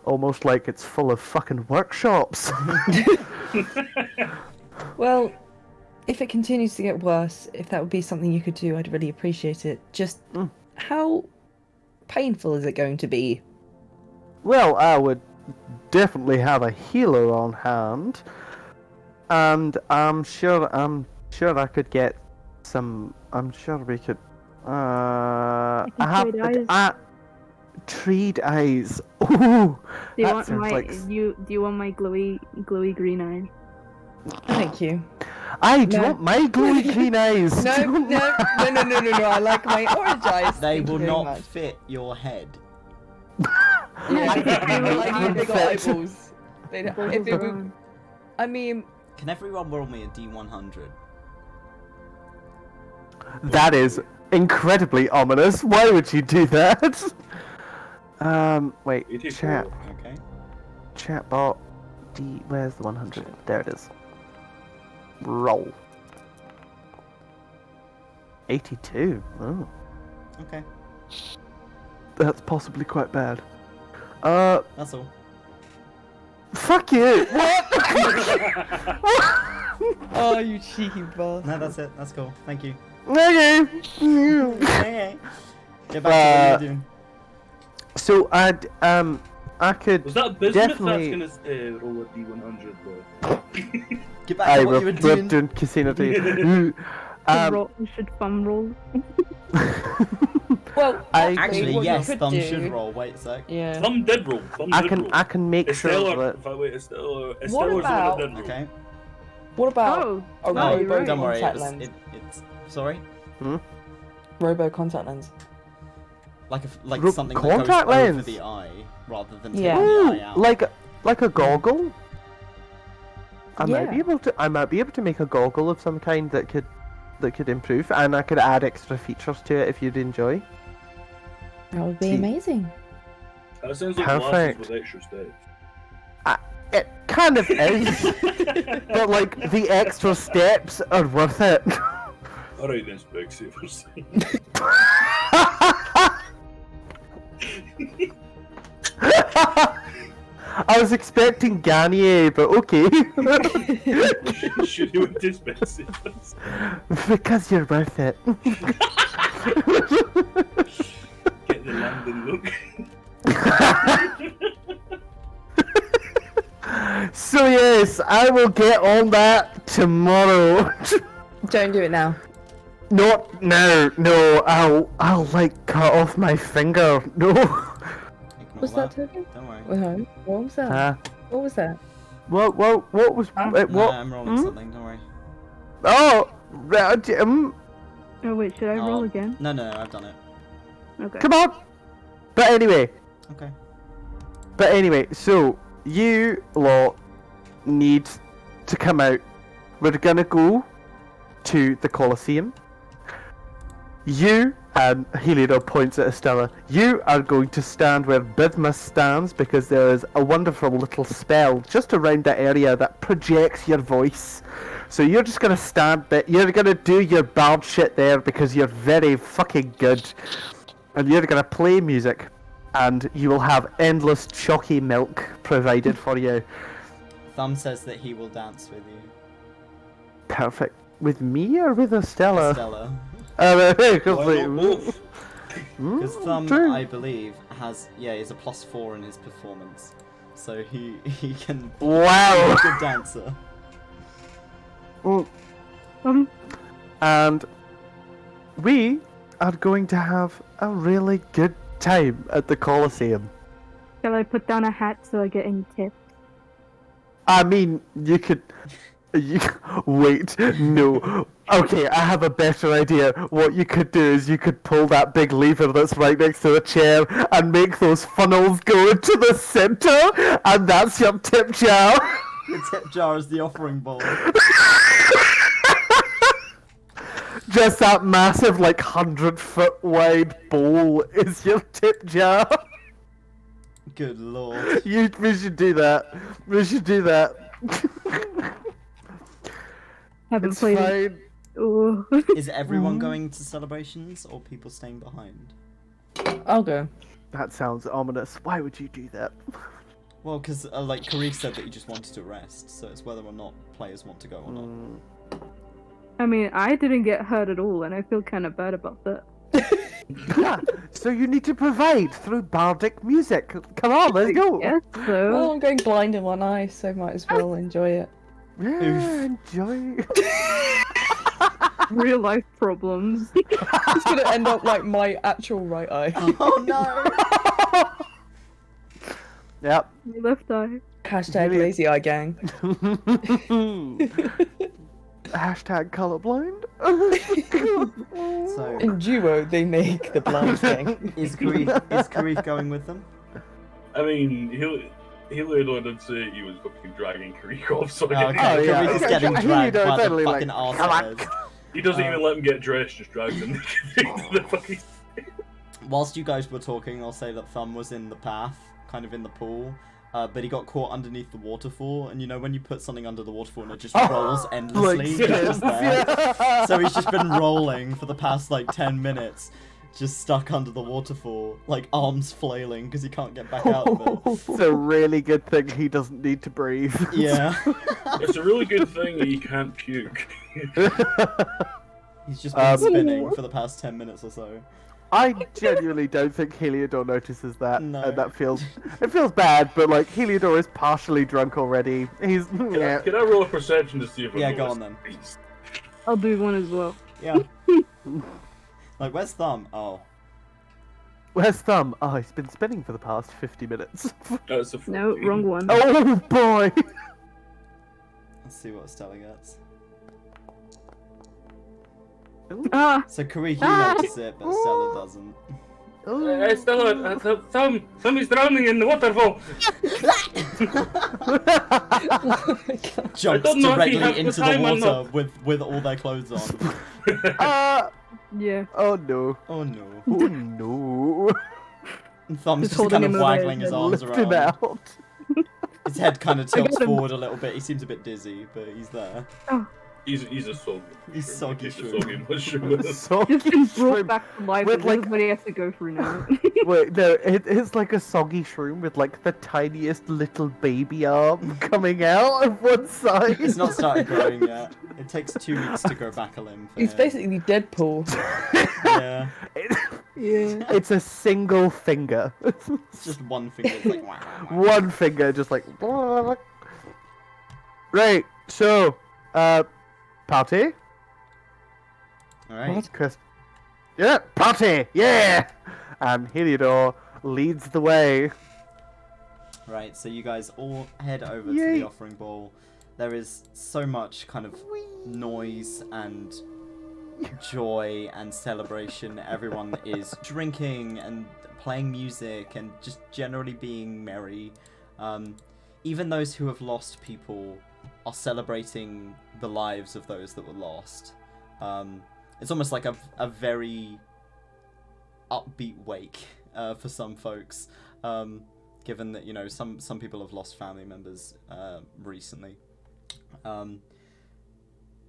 almost like it's full of fucking workshops. Well, if it continues to get worse, if that would be something you could do, I'd really appreciate it. Just how painful is it going to be? Well, I would definitely have a healer on hand, and I'm sure I could get some. I'm sure we could. I have trade eyes. treed eyes. Ooh, Do you that want sounds my like. do you want my glowy green eyes? Thank you. I do No. want my glowy green eyes. No, no, I like my orange eyes. They Thank you will very not much. fit your head. Yeah, I like big Perfect. eyeballs. If it would, I mean, Can everyone roll me a D100? That is incredibly ominous. Why would you do that? Wait, 84. chat, Okay. chatbot, where's the 100? There it is. Roll. 82. Oh, Okay. that's possibly quite bad. That's all. Fuck you. What? oh, you cheeky bastard. No, that's it. That's cool. Thank you. Okay. Okay. Get back to what you were doing. So I could Was that Bismuth definitely. that's gonna roll a D100 though? Get back to what you were doing. doing casino tea. Should thumb roll? Well, Actually, what you yes, could Thumb do- should roll. Wait a sec. Yeah. Thumb did roll. Thumb I did can roll. I can make Estella, sure that in fact, wait, Estella What is the one about- that did roll. Okay. What about Oh, a no, you're robo right. Don't worry. contact lens? It's sorry. Robo contact lens. Like something that goes contact over lens? the eye rather than Yeah. taking Ooh, the eye out. like a goggle. I might be Yeah. able to make a goggle of some kind that could improve, and I could add extra features to it if you'd enjoy. That would be See. amazing. That sounds like Perfect. glasses with extra steps. It kind of is, but like the extra steps are worth it. Alright then, Specsavers. I was expecting Garnier, but okay. Should you went to Specsavers? Because you're worth it. Get the London look. So yes, I will get on that tomorrow. Don't do it now. Not now, no. I'll like cut off my finger. No. Ignore What's that token? Don't worry. Wait, what was that? What was that? What was Huh? what? No, I'm rolling something. Don't worry. Oh, Oh wait, should I roll again? No, I've done it. Okay. come on. But Okay. anyway, so you lot need to come out. We're gonna go to the Colosseum. You, and Heliodor points at Estella, you are going to stand where Bidmus stands because there is a wonderful little spell just around that area that projects your voice. So you're just going to stand there, you're going to do your bard shit there because you're very fucking good. And you're going to play music, and you will have endless chalky milk provided for you. Thumb says that he will dance with you. Perfect. With me or with Estella? Estella. Both. Because Thumb, True. I believe, is a +4 in his performance. So he can be Wow. a good dancer. And we are going to have a really good time at the Colosseum. Shall I put down a hat so I get any tips? I mean, you could... wait, no. Okay, I have a better idea. What you could do is you could pull that big lever that's right next to the chair and make those funnels go into the center, and that's your tip jar. The tip jar is the offering bowl. Just that massive, like, 100-foot wide bowl is your tip jar. Good lord. We should do that. We should do that. Haven't It's played it. fine. Ooh. Is everyone going to celebrations or people staying behind? I'll go. That sounds ominous. Why would you do that? Well, because like Karif said that he just wanted to rest, so it's whether or not players want to go or not. I mean, I didn't get hurt at all, and I feel kind of bad about that. Yeah, so you need to provide through bardic music. Come on, let's go. Yes, Well, so. I'm going blind in one eye, so might as well enjoy it. Yeah, enjoy. Real life problems. It's gonna end up like my actual right eye. Oh no! Yep. My left eye. Hashtag Really? lazy eye gang. Hashtag colorblind. So In duo, they make the blind thing. is Karif going with them? I mean, Heliodor did say he was fucking dragging Karek off, so I Oh, guess okay. Oh, yeah. Karif is getting He dragged does by the totally, fucking like, arseholes. he doesn't even let him get dressed, just drags him to the fucking... Whilst you guys were talking, I'll say that Thumb was in the path, kind of in the pool. But he got caught underneath the waterfall, and you know when you put something under the waterfall and it just rolls endlessly? He's just there. So he's just been rolling for the past like 10 minutes, just stuck under the waterfall, like arms flailing because he can't get back out of it. It's a really good thing he doesn't need to breathe. Yeah. It's a really good thing that he can't puke. He's just been spinning for the past 10 minutes or so. I genuinely don't think Heliodor notices that, No. and it feels bad. But like Heliodor is partially drunk already. He's Can I roll a perception to see if I Yeah, notice go on then. these? I'll do one as well. Yeah. Like, where's Thumb? Oh. Where's Thumb? Oh, he's been spinning for the past 50 minutes. That's a No, 14. wrong one. Oh boy! Let's see what Stella gets. Ah, So Kariki notices it, but Stella doesn't. Hey, Stella, Thumb is drowning in the waterfall. Jumps don't know if he directly has the into the time or water with all their clothes on. yeah. Oh no. Oh no. Oh no. And Thumb's Just just kind holding of him over waggling his his head. arms Lift him around. out. His head kind of I got tilts him. forward a little bit. He seems a bit dizzy, but he's there. He's a soggy. He's mushroom. soggy He's a shroom. soggy mushroom. Soggy Just been brought shrimp. back to life, With, and like- everybody has to go through now. Wait, no, it's like a soggy shroom with like the tiniest little baby arm coming out of one side. It's not started growing yet. It takes 2 weeks to grow back a limb. For He's him. basically Deadpool. Yeah. Yeah. It's a single finger. It's just one finger. It's like, wow, wow, wow. One finger, just like. Right, so, party? Alright. Chris. Yeah, party! Yeah! And Heliodor leads the way. Right, so you guys all head over to Yay. the offering ball. There is so much kind of noise and joy and celebration. Everyone is drinking and playing music and just generally being merry. Even those who have lost people are celebrating the lives of those that were lost. It's almost like a very upbeat wake for some folks, given that, you know, some people have lost family members recently.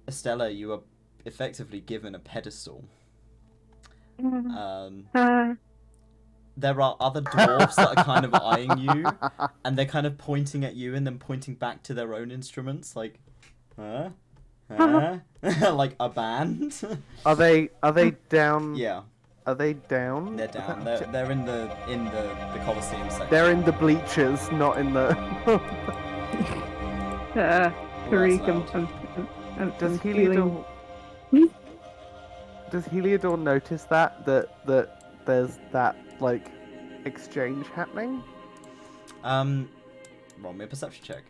Estella, you are effectively given a pedestal. There are other dwarves that are kind of eyeing you, and they're kind of pointing at you and then pointing back to their own instruments, like, huh? Huh? Like a band. Are they down? Yeah, Are they down? they're down. They're in the Colosseum section. They're in the bleachers, not in the. Tariq, loud. Does I'm feeling... Heliodor? Does Heliodor notice that there's that like exchange happening? Roll me a perception check.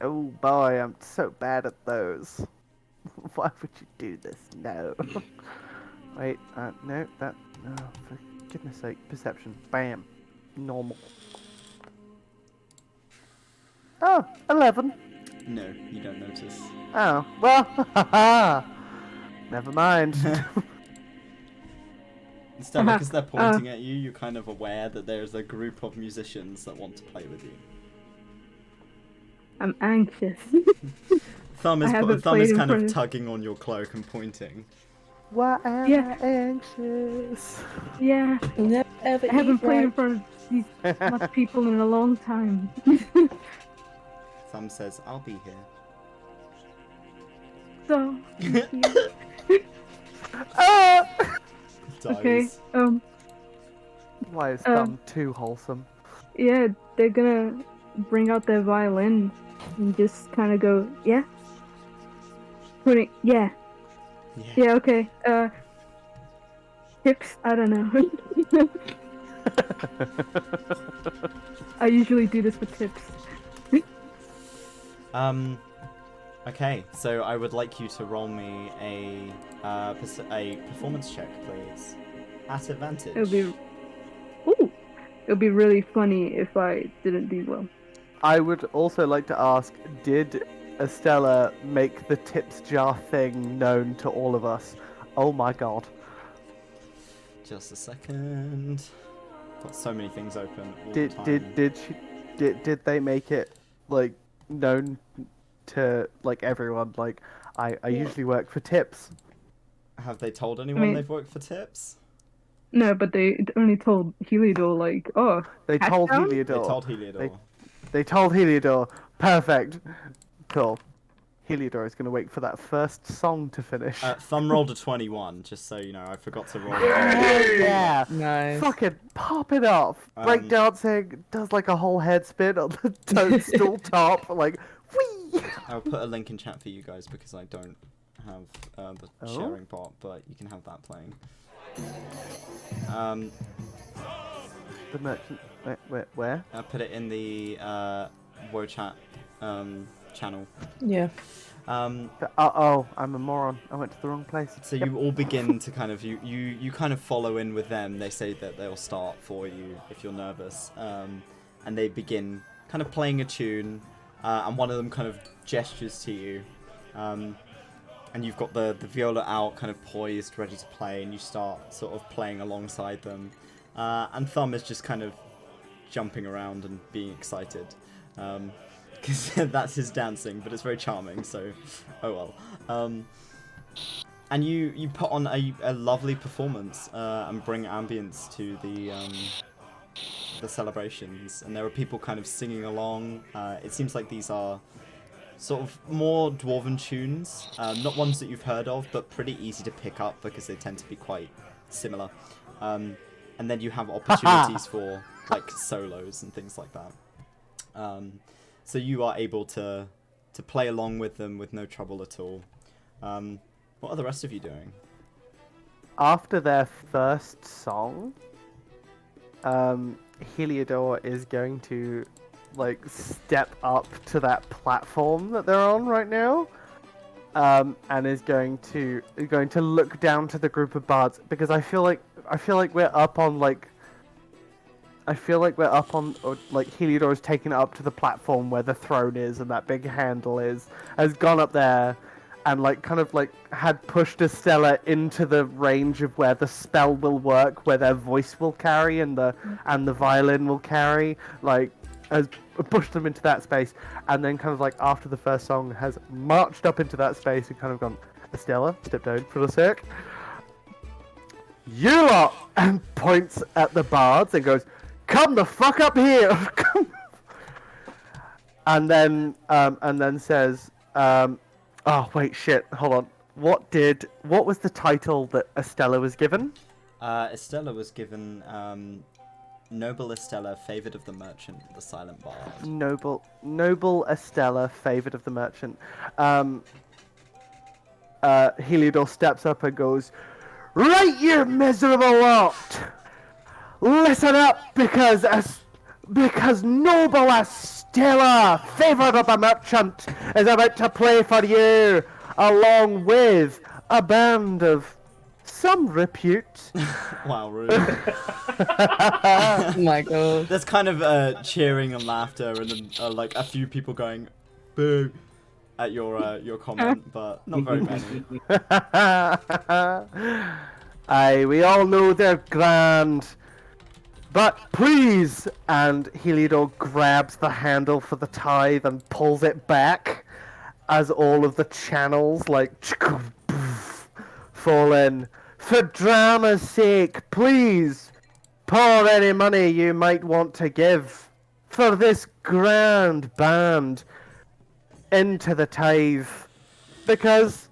Oh boy, I'm so bad at those. Why would you do this? No. Wait, no, that, no, for goodness sake, perception. Bam. Normal. Oh, 11. No, you don't notice. Oh, well, haha. Never mind. Instead, because they're pointing at you, you're kind of aware that there's a group of musicians that want to play with you. I'm anxious. Thumb I is haven't Thumb is played in kind of front of- tugging on your cloak and pointing. Why am Yeah. I anxious? Yeah, Never ever I haven't eat played in right. front of these much people in a long time. Thumb says, "I'll be here." So, Ah! Dies. okay, Why is Thumb too wholesome? yeah, they're gonna bring out their violin and just kind of go, yeah, putting, yeah, okay, tips, I don't know. I usually do this for tips. Okay, so I would like you to roll me a performance check, please, at advantage. It'll be really funny if I didn't do well. I would also like to ask, did Estella make the tips jar thing known to all of us? Oh my god. Just a second. Got so many things open all the time. Did they make it like known to like everyone? Like I usually work for tips. Have they told anyone mean- they've worked for tips? No, but they only told Heliodor, like, oh, They told Hatchdown? They Heliodor. told Heliodor. They told Heliodor. Perfect. Cool. Heliodor is going to wait for that first song to finish. Thumb rolled a 21, just so you know. I forgot to roll. Yeah. Nice. Fucking pop it off. Break dancing, does like a whole head spin on the toadstool top, like, whee! I'll put a link in chat for you guys because I don't have the Oh. sharing bot, but you can have that playing. The merchant. Where? I put it in the Weir chat channel. Yeah. Oh, I'm a moron. I went to the wrong place. So you all begin to kind of you kind of follow in with them. They say that they'll start for you if you're nervous, and they begin kind of playing a tune, and one of them kind of gestures to you, and you've got the viola out, kind of poised, ready to play, and you start sort of playing alongside them, and Thumb is just kind of jumping around and being excited. Because that's his dancing, but it's very charming, so oh well. And you put on a lovely performance and bring ambience to the celebrations, and there are people kind of singing along. It seems like these are sort of more dwarven tunes, not ones that you've heard of, but pretty easy to pick up because they tend to be quite similar. And then you have opportunities for like solos and things like that. So you are able to play along with them with no trouble at all. What are the rest of you doing? After their first song, Heliodor is going to like step up to that platform that they're on right now, and is going to look down to the group of bards, because I feel like we're up on like. Or like Heliodor has taken it up to the platform where the throne is and that big handle is, has gone up there, and like kind of like had pushed Estella into the range of where the spell will work, where their voice will carry and the violin will carry, like has pushed them into that space, and then kind of like after the first song has marched up into that space and kind of gone, Estella, step down for a sec. You lot, and points at the bards and goes, come the fuck up here! and then says, oh wait, shit, hold on. What was the title that Estella was given? Estella was given Noble Estella, Favoured of the Merchant, the Silent Bard. Noble Estella, Favoured of the Merchant. Heliodor steps up and goes, right, you miserable lot! Listen up, because Noble Estella, Favoured of the Merchant, is about to play for you, along with a band of some repute. Wow, rude. Oh my god. There's kind of cheering and laughter, and then like a few people going, boo, at your comment, but not very many. Aye, we all know they're grand. But please, and Heliodor grabs the handle for the tithe and pulls it back as all of the channels like fall in. For drama's sake, please pour any money you might want to give for this grand band into the tithe, because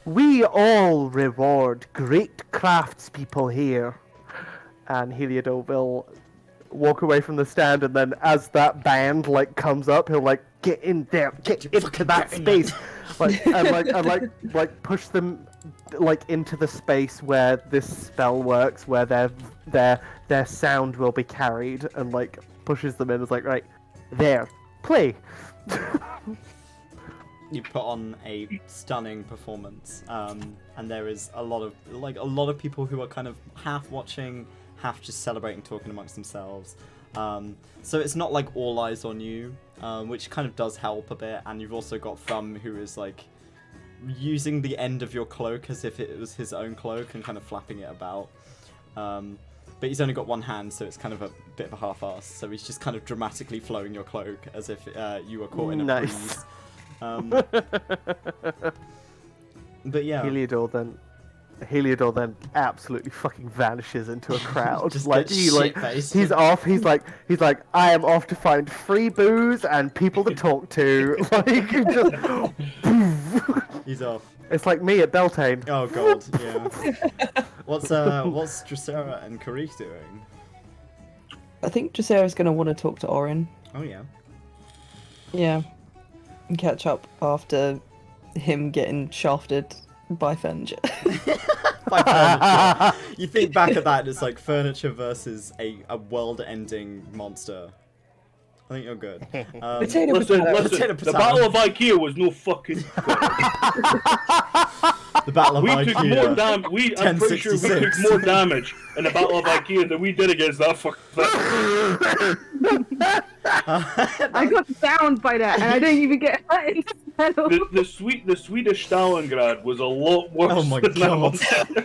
we all reward great craftspeople here. And Heliodor will walk away from the stand, and then as that band like comes up, he'll like get in there, get into that space, like push them like into the space where this spell works, where their sound will be carried, and like pushes them in. It's like, right there, play. You put on a stunning performance, and there is a lot of people who are kind of half watching, half just celebrating, talking amongst themselves. So it's not like all eyes on you, which kind of does help a bit. And you've also got Thumb, who is like using the end of your cloak as if it was his own cloak and kind of flapping it about. But he's only got one hand, so it's kind of a bit of a half-ass. So he's just kind of dramatically flowing your cloak as if you were caught in a breeze. But yeah, Heliodor then absolutely fucking vanishes into a crowd. Just like gets he's off. He's like I am off to find free booze and people to talk to. Like just he's off. It's like me at Beltane. Oh god, yeah. What's Dracera and Karik doing? I think Dracera's gonna want to talk to Orin. Oh yeah. Yeah. And catch up after him getting shafted by furniture. By furniture. You think back at that, and it's like furniture versus a world-ending monster. I think you're good. Potato, Listen, potato. listen. Potato, The potato. Battle of IKEA was no fucking. The Battle of We took more IKEA. damage. I'm pretty sure we took 1066. more damage in the Battle of IKEA than we did against that fucking thing. I got downed by that, and I didn't even get hurt in the battle. The Swedish Stalingrad was a lot worse. Oh my than that god. one.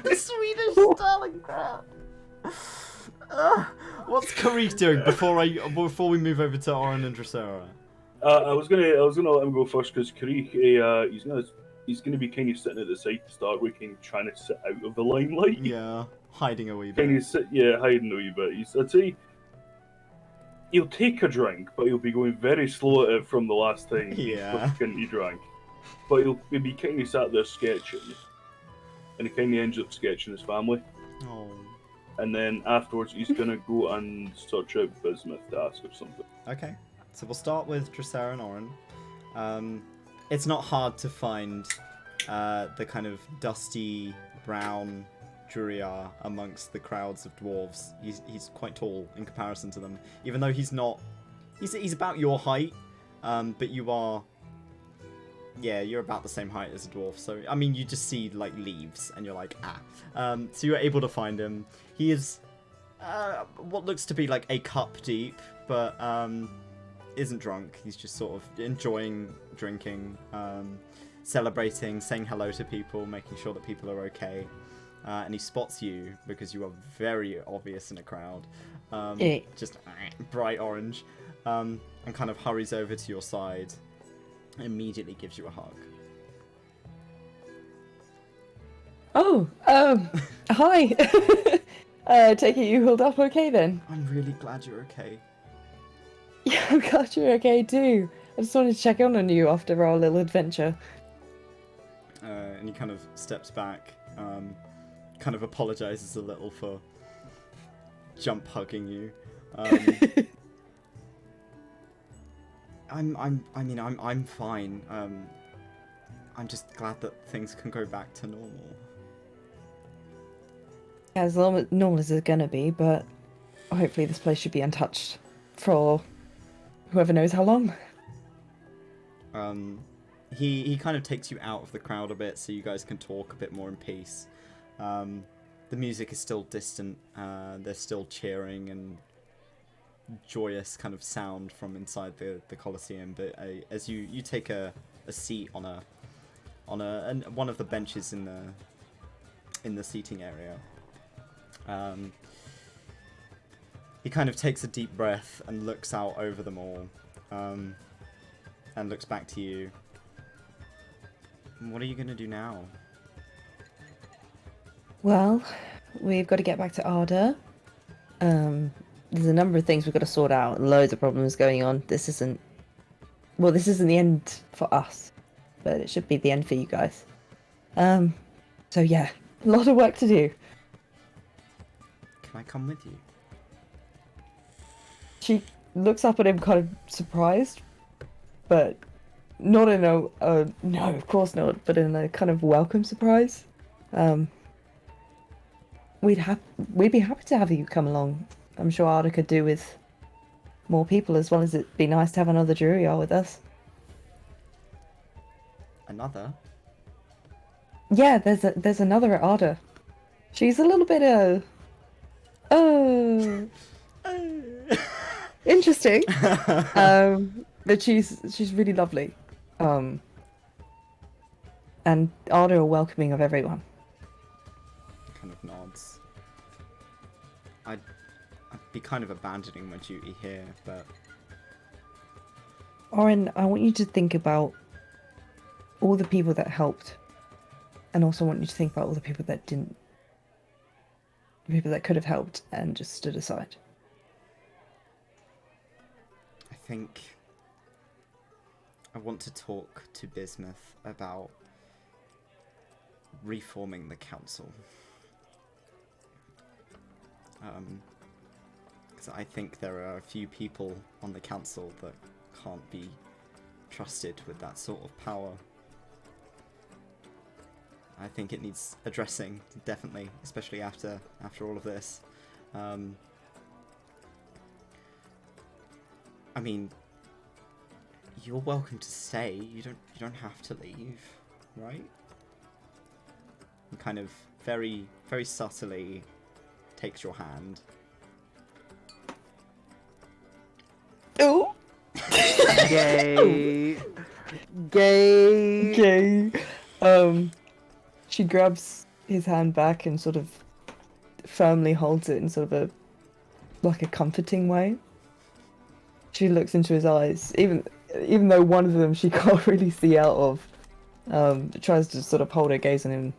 The Swedish Stalingrad. What's Karif doing before we move over to Oren and Dressera? I was gonna let him go first because Karik, he's gonna be kind of sitting at the side to start with, kind of trying to sit out of the limelight. Yeah, hiding a wee Kind bit. of hiding a wee bit. I'd say he'll take a drink, but he'll be going very slow at it from the last time Yeah. he drank. But he'll be kind of sat there sketching, and he kind of ends up sketching his family. Oh. And then afterwards, he's gonna go and search out Bismuth to ask her something. Okay, so we'll start with Dressera and Oren. It's not hard to find the kind of dusty brown Juriar amongst the crowds of dwarves. He's quite tall in comparison to them, even though he's not. He's about your height, but you are. Yeah, you're about the same height as a dwarf. So I mean, you just see like leaves, and you're like, ah. So you're able to find him. He is what looks to be like a cup deep, but isn't drunk. He's just sort of enjoying drinking, celebrating, saying hello to people, making sure that people are okay. And he spots you because you are very obvious in a crowd. Just bright orange. And kind of hurries over to your side. And immediately gives you a hug. Oh, hi. Take it you held up okay then? I'm really glad you're okay. Yeah, I'm glad you're okay too. I just wanted to check in on you after our little adventure. And he kind of steps back, kind of apologizes a little for jump hugging you. I'm fine. I'm just glad that things can go back to normal. As normal as it's gonna be, but hopefully this place should be untouched for whoever knows how long. He kind of takes you out of the crowd a bit so you guys can talk a bit more in peace. The music is still distant. There's still cheering and joyous kind of sound from inside the Colosseum. But as you take a seat on one of the benches in the seating area, he kind of takes a deep breath and looks out over them all, and looks back to you. What are you gonna do now? Well, we've got to get back to Arda. There's a number of things we've got to sort out, loads of problems going on. This isn't the end for us, but it should be the end for you guys. So yeah, a lot of work to do. Can I come with you? She looks up at him kind of surprised, but not in a no, of course not, but in a kind of welcome surprise. We'd be happy to have you come along. I'm sure Arda could do with more people, as well as it'd be nice to have another Juriar with us. Another? Yeah, there's another at Arda. She's a little bit interesting. But she's really lovely. And Arda are welcoming of everyone. Kind of nods. I'd be kind of abandoning my duty here, but Oren, I want you to think about all the people that helped, and also want you to think about all the people that didn't. The people that could have helped and just stood aside. I think I want to talk to Bismuth about reforming the council. Because I think there are a few people on the council that can't be trusted with that sort of power. I think it needs addressing, definitely, especially after all of this. I mean, you're welcome to stay. You don't have to leave, right? And kind of very, very subtly takes your hand. Oh. Gay. Gay. Okay. She grabs his hand back and sort of firmly holds it in sort of like a comforting way. She looks into his eyes, even though one of them she can't really see out of. Tries to sort of hold her gaze on him.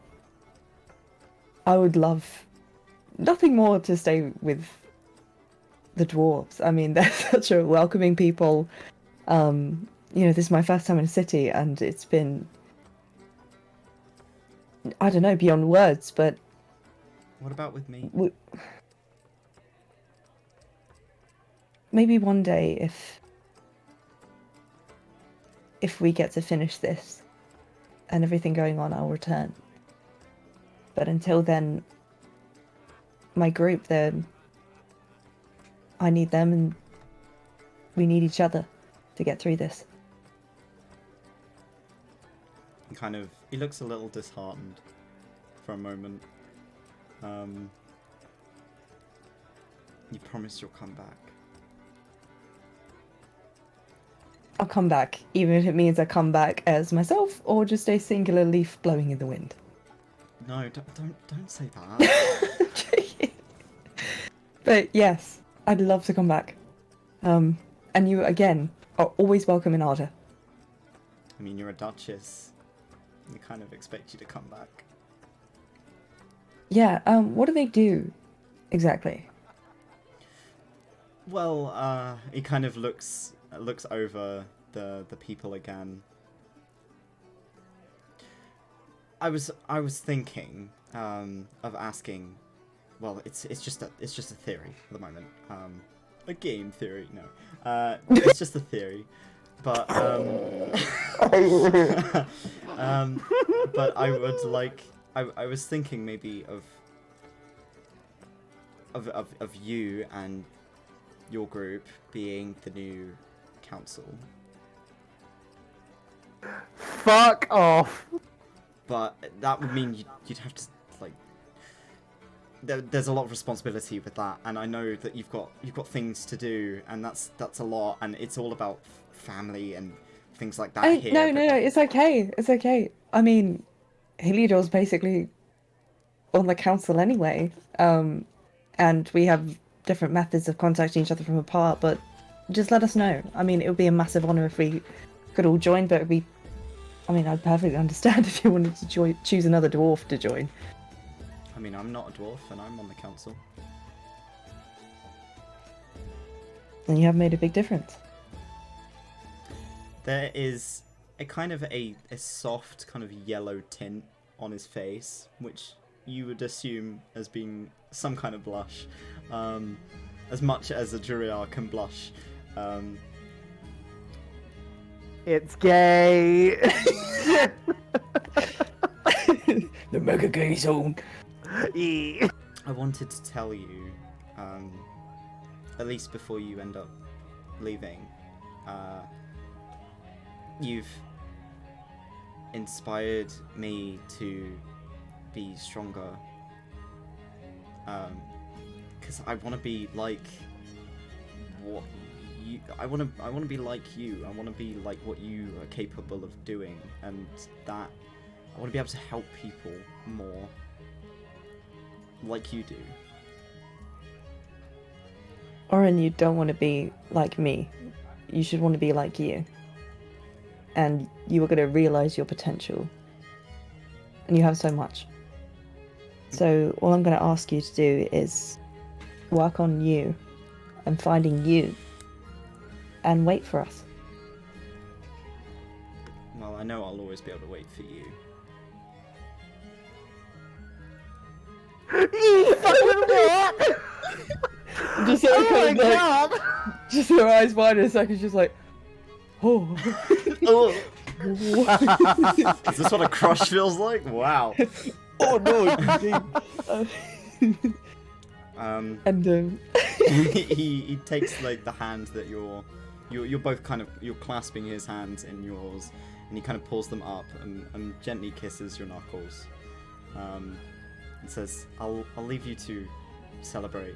I would love nothing more to stay with the dwarves. I mean, they're such a welcoming people. This is my first time in a city, and it's been, I don't know, beyond words, but... What about with me? Maybe one day, if we get to finish this, and everything going on, I'll return. But until then, my group, I need them, and we need each other to get through this. He looks a little disheartened for a moment. You promise you'll come back. I'll come back, even if it means I come back as myself, or just a singular leaf blowing in the wind. No, don't say that. But yes, I'd love to come back. And you, again, are always welcome in Arda. I mean, you're a duchess. They kind of expect you to come back. Yeah, what do they do, exactly? Well, he kind of looks over the people again. I was thinking of asking. Well, it's just a theory at the moment. A game theory, no. It's just a theory, but but I would like. I was thinking maybe of you and your group being the new council. Fuck off. But that would mean you'd have to, like... There's a lot of responsibility with that, and I know that you've got things to do, and that's a lot, and it's all about family and things like that here. No, it's okay. It's okay. I mean, Heliodor's basically on the council anyway, and we have different methods of contacting each other from apart, but just let us know. I mean, it would be a massive honour if we could all join, but I'd perfectly understand if you wanted to choose another dwarf to join. I mean, I'm not a dwarf, and I'm on the council. And you have made a big difference. There is a kind of a soft kind of yellow tint on his face, which you would assume as being some kind of blush, as much as a Juriar can blush. It's gay. The mega gay zone. Yeah. I wanted to tell you, at least before you end up leaving, you've inspired me to be stronger. Because I want to be like what you. I want to be like you. I want to be like what you are capable of doing, and that I want to be able to help people more, like you do. Oren, you don't want to be like me. You should want to be like you. And you are going to realize your potential. And you have so much. So all I'm going to ask you to do is work on you and finding you and wait for us. Well, I know I'll always be able to wait for you. You fucking what? Just Oh my god! just her eyes wide in a second, just like, oh. Oh. Is this what a crush feels like? Wow. Oh no! And he takes like the hand that you're both kind of you're clasping his hands in yours, and he kind of pulls them up and gently kisses your knuckles, and says, "I'll leave you to celebrate,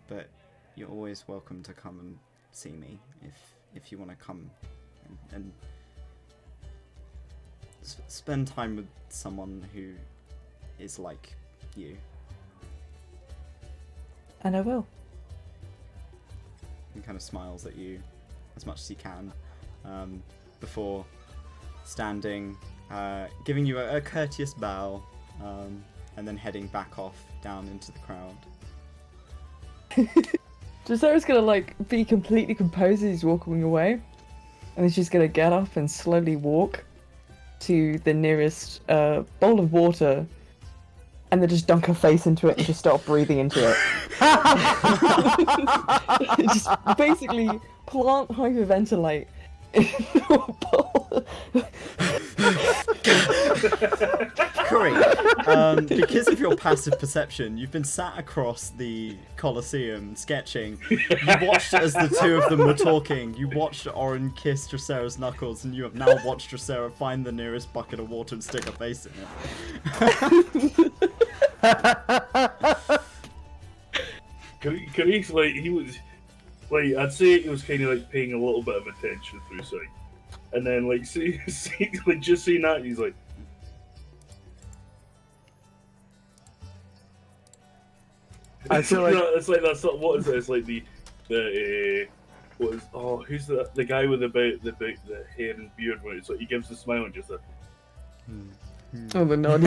but you're always welcome to come and see me if you want to come and spend time with someone who is like you." And I will. He kind of smiles at you as much as he can, before standing, giving you a courteous bow, and then heading back off down into the crowd. Dracera's gonna like be completely composed as he's walking away, and then she's gonna get up and slowly walk to the nearest bowl of water, and then just dunk her face into it and just start breathing into it. Just basically plant hyperventilate into a bowl. Curry, because of your passive perception, you've been sat across the Colosseum sketching. You watched as the two of them were talking. You watched Oren kiss Dracera's knuckles, and you have now watched Dracera find the nearest bucket of water and stick her face in it. Carice, like, he was, like, I'd say he was kind of like paying a little bit of attention through sight, and then like, like just seeing that, he's like, I feel like it's like that's not, what is it? It's like the what is, oh, who's the guy with the hair and beard when it's like he gives the smile and just a. Oh, the nod.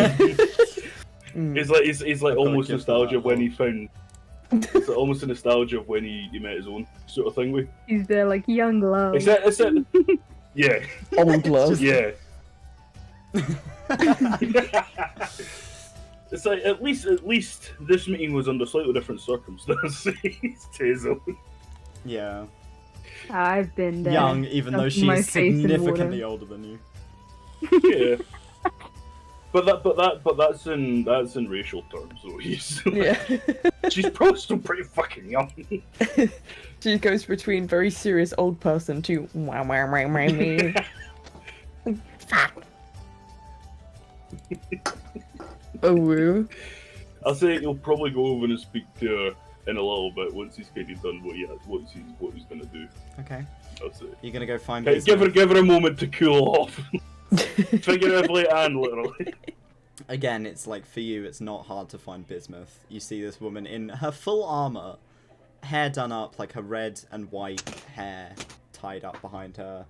It's like almost nostalgia of when he found. It's like almost a nostalgia of when he met his own sort of thing with. He's there like young love. It's yeah. Old love. Yeah. It's like at least this meeting was under slightly different circumstances to his own. Yeah. I've been there. Young, even though Dunking my she's face in significantly water. older than you. Yeah. But that's in racial terms, though. Yeah. She's probably still pretty fucking young. She goes between very serious old person to wow wow wow wow me. Oh woo. I'll say you'll probably go over and speak to her in a little bit once he's kind of done what he's gonna do. Okay. That's it. You're gonna go find Okay, Bismuth. give her a moment to cool off. Figuratively and literally. Again, it's like for you, it's not hard to find Bismuth. You see this woman in her full armor, hair done up, like her red and white hair tied up behind her,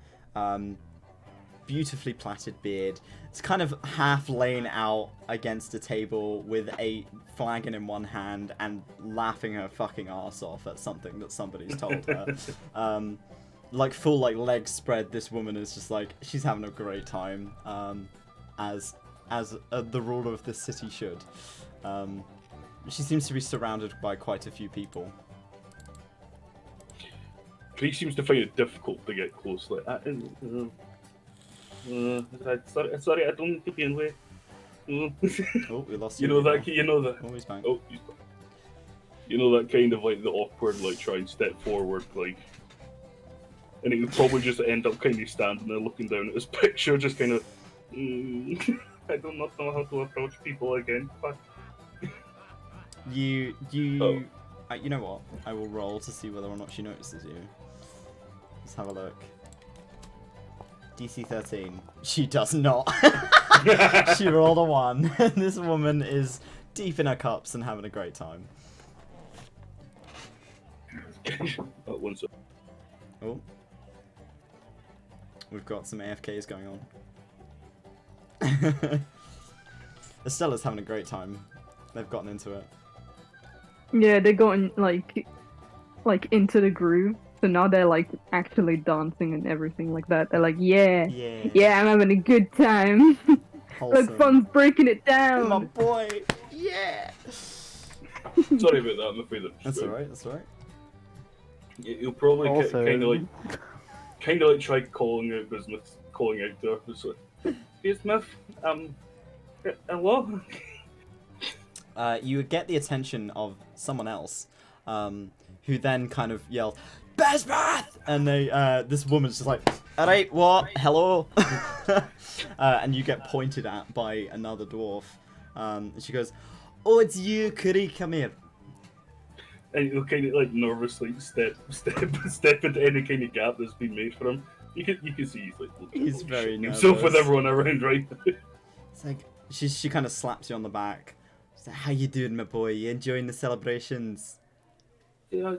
beautifully plaited beard. It's kind of half laying out against a table with a flagon in one hand and laughing her fucking ass off at something that somebody's told her. Like full like legs spread, this woman is just like, she's having a great time, as the ruler of this city should. She seems to be surrounded by quite a few people. He seems to find it difficult to get close. Like, sorry, I don't need to be in way. Oh, we lost You know that. Oh, he's back. Oh, he's back. You know that kind of like the awkward, like try and step forward, like. And he would probably just end up kind of standing there looking down at his picture, just kind of, I do not know how to approach people again. Fuck. You know what? I will roll to see whether or not she notices you. Let's have a look. DC 13. She does not. She rolled a 1. This woman is deep in her cups and having a great time. One sec. Oh. We've got some AFKs going on. Estella's having a great time. They've gotten into it. Yeah, they gotten like into the groove. So now they're like actually dancing and everything like that. They're like, yeah, I'm having a good time. Look, Fun's breaking it down. My boy, yeah. Sorry about that. I'm afraid That's alright. That's alright. You'll probably Also- kind of like tried calling out to her. It's like, "Hey, Smith, hello." You would get the attention of someone else, who then kind of yells, "Bismuth!" And this woman's just like, "Alright, what? Hello?" And you get pointed at by another dwarf. And she goes, "Oh, it's you, Curry, come here." And he'll kind of like nervously step into any kind of gap that's been made for him. You can see he's like He's very himself with nervous. everyone around, right? It's like, she kind of slaps you on the back. She's like, "How you doing, my boy? You enjoying the celebrations?" Yeah,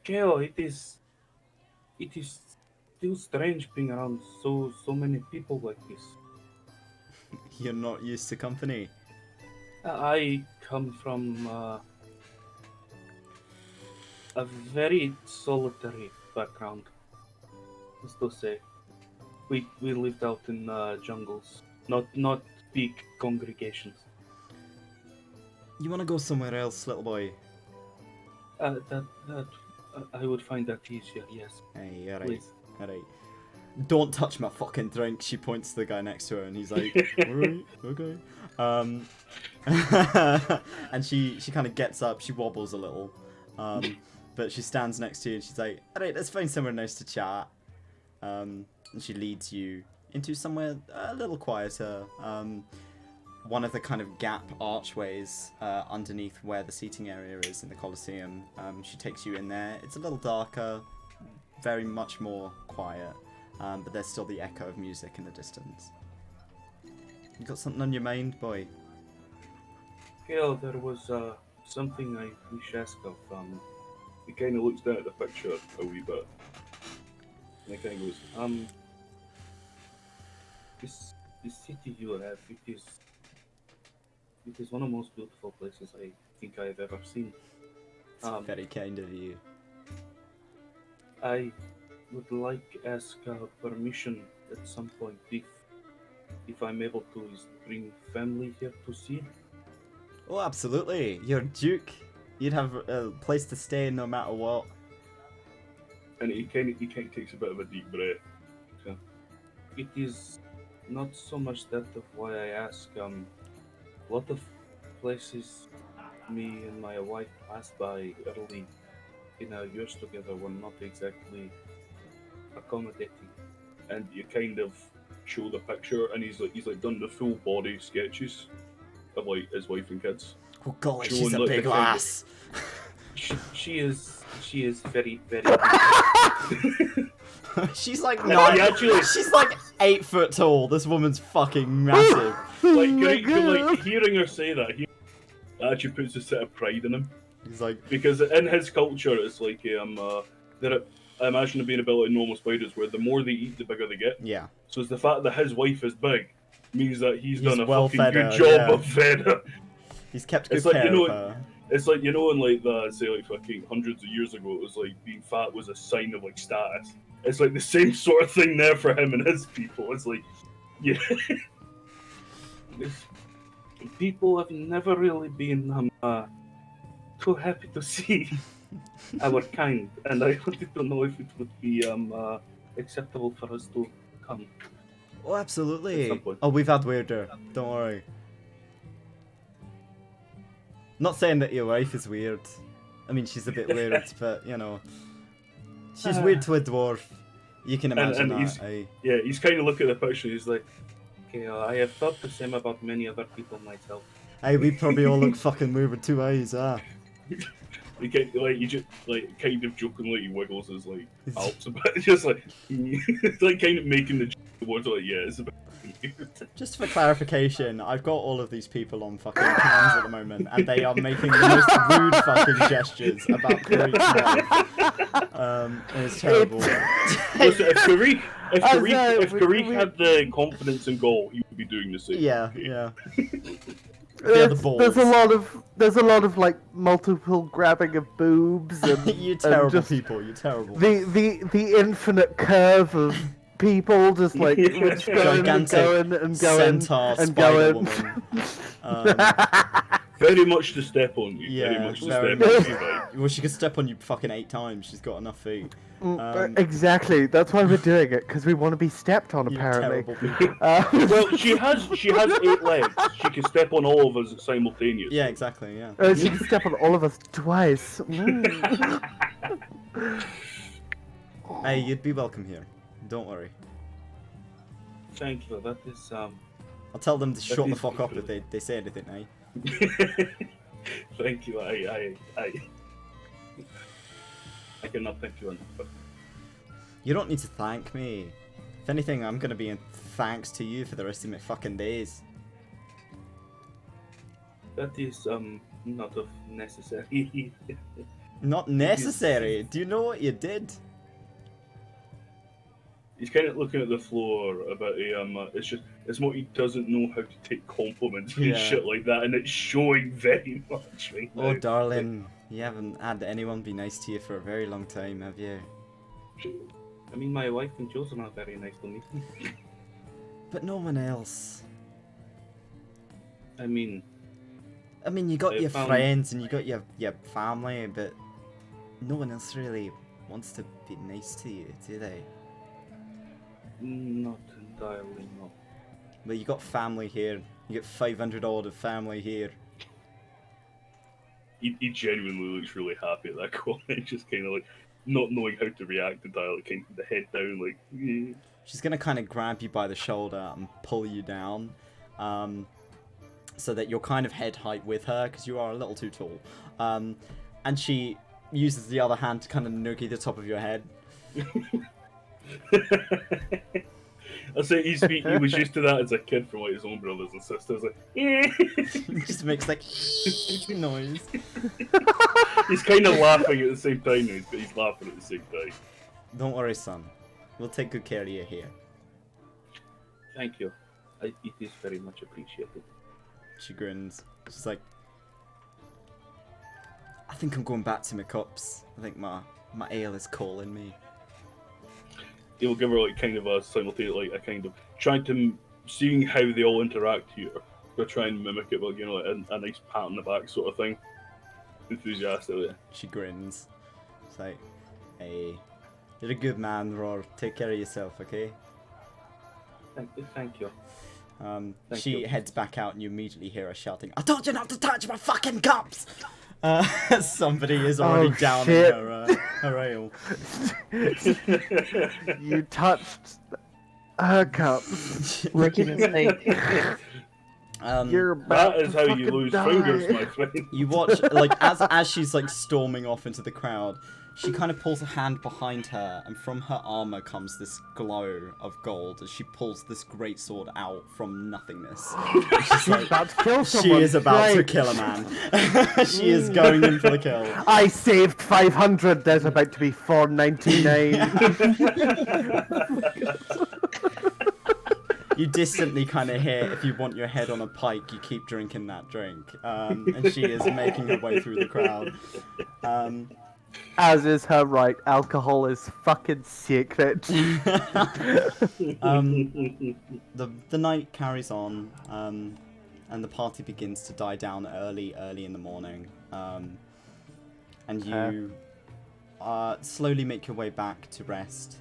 Kale, it is still strange being around so many people like this. You're not used to company. I come from a very solitary background, as to say. We lived out in jungles, not big congregations. You want to go somewhere else, little boy? That I would find that easier. Yes. Hey, alright, Please. alright. Don't touch my fucking drink. She points to the guy next to her, and he's like, "Alright, okay." And she kind of gets up. She wobbles a little, but she stands next to you, and she's like, "Alright, let's find somewhere nice to chat." And she leads you into somewhere a little quieter. One of the kind of gap archways underneath where the seating area is in the Colosseum. She takes you in there. It's a little darker, very much more quiet, but there's still the echo of music in the distance. You got something on your mind, boy? Kale, there was something I wish to ask of. He kind of looks down at the picture a wee bit, and he kind of goes, this city you have, it is one of the most beautiful places I think I have ever seen. It's very kind of you. I would like to ask permission at some point if I'm able to bring family here to see. Oh, absolutely. You're Duke. You'd have a place to stay no matter what. And he kind of takes a bit of a deep breath. So, it is not so much that of why I ask. A lot of places me and my wife passed by early in our years together were not exactly accommodating. And you kind of show the picture, and he's like done the full body sketches of like his wife and kids. Oh god, Showing, she's a like, big the kind of- lass. She is very She's like he nine. actually She's like 8 foot tall. This woman's fucking massive. like hearing her say that, he actually puts a set of pride in him. He's like, Because in his culture, it's like I imagine it being a bit like normal spiders, where the more they eat, the bigger they get. yeah. So it's the fact that his wife is big means that he's done a well fucking fed good her, job yeah. of fed her. He's kept good It's like, care you know, of her. It's like, you know, in like the say like fucking hundreds of years ago, it was like being fat was a sign of like status. It's like the same sort of thing there for him and his people. It's like, yeah, people have never really been too happy to see our kind, and I wanted to know if it would be acceptable for us to come. Oh, At absolutely. some point. Oh, we've had weirder. Don't worry. Not saying that your wife is weird. I mean, she's a bit weird, but you know, she's weird to a dwarf. You can imagine and that. Eh? Yeah, he's kind of looking at the picture. He's like, okay, I have thought the same about many other people myself. Hey, we probably all look fucking weird with 2 eyes, ah. He kind of, like, he just like kind of jokingly he wiggles his like alps a bit, just like it's like kind of making the words like, yeah, it's a bit weird. Just for clarification, I've got all of these people on fucking cams at the moment, and they are making the most rude fucking gestures about Karik's wife. And it's terrible. Listen, if Karik had the confidence and goal, he would be doing the same. Yeah, yeah. The balls. There's a lot of like multiple grabbing of boobs and You and terrible just people, you terrible. the infinite curve of people just like Yeah. just going and Gigantic going and going centaur and spider going. woman. Very much to step on you. Yeah, very much to very step much. on you. Right? Well, she could step on you fucking 8 times. She's got enough feet. Exactly. That's why we're doing it, because we want to be stepped on. You Apparently. terrible people. Well, she has 8 legs. She can step on all of us simultaneously. Yeah, exactly. Yeah. She can step on all of us twice. Mm. Hey, you'd be welcome here. Don't worry. Thank you. That is I'll tell them to shut the is fuck up good. if they say anything, eh? Thank you. I cannot thank you enough. But You don't need to thank me. If anything, I'm gonna be in thanks to you for the rest of my fucking days. that is not of necessary. Not necessary. Do you know what you did? He's kind of looking at the floor about it's what he doesn't know how to take compliments and Yeah. shit like that, and it's showing very much right now. Oh, darling, you haven't had anyone be nice to you for a very long time, have you? I mean, my wife and Jules are not very nice to me. But no one else. I mean, You got I your found- friends and you got your family, but no one else really wants to be nice to you, do they? not entirely, no. Well, you got family here. You get 500 odd of family here. He genuinely looks really happy at that comment, just kind of like not knowing how to react entirely, kind of the head down, like. "Eh." She's gonna kind of grab you by the shoulder and pull you down, so that you're kind of head height with her because you are a little too tall. And she uses the other hand to kind of noogie the top of your head. I say he was used to that as a kid from like his own brothers and sisters. Like, "Eh." Just makes like noise. He's kind of laughing at the same time, but he's laughing at the same time. Don't worry, son. We'll take good care of you here. Thank you. It is very much appreciated. She grins. She's like, I think I'm going back to my cups. I think my ale is calling me. He'll give her like kind of a simultaneous, like a kind of trying to seeing how they all interact here. They're trying to mimic it, but like a nice pat on the back sort of thing. Enthusiastically. She grins. It's like, hey, you're a good man, Roar. Take care of yourself, okay? Thank you. Thank She you. heads back out and you immediately hear her shouting, I told you not to touch my fucking cups! Somebody is already down shit. in her ale. You touched her cup. Rookie mistake. You're about That is to how you fucking lose die. fingers, my friend. You watch, like, as she's, like, storming off into the crowd, she kind of pulls a hand behind her, and from her armor comes this glow of gold as she pulls this great sword out from nothingness. She's about to kill She someone. is about to Great. kill a man. She is going in for the kill. I saved 500. There's about to be 499. You distantly kind of hear, if you want your head on a pike, you keep drinking that drink. And she is making her way through the crowd. As is her right. Alcohol is fucking secret. The night carries on, and the party begins to die down early in the morning. And you slowly make your way back to rest.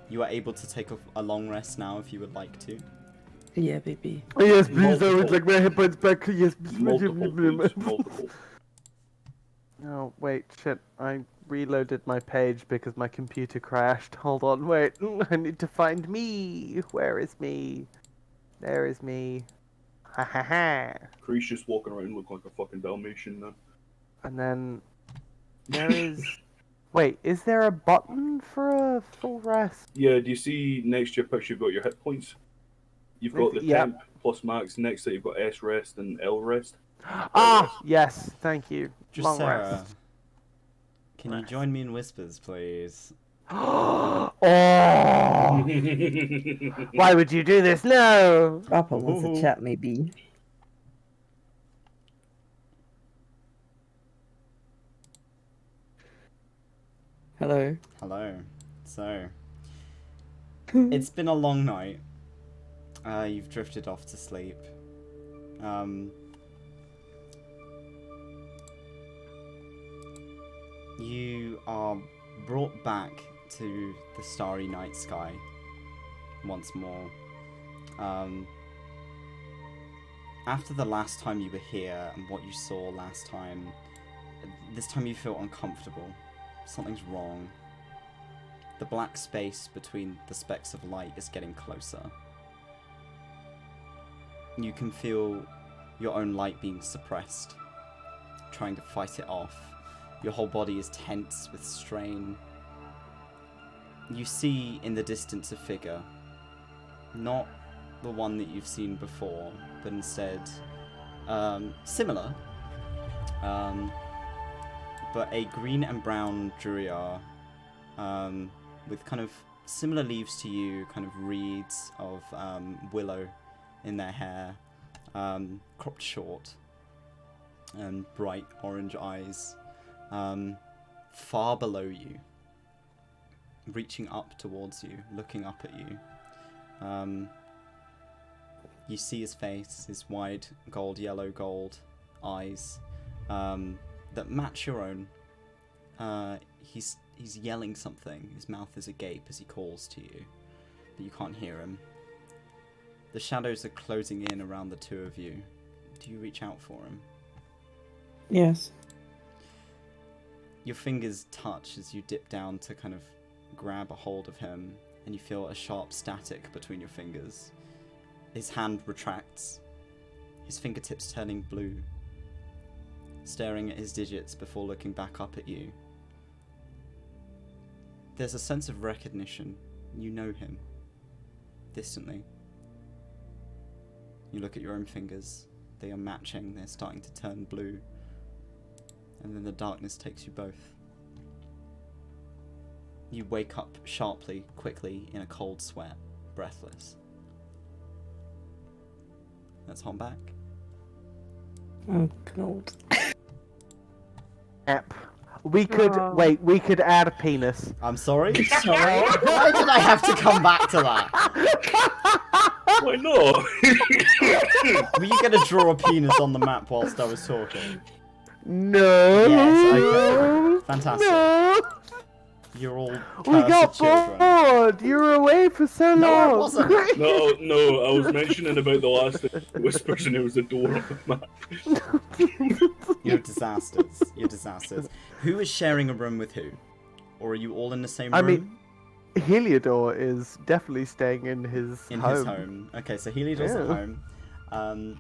You are able to take a long rest now if you would like to. Yeah, baby. Yes, please. I would Multiple. like my hit points back. Yes, please. Multiple, please, multiple. Oh, wait, shit. I reloaded my page because my computer crashed. Hold on, wait. I need to find me. Where is me? There is me. Ha ha ha. Kree's just walking around looking like a fucking Dalmatian now. And then there is. Wait, is there a button for a full rest? Yeah, do you see next to your picture you've got your hit points? You've got the Yep. temp plus max, next to it you've got S rest and L rest. Ah, yes, thank you. Long Dressera, rest. can you join me in whispers, please? Oh! Why would you do this? No! Papa wants Ooh. to chat, maybe. Hello. Hello. So, it's been a long night. You've drifted off to sleep. You are brought back to the starry night sky once more. After the last time you were here and what you saw last time, this time you feel uncomfortable. Something's wrong. The black space between the specks of light is getting closer. You can feel your own light being suppressed, trying to fight it off. Your whole body is tense with strain. You see in the distance a figure, not the one that you've seen before, but instead similar, but a green and brown Druryar with kind of similar leaves to you, kind of reeds of willow in their hair, cropped short, and bright orange eyes, far below you, reaching up towards you, looking up at you. You see his face, his wide yellow gold eyes that match your own. He's yelling something. His mouth is agape as he calls to you, but you can't hear him. The shadows are closing in around the two of you. Do you reach out for him? Yes. Your fingers touch as you dip down to kind of grab a hold of him, and you feel a sharp static between your fingers. His hand retracts, his fingertips turning blue, staring at his digits before looking back up at you. There's a sense of recognition. You know him. Distantly. You look at your own fingers. They are matching. They're starting to turn blue. And then the darkness takes you both. You wake up sharply, quickly, in a cold sweat, breathless. Let's hop back. Oh god. Yep. We could add a penis. I'm sorry? Sorry? Why did I have to come back to that? Why not? Were you going to draw a penis on the map whilst I was talking? No. Yes, okay. Fantastic. No. You're all We got cursed children. bored. You were away for so long. No, I wasn't. No, I was mentioning about the last whispers and it was the door on the map. You're disasters. You're disasters. Who is sharing a room with who? Or are you all in the same room? I mean, Heliodor is definitely staying in his home. His home. Okay, so Heliodor's at home.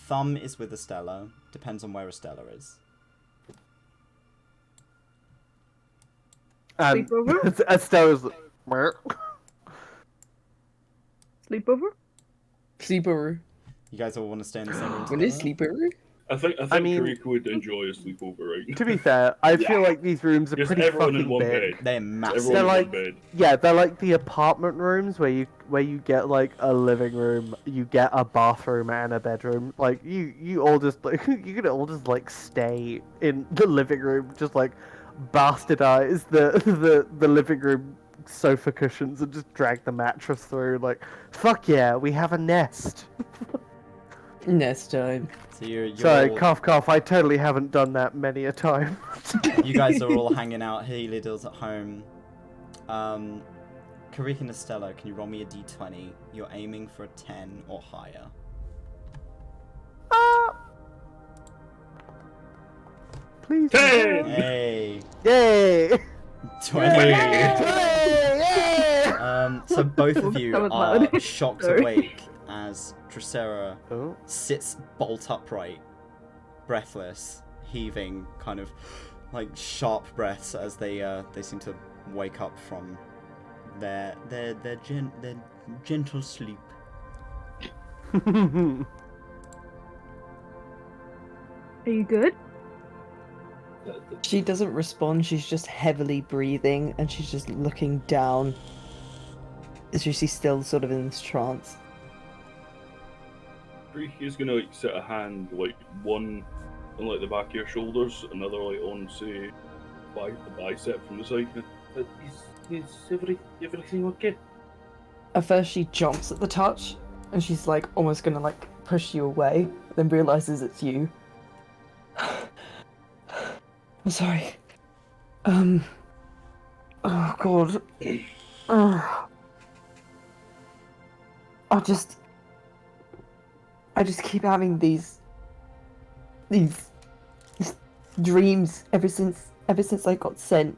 Thumb is with Estella. Depends on where Estella is. Sleepover? Estella's. Sleepover? Sleepover. You guys all want to stay in the same room What is together? sleepover? I think mean- Karika would enjoy a sleepover right now. To be fair, I feel like these rooms are Just pretty everyone in fucking one big. bed. They're massive. Everyone They're in like- one bed. Yeah, they're like the apartment rooms where you get like a living room, you get a bathroom and a bedroom. Like you all just like you could all just like stay in the living room, just like bastardize the living room sofa cushions and just drag the mattress through. Like, fuck yeah, we have a nest. Nest time. So you're Sorry, all, cough cough. I totally haven't done that many a time. you guys are all hanging out. Heliodor's at home. Karika and Estella, can you roll me a d20? You're aiming for a 10 or higher. Please. 10! Hey! Yay! 20! Yay! So both of you That was are loud. shocked Sorry. awake as Dracera Oh. sits bolt upright, breathless, heaving, kind of like sharp breaths as they seem to wake up from their gentle sleep. Are you good? She doesn't respond, she's just heavily breathing and she's just looking down. As she's still sort of in this trance. Karika's gonna like set a hand like one on like the back of your shoulders, another like on say the bicep from the side. Is everything okay? At first she jumps at the touch and she's like almost gonna like push you away, then realizes it's you. I'm sorry. Oh god. Oh. I just keep having these dreams ever since I got sent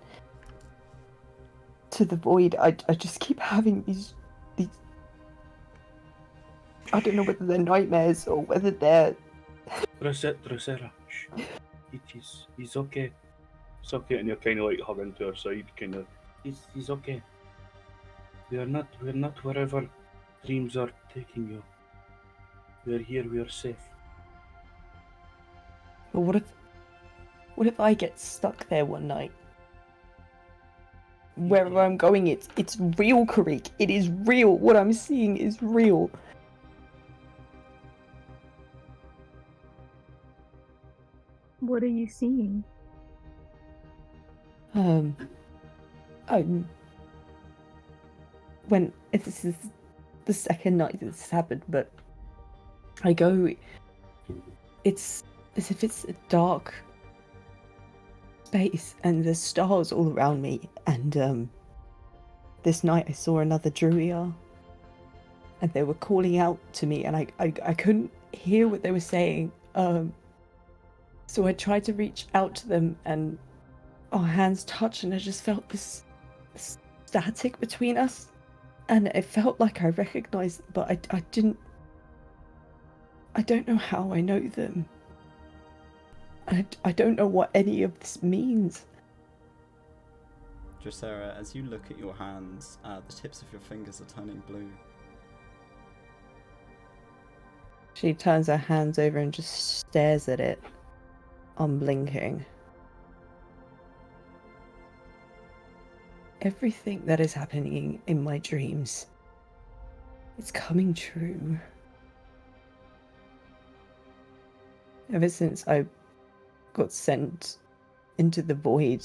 to the void. I just keep having these I don't know whether they're nightmares or whether they're Drusilla, shh. He's okay. It's okay, and you're kind of like hugging to her side, kind of. He's okay. We're not wherever dreams are taking you. We're here. We are safe. But what if I get stuck there one night? Wherever I'm going, it's real, Karik. It is real. What I'm seeing is real. What are you seeing? When this is the second night this has happened, but I go, it's as if it's a dark space and there's stars all around me, and this night I saw another Druia and they were calling out to me, and I couldn't hear what they were saying, so I tried to reach out to them, and our hands touched, and I just felt this static between us, and it felt like I recognized, but I didn't. I don't know how I know them. I don't know what any of this means. Drusilla, as you look at your hands, the tips of your fingers are turning blue. She turns her hands over and just stares at it, unblinking. Everything that is happening in my dreams, it's coming true. Ever since I got sent into the void,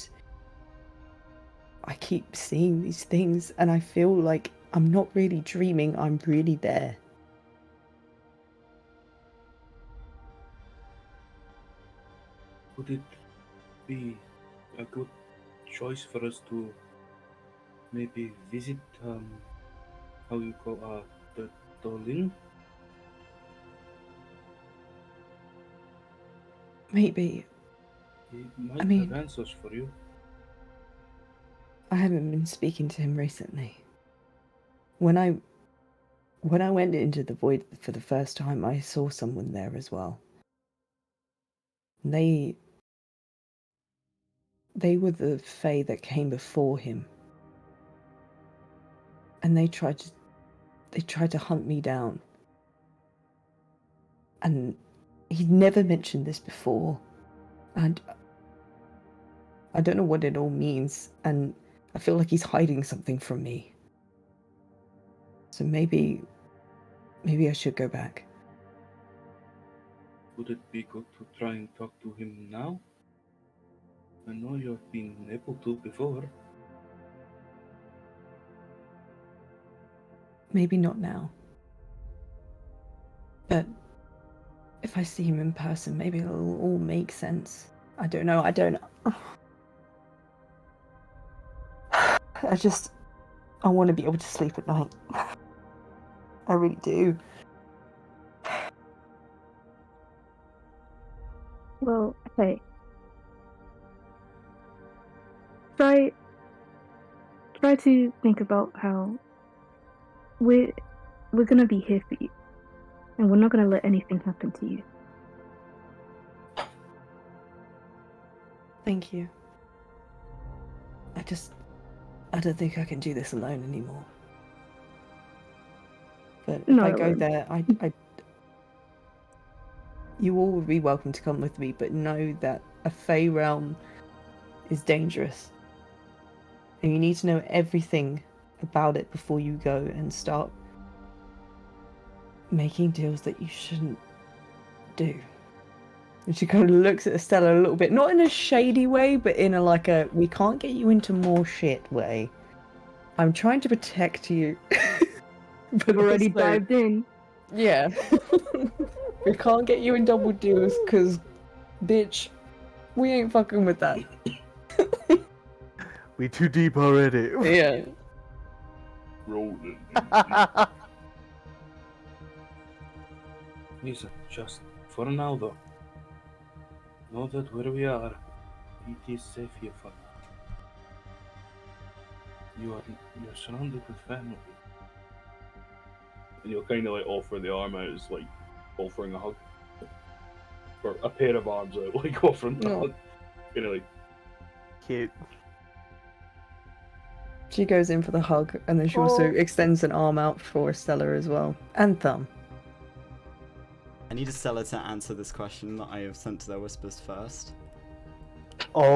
I keep seeing these things, and I feel like I'm not really dreaming, I'm really there. Would it be a good choice for us to maybe visit, how you call, the Dolin? Maybe. He might I mean- have answers for you. I haven't been speaking to him recently. When I went into the void for the first time, I saw someone there as well. They were the Fae that came before him. And they tried to hunt me down. And he'd never mentioned this before. And I don't know what it all means, and I feel like he's hiding something from me. So maybe I should go back. Would it be good to try and talk to him now? I know you've been able to before. Maybe not now. But if I see him in person, maybe it'll all make sense. I don't know. I want to be able to sleep at night. I really do. Well, hey. Try to think about how we're gonna be here for you. And we're not gonna let anything happen to you. Thank you. I don't think I can do this alone anymore. But if Not I go alone. there, you all would be welcome to come with me, but know that a Fey realm is dangerous. And you need to know everything about it before you go and start making deals that you shouldn't do. And she kind of looks at Estella a little bit, not in a shady way, but in a we can't get you into more shit way. I'm trying to protect you. But I've already also- dived in. Yeah. We can't get you in double deals, because, bitch, we ain't fucking with that. We too deep already. Yeah. Rolling. Lisa, just for now though, know that where we are, it is safe here for now. You're surrounded with family. And you'll kind of like offer the arm out as like offering a hug, or a pair of arms out, like offering a No. hug. Kind of like, Cute. She goes in for the hug, and then she also extends an arm out for Stella as well. And Thumb. I need Estella to answer this question that I have sent to their whispers first. Oh.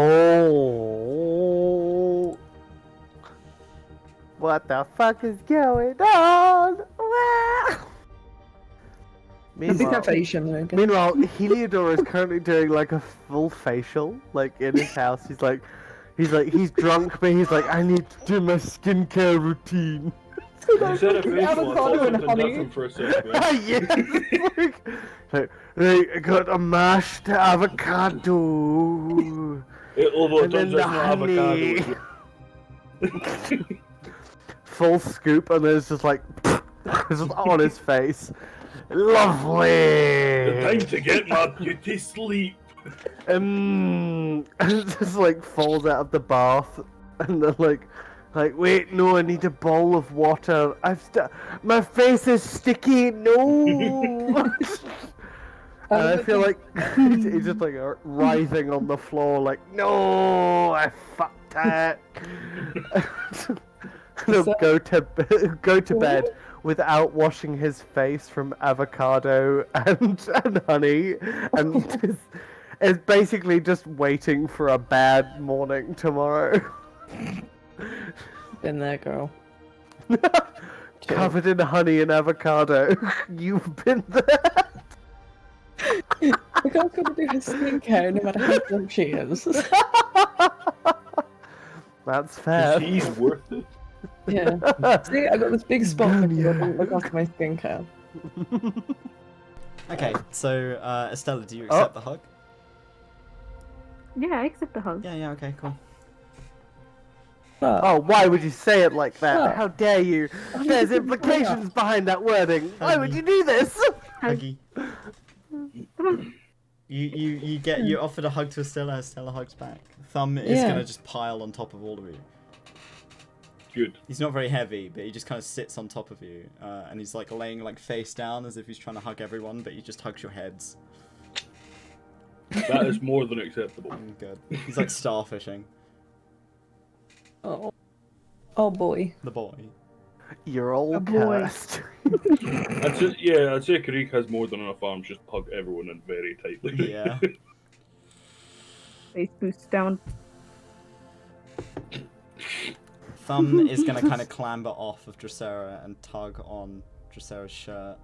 What the fuck is going on? Meanwhile, Heliodor is currently doing like a full facial, like in his house. He's drunk, but he's like, I need to do my skincare routine. you said a facial, I thought avocado and something honey. different for a second. Yes, like, I got a mashed avocado. Although it And then turns out the it's not avocado. Full scoop, and then it's just like, it's just on his face. Lovely. Time to get my beauty sleep. And it just like falls out of the bath, and then like, wait, no, I need a bowl of water. My face is sticky. No. And I feel like he's just like writhing on the floor, like, no, I fucked it. He'll go to bed without washing his face from avocado and honey, and is basically just waiting for a bad morning tomorrow. Been there, girl. Covered in honey and avocado. You've been there. The girl's got to do her skincare no matter how drunk she is. That's fair. She's worth it. Yeah. See, I got this big spot because I didn't look after my skincare. Okay, so Estella, do you accept the hug? Yeah, I accept the hug. Yeah, okay, cool. Oh, why would you say it like that? What? How dare you? There's implications behind that wording. Why would you do this? Huggy. You offered a hug to Estella hugs back. Thumb is Yeah. gonna just pile on top of all of you. Good. He's not very heavy, but he just kind of sits on top of you, and he's like laying like face down as if he's trying to hug everyone, but he just hugs your heads. That is more than acceptable. Good. He's like starfishing. Oh. Oh boy. The boy. You're all A boy. cursed. I'd say Karik has more than enough arms just to hug everyone in very tightly. Yeah. Face boost down. Thumb is gonna kind of clamber off of Dracera and tug on Dracera's shirt.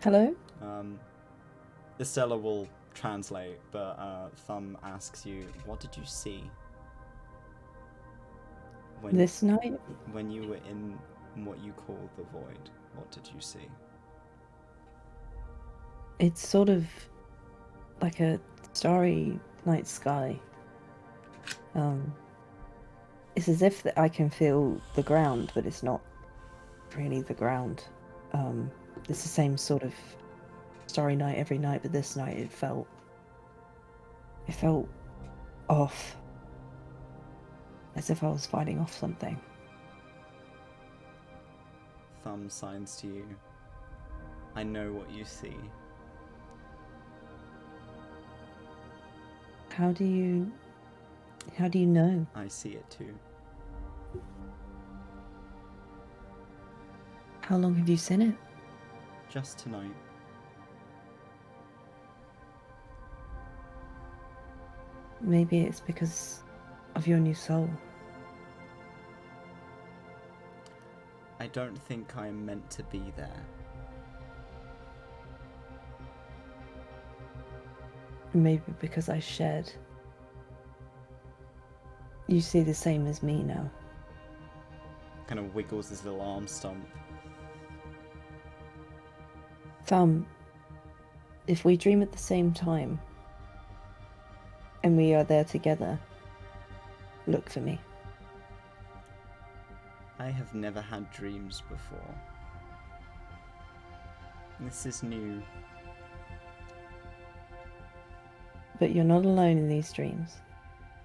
Hello? Estella will translate, but Thumb asks you, what did you see? This night? When you were in what you call the void, what did you see? It's sort of like a starry night sky. It's as if that I can feel the ground, but it's not really the ground. It's the same sort of starry night every night, but this night it felt off. As if I was fighting off something. Thumb signs to you. I know what you see. How do you know? I see it too. How long have you seen it? Just tonight. Maybe it's because of your new soul. I don't think I am meant to be there. Maybe because I shared. You see the same as me now. Kind of wiggles his little arm stump. Thumb, if we dream at the same time, and we are there together, look for me. I have never had dreams before. This is new. But you're not alone in these dreams.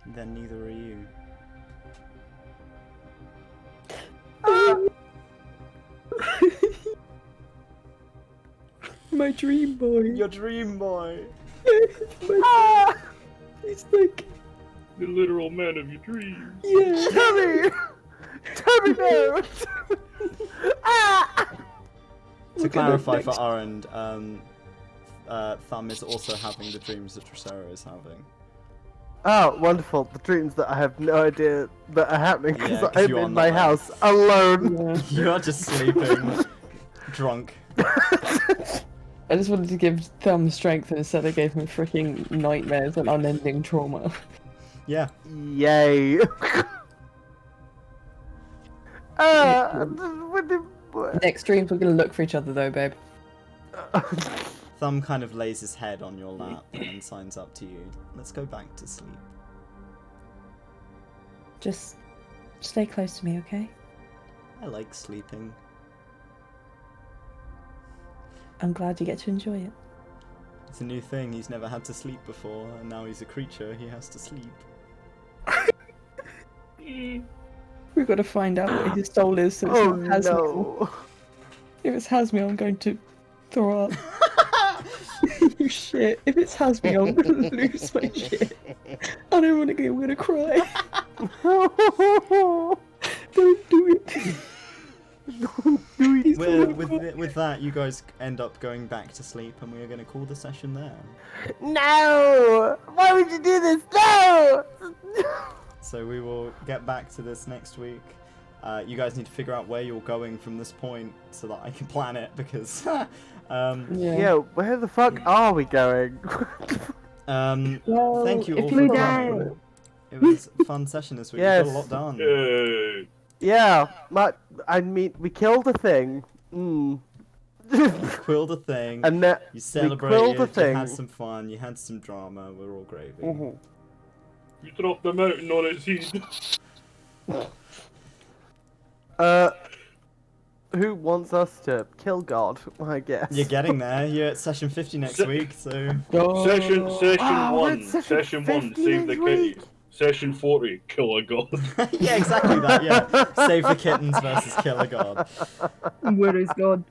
Then neither are you. My dream boy. Your dream boy! He's like, The literal man of your dreams. yeah. Tommy! Tommy, no! To clarify for our end, Thumb is also having the dreams that Tricera is having. Oh, wonderful. The dreams that I have no idea that are happening because Yeah, 'cause I'm you are in my not there. house alone. Yeah. You are just sleeping, drunk. I just wanted to give Thumb strength, and instead I gave him freaking nightmares and unending trauma. Yeah. Yay. Next dreams, we're gonna look for each other, though, babe. Thumb kind of lays his head on your lap and then signs up to you. Let's go back to sleep. Just stay close to me, okay? I like sleeping. I'm glad you get to enjoy it. It's a new thing. He's never had to sleep before, and now he's a creature. He has to sleep. We've got to find out what his soul is, so it's Oh not Hasmiel. no. If it's Hasmiel, I'm going to throw up. You shit. If it's Hasmiel, I'm going to lose my shit. Ironically, I'm going to cry. Don't do it. With that, you guys end up going back to sleep, and we are going to call the session there. No! Why would you do this? No! So we will get back to this next week. You guys need to figure out where you're going from this point so that I can plan it, because Yo, where the fuck are we going? thank you all if for you coming. It was a fun session this week. Yes. We got a lot done. Yay. Yeah, I mean, we killed a thing. Quilled a thing. And that You we celebrated. quilled a You thing. had some fun. You had some drama. We're all gravy. Mhm. You dropped the mountain on its head. Who wants us to kill God? I guess. You're getting there. You're at session 50 next Se- week, so Session Wow, we're 1. at session Session 1, 50 save the next week. kitties. Session 40, kill a god. yeah, exactly that. Yeah, save the kittens versus kill a god. Where is God?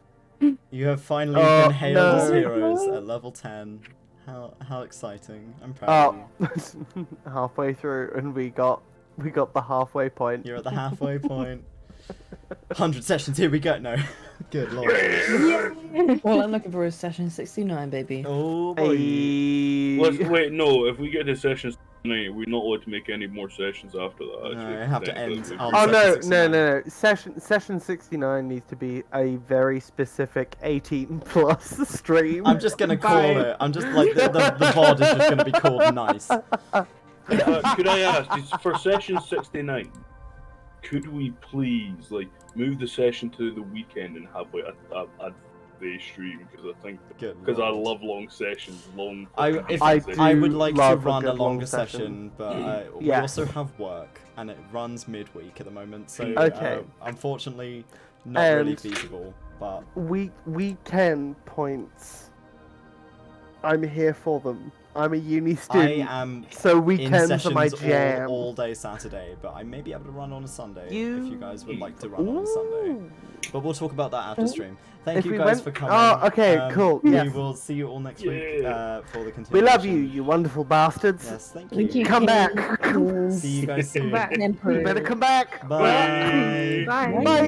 You have finally Oh, been hailed as no. heroes at level 10. How exciting! I'm proud of Oh, you. halfway through, and we got the halfway point. You're at the halfway point. 100 sessions. Here we go. No, good lord. All I'm looking for is session 69, baby. Oh boy. Let's wait, no, if we get to session 9, we're not allowed to make any more sessions after that. No, actually. I have to Technically, end. we- Oh no, Session no. Session 69 needs to be a very specific 18+ stream. I'm just gonna call it. I'm just like the VOD is just gonna be called nice. Could I ask, for session 69, could we please move the session to the weekend and have a day stream? Because I think Good I lord. love long sessions. I sessions. would like to love a run a good long longer session. session, but we Yes. also have work, and it runs midweek at the moment, so Okay. unfortunately, not really And- feasible. But Weekend points. I'm here for them. I'm a uni I student, am so in weekends are my sessions jam. all day Saturday, but I may be able to run on a Sunday if You- you guys would like to run on a Sunday. Ooh. But we'll talk about that after stream. Thank If you we guys went- for coming. Oh, okay, cool, We yes. will see you all next week Yeah. for the continuation. We love you, you wonderful bastards. Yes, thank you. Thank you. Come back. See you guys soon. Back. You better come back. Bye. Bye. Bye.